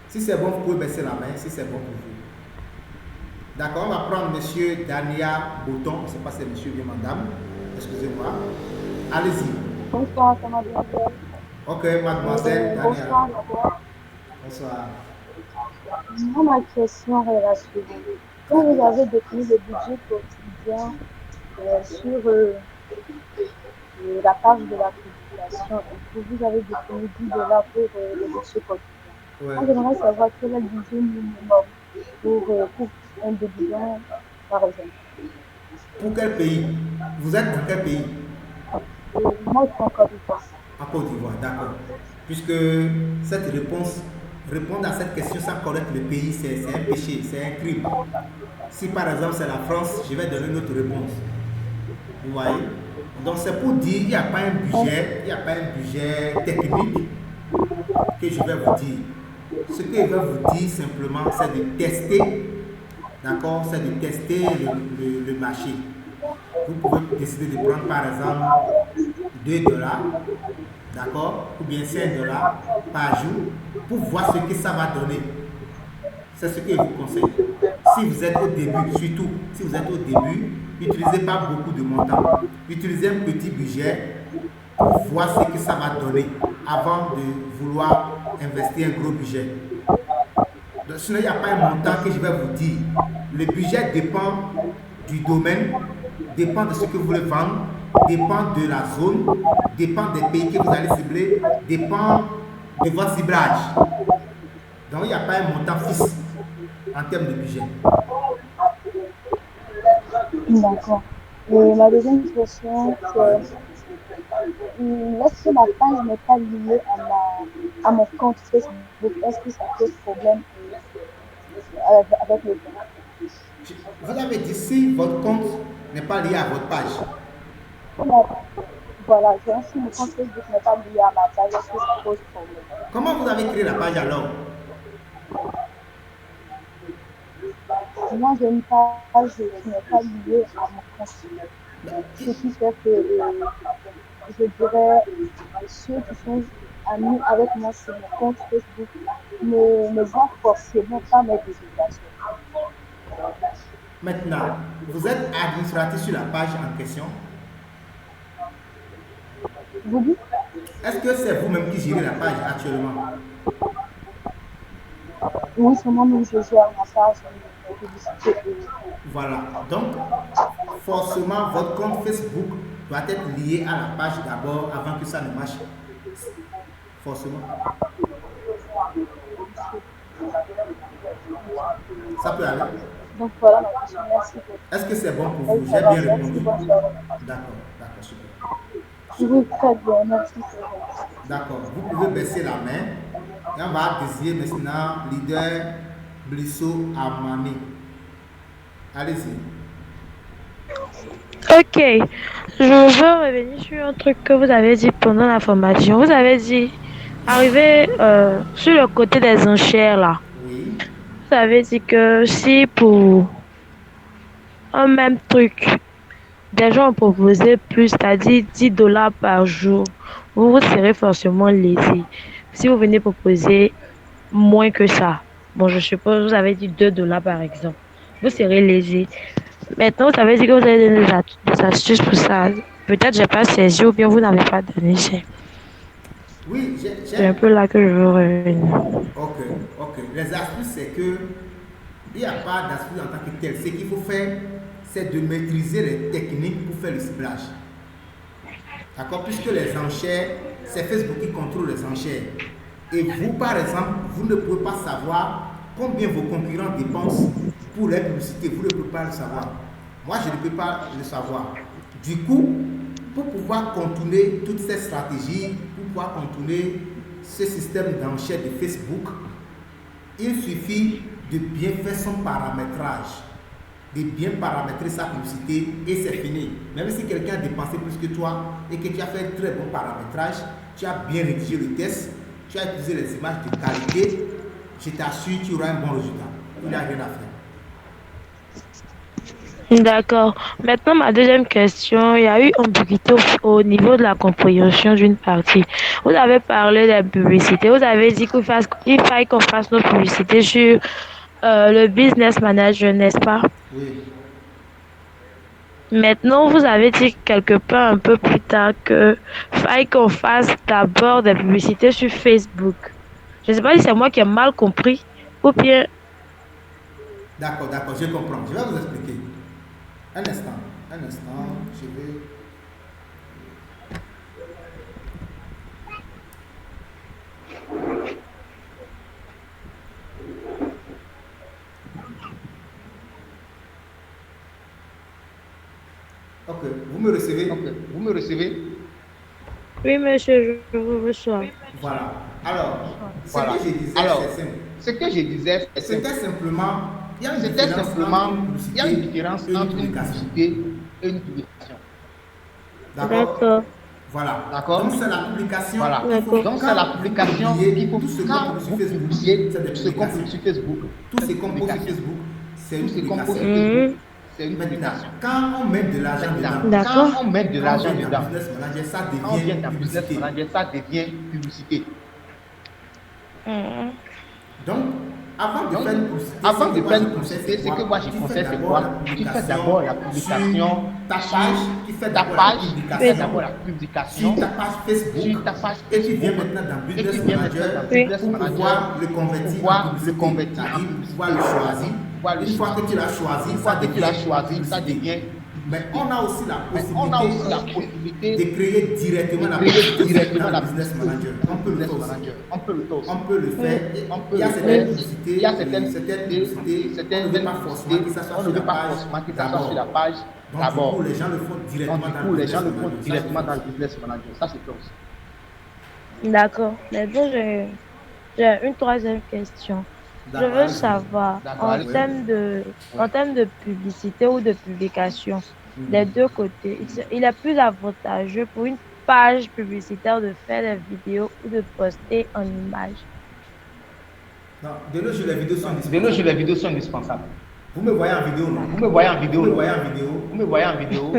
Si c'est bon, vous pouvez baisser la main, si c'est bon pour vous. D'accord, on va prendre monsieur Dania Bouton, je ne sais pas si c'est monsieur ou bien madame, excusez-moi. Allez-y. Bonsoir, comment bien faire? Ok, mademoiselle Dania. Bonsoir, madame. Bonsoir. Moi, ma question est la suivante. Quand vous avez défini le budget quotidien sur la page de la publication, et que vous avez défini $10 pour le budget quotidien, Ouais. moi, j'aimerais savoir quel est le budget minimum pour un débutant, par exemple. Pour quel pays? Vous êtes dans quel pays? Moi, je suis en Côte d'Ivoire. En Côte d'Ivoire, d'accord. Puisque cette réponse, répondre à cette question sans connaître le pays, c'est un péché, c'est un crime. Si par exemple c'est la France, je vais donner une autre réponse. Vous voyez? Donc c'est pour dire qu'il n'y a pas un budget, il n'y a pas un budget technique que je vais vous dire. Ce que je vais vous dire simplement, c'est de tester, d'accord? C'est de tester le marché. Vous pouvez décider de prendre par exemple $2, d'accord? Ou bien $5 par jour pour voir ce que ça va donner. C'est ce que je vous conseille. Si vous êtes au début, surtout si vous êtes au début, n'utilisez pas beaucoup de montants. Utilisez un petit budget pour voir ce que ça va donner avant de vouloir investir un gros budget. Donc, sinon, il n'y a pas un montant que je vais vous dire. Le budget dépend du domaine, dépend de ce que vous voulez vendre, dépend de la zone, dépend des pays que vous allez cibler, dépend de votre ciblage. Donc, il n'y a pas un montant fixe en termes de budget. D'accord. Et ma deuxième question, c'est lorsque ma page n'est pas liée à mon compte Facebook, est-ce que ça pose problème avec le temps? Vous avez dit si votre compte n'est pas lié à votre page. Voilà, si mon compte Facebook n'est pas lié à ma page, est-ce que ça pose problème? Comment vous avez créé la page alors? Moi, j'ai une page qui n'est pas liée à mon compte. Ce qui fait que je dirais ceux qui sont amis avec moi sur mon compte Facebook ne voient forcément pas mes publications. Maintenant, vous êtes administrateur sur la page en question. Vous dites? Est-ce que c'est vous-même qui gérez la page actuellement? Oui, c'est moi-même, je gère ma page de publicité. Voilà. Donc, forcément, votre compte Facebook doit être lié à la page d'abord avant que ça ne marche. Forcément. Ça peut aller. Donc voilà ma question, merci. Est-ce que c'est bon pour vous? J'ai bien répondu. D'accord, super. Oui, très bien, merci. D'accord, vous pouvez baisser la main et on va désigner maintenant leader Blisso Amami. Allez-y. Ok, je veux revenir sur un truc que vous avez dit pendant la formation. Vous avez dit, arriver sur le côté des enchères là. Oui. Vous avez dit que si pour un même truc, des gens ont proposé plus, c'est-à-dire $10 par jour, vous serez forcément lésé. Si vous venez proposer moins que ça, bon, je suppose, vous avez dit $2 par exemple, vous serez lésé. Maintenant, vous avez dit que vous avez donné des astuces pour ça. Peut-être j'ai pas saisi ou bien vous n'avez pas donné. Oui, C'est un peu là que je veux revenir. Ok. Les astuces, c'est que il n'y a pas d'astuce en tant que tel. Ce qu'il faut faire, c'est de maîtriser les techniques pour faire le ciblage. D'accord? Puisque les enchères, c'est Facebook qui contrôle les enchères. Et vous, par exemple, vous ne pouvez pas savoir combien vos concurrents dépensent pour les publicités. Vous ne pouvez pas le savoir. Moi, je ne peux pas le savoir. Du coup, pour pouvoir contourner toutes ces stratégies, pour pouvoir contourner ce système d'enchères de Facebook, il suffit de bien faire son paramétrage, de bien paramétrer sa publicité et c'est fini. Même si quelqu'un a dépensé plus que toi et que tu as fait un très bon paramétrage, tu as bien rédigé le test, tu as utilisé les images de qualité, je t'assure tu auras un bon résultat. Il n'y a rien à faire. D'accord. Maintenant, ma deuxième question, il y a eu ambiguïté au niveau de la compréhension d'une partie. Vous avez parlé des publicités. Vous avez dit qu'il faille qu'on fasse nos publicités sur le business manager, n'est-ce pas? Oui. Maintenant, vous avez dit quelque part un peu plus tard que faille qu'on fasse d'abord des publicités sur Facebook. Je ne sais pas si c'est moi qui ai mal compris ou bien... D'accord, je comprends. Je vais vous expliquer. Un instant, je vais... Ok, vous me recevez? Oui, monsieur, je vous reçois. Voilà. Alors, ce que je disais, c'est simple. C'était simplement, il y a une différence entre une publicité et une publication. D'accord. Voilà. Donc c'est la publication. Voilà. Donc c'est la publication qu'il faut quand vous publiez ce qu'on publie sur Facebook. Tout ce qu'on publie sur Facebook, c'est une publication. C'est une publication. Quand on met de l'argent dedans, Quand on met de l'argent dedans, ça devient publicité. Donc, avant de faire une publicité, ce que moi je conseille, c'est quoi? Tu fais d'abord la publication ta page, tu fais d'abord la publication sur ta page Facebook, et tu viens maintenant dans Business Manager pour pouvoir le convertir en publicité. Pouvoir le choisir. Une fois que tu l'as choisi, ça devient. Mais on a aussi la possibilité de créer directement la publicité dans le Business Manager. On peut le faire. Il y a certaines publicités, on ne veut pas forcément que ça soit sur la page d'abord. Donc, du coup, les gens le font directement dans le Business Manager. Ça, c'est clair aussi. D'accord. Maintenant, j'ai une troisième question. Je veux savoir, en termes de publicité ou de publication, des deux côtés, il est plus avantageux pour une page publicitaire de faire des vidéos ou de poster en image. Non, de nos jours, les vidéos sont indispensables. Vous me voyez en vidéo, non? Vous me voyez en vidéo?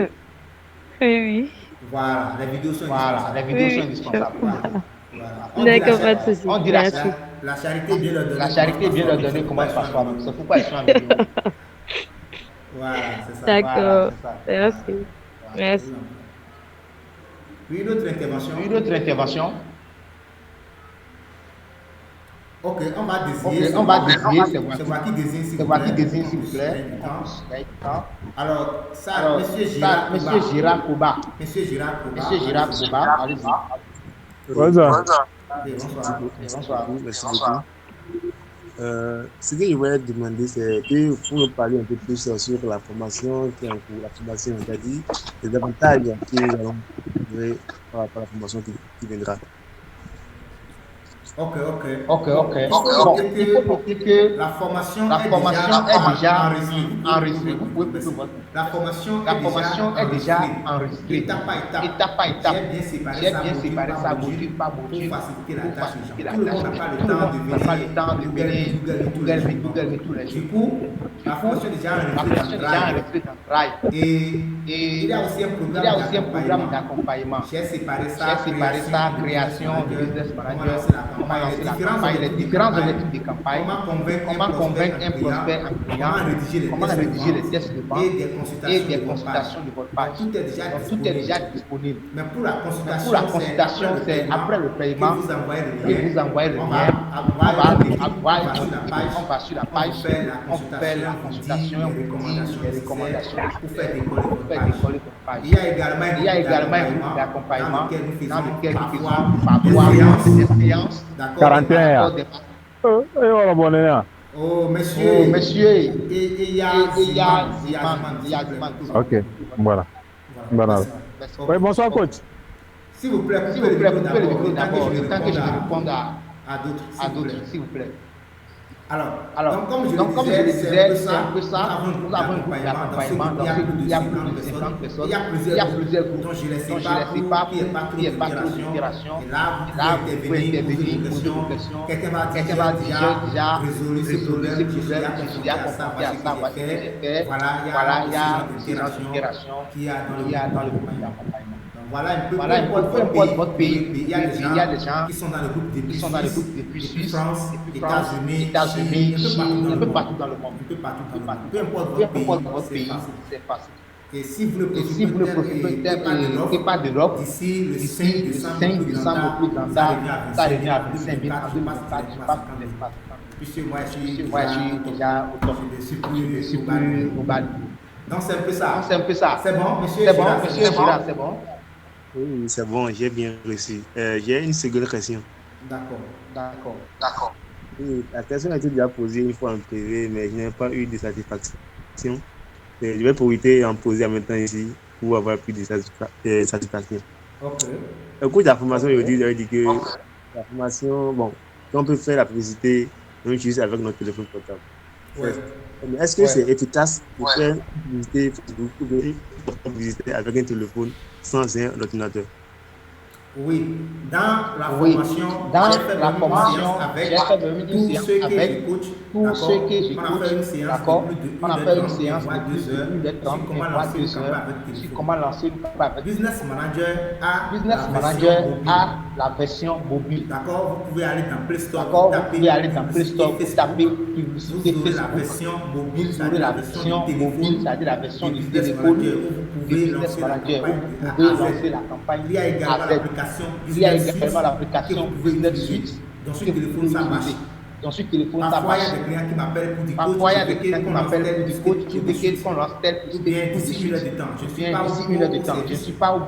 Oui. Voilà, les vidéos sont indispensables. D'accord, pas de souci. On dit la charité bien leur donner commence par soi-même. C'est pourquoi ils sont en vidéo. Voilà, c'est ça. D'accord. Merci. Merci. Oui, une autre intervention. Une autre intervention. Ok, on va désigner. On va désigner. C'est moi qui désigne, s'il C'est vous moi plaît. qui désigne, s'il vous plaît. Alors, ça, Monsieur Gérard Koba. Monsieur Gérard Koba. Monsieur Gérard Koba, allez-y. Bonsoir. Bonsoir. Merci beaucoup. Ce que je voulais demander, c'est que pour nous parler un peu plus sur la formation qui est en cours, la formation, on a dit, les avantages que nous allons trouver par rapport à la formation qui viendra. Ok. Bon, il faut noter que la formation est déjà enregistrée. Vous pouvez passer. voir. La formation est déjà enregistrée. Étape par étape. J'ai bien séparé ça module par module pour faciliter la tâche. Tout le monde n'a pas le temps de venir Google tous les jours. Du coup, la formation est déjà enregistrée dans Drive. Et il y a aussi un programme d'accompagnement. J'ai séparé ça, création de business manager. Comment lancer la campagne, les différents objectifs de campagne, comment convaincre un prospect en client, comment rédiger les tests de vente et des consultations de votre page. Donc, tout est déjà disponible. Mais pour la consultation, c'est après le paiement que vous envoyez le lien. On va sur la page, on fait la consultation, les recommandations pour faire décoller votre page. Il y a également un groupe d'accompagnement dans lequel nous faisons parfois des séances. 41. Oh, monsieur. Et il y a Ok, voilà. Oui, bonsoir, coach. S'il vous plaît, coupez le micro d'abord, tant que je réponde à d'autres, s'il vous plaît. Alors, comme je le disais, c'est un peu ça. Nous avons un groupe d'accompagnement dans ce groupe, il y a plus de 50 personnes. Il y a plusieurs groupes dont je ne les sais pas pour qu'il n'y ait pas trop d'itération. Et là, vous pouvez intervenir, poser des questions. Quelqu'un va déjà résoudre ce problème. Je suis accompagné à ça, voilà, il y a aussi l'itération qu'il y a dans le groupe d'accompagnement. Voilà un peu votre pays. Il y a des gens qui sont dans le groupe depuis Suisse, France, États-Unis, Chine, un peu partout dans le monde. Peu importe votre pays, c'est facile. Et si vous ne profitez pas de l'Europe, d'ici le 5 décembre, plus dans ça revient à 25 000 en 2024. Je passe dans l'espace. Puisque moi, je suis déjà au top. Je suis plus au bas. Donc, c'est un peu ça. C'est bon, monsieur Gérard, c'est bon? Oui, c'est bon, j'ai bien reçu. J'ai une seconde question. D'accord. Oui, la question a été déjà posée une fois en privé, mais je n'ai pas eu de satisfaction. Je vais profiter et en poser en même temps ici pour avoir plus de satisfaction. Ok. Au cours de la formation, il dit que la formation, bon, on peut faire la publicité, on utilise avec notre téléphone portable. Ouais. Mais est-ce que c'est efficace de faire une publicité Facebook ou de publicité avec un téléphone sans un ordinateur? Oui, dans la formation, j'ai fait une séance avec tous ceux que j'écoute, d'accord? On a fait une séance de plus de 1h30, voire 2 heures sur comment lancer une campagne avec Business Manager a la version mobile. D'accord? Vous pouvez aller dans Play Store, taper publicité Facebook, vous aurez la version mobile, c'est-à-dire la version du téléphone du Business Manager, où vous pouvez lancer la campagne. Il y a également l'application Business Suite. Dans ce téléphone, ça marche. Parfois, il y a des clients qui m'appellent pour du coach. Parfois, il y a des clients qui m'appellent pour du coach qui veulent qu'on lance tel ou bien d'ici 1 heure de temps. Je ne suis pas au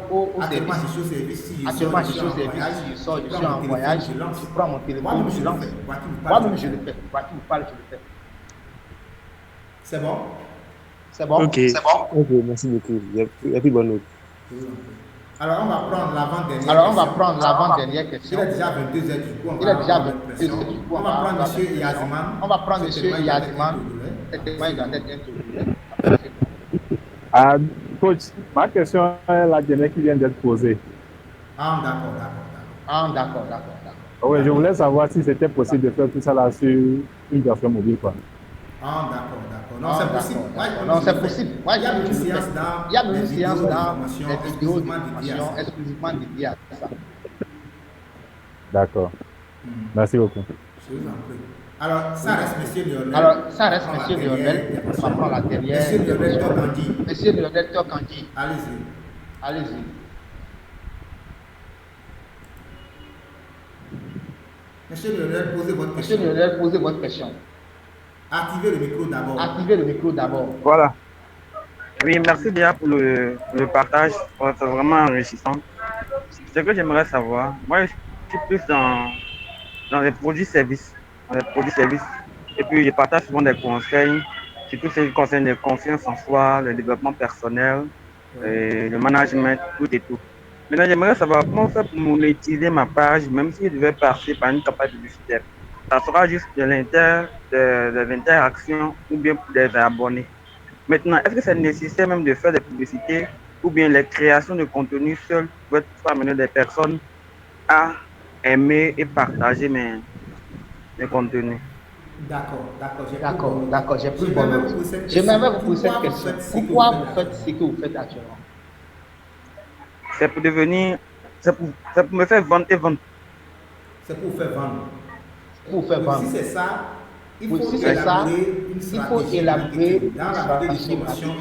service. Actuellement, je suis au service. Si je sors, je suis en voyage, je prends mon téléphone, je lance. Moi-même, je le fais. Moi qui vous parle, je le fais. C'est bon? Ok, merci beaucoup. Il y a plus bonne note. Alors, on va prendre l'avant-dernière question. Il est déjà 22h du coup. On va prendre M. Yaziman. Coach, ma question est la dernière qui vient d'être posée. D'accord. Oui, je voulais savoir si c'était possible de faire tout ça là sur une version mobile, quoi. D'accord. Non, c'est possible. Il y a une séance dans les vidéos de formation exclusivement dédiées à ça. D'accord. Merci beaucoup. Je vous en prie. Alors, ça reste Monsieur Lionel. On va prendre la dernière. Monsieur Lionel Torkandi. Allez-y. Monsieur Lionel, posez votre Monsieur question. Lionel, posez votre question. Activez le micro d'abord. Activez le micro d'abord. Voilà. Oui, merci déjà pour le partage. C'est vraiment enrichissant. Ce que j'aimerais savoir, moi, je suis plus dans les produits-services. Et puis, je partage souvent des conseils, surtout ce qui concerne la confiance en soi, le développement personnel, et le management, tout et tout. Maintenant, j'aimerais savoir comment faire pour monétiser ma page, même si je devais passer par une campagne publicitaire. Ça sera juste de l'interaction ou bien pour des abonnés. Maintenant, est-ce que c'est nécessaire même de faire des publicités ou bien les créations de contenu seules peuvent amener des personnes à aimer et partager mes contenus? D'accord, j'ai plus bon note. J'aimerais vous poser cette question. Pourquoi vous faites ce que vous faites actuellement? C'est pour devenir, c'est pour me faire vendre et vendre. C'est pour faire vendre. Pour faire vendre. Si c'est ça, il faut élaborer une stratégie.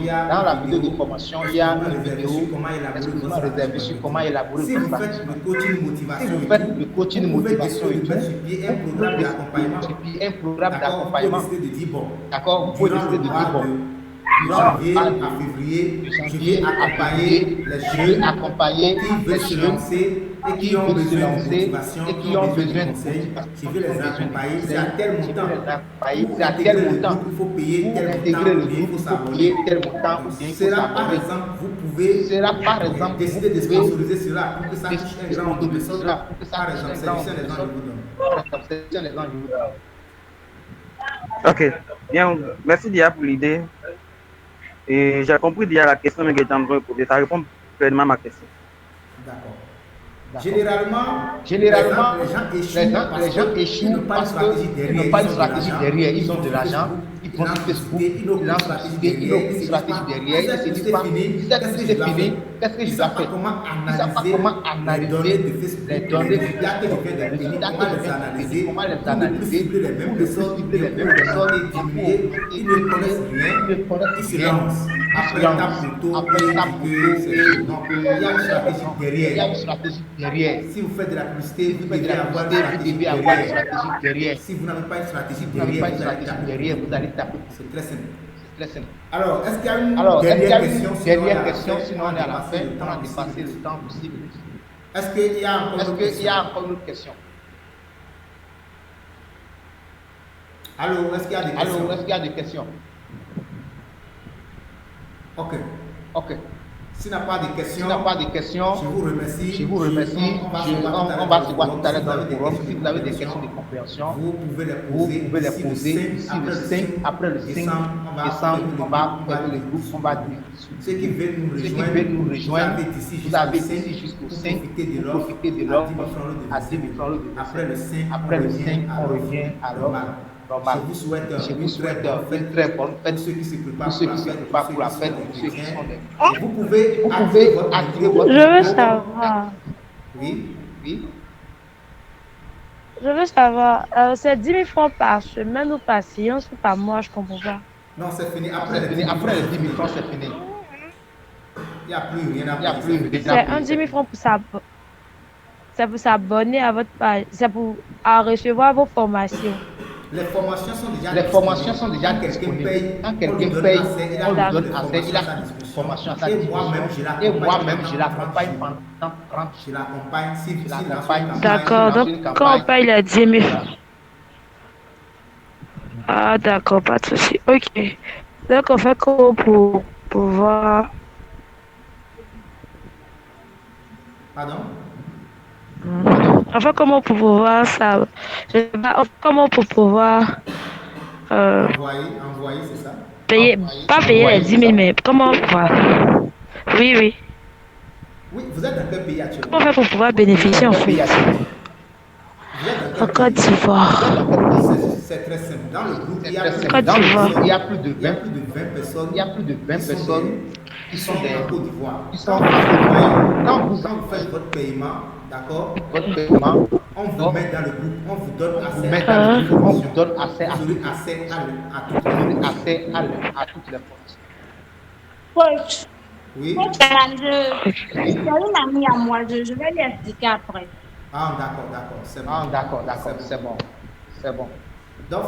Dans la vidéo de formation, il y a une vidéo exclusivement réservée sur comment élaborer une stratégie. Si vous faites le coaching motivation et tout, vous pouvez décider un programme d'accompagnement. D'accord, vous pouvez décider de dire bon. De janvier à février, je vais accompagner les jeunes qui veulent se lancer et qui ont besoin de motivation, qui ont besoin de conseils. Je vais les accompagner. C'est à tel montant. C'est à tel montant. Il faut payer tel montant. Il faut s'abonner. Cela, par exemple, vous pouvez décider de sponsoriser cela pour que ça touche un grand nombre de personnes. Par exemple, c'est juste un exemple que je vous donne. Ok, bien, merci Dia pour l'idée. Et j'ai compris déjà la question que j'étais en train de poser. Ça répond pleinement à ma question. D'accord. Généralement, les gens échouent parce qu'ils n'ont pas une stratégie derrière. Ils ont de l'argent, ils font sur Facebook, ils lancent une stratégie derrière. Ils se disent pas, c'est fini, qu'est-ce que je dois faire? Ils ne savent pas comment analyser les données de Facebook, les résultats que je viens d'analyser, comment les analyser, pour ne plus cibler les mêmes personnes et diminuer. Ils ne connaissent rien, ils se lancent. Après ta photo, il y a une stratégie derrière. Si vous faites de la publicité, vous devez avoir une stratégie derrière. Si vous n'avez pas une stratégie derrière, vous allez taper. C'est très simple. Alors, est-ce qu'il y a une dernière question? Sinon on est à la fin, on a dépassé le temps de 6 minutes. Est-ce qu'il y a encore une autre question? Alors, est-ce qu'il y a des questions? Ok. S'il n'y a pas de questions, je vous remercie. On va se voir tout à l'heure dans le forum. Si vous avez des questions de compréhension, vous pouvez les poser. Ici le 5, après le 5 décembre, on va faire le groupe, on va discuter. Ceux qui veulent nous rejoindre, vous avez ici jusqu'au 5, profitez de l'offre à 10 000 francs. Après le 5, on revient à l'offre. Je vous souhaite une très bonne fête. Ceux qui se préparent pour la fête, ceux qui sont des... Vous pouvez activer votre... Je veux savoir. Oui. Je veux savoir, c'est 10 000 francs par semaine ou par séance ou par mois, je comprends pas. Non, c'est fini. Après les 10 000 francs, c'est fini. Il n'y a plus rien à faire. C'est un 10 000 francs pour s'abonner. C'est pour s'abonner à votre page. C'est pour recevoir vos formations. Les formations sont déjà disponibles. Quand quelqu'un paye, on lui donne accès. Il a une formation à sa disposition. Et moi-même, je l'accompagne pendant 30 jours. D'accord, donc quand on paye les 10 000. Ah, d'accord, pas de souci. Ok. Donc, on fait comment pour pouvoir. Pardon? Enfin, comment pour pouvoir ça? Comment pour pouvoir envoyer, c'est ça? Payer, pas payer les 10 000, mais comment pouvoir? Oui. Oui, vous êtes dans quel pays actuellement? Comment faire pour pouvoir bénéficier en fait? En Côte d'Ivoire. C'est très simple. Dans le groupe, il y a plus de 20 personnes qui sont des Côte d'Ivoire. Quand vous faites votre paiement, d'accord, on vous met dans le groupe, on vous donne accès à toutes les forces. Oui. J'ai une amie à moi, je vais lui expliquer après. Ah, d'accord, d'accord, c'est bon. Ah, d'accord, c'est bon. C'est bon. Donc,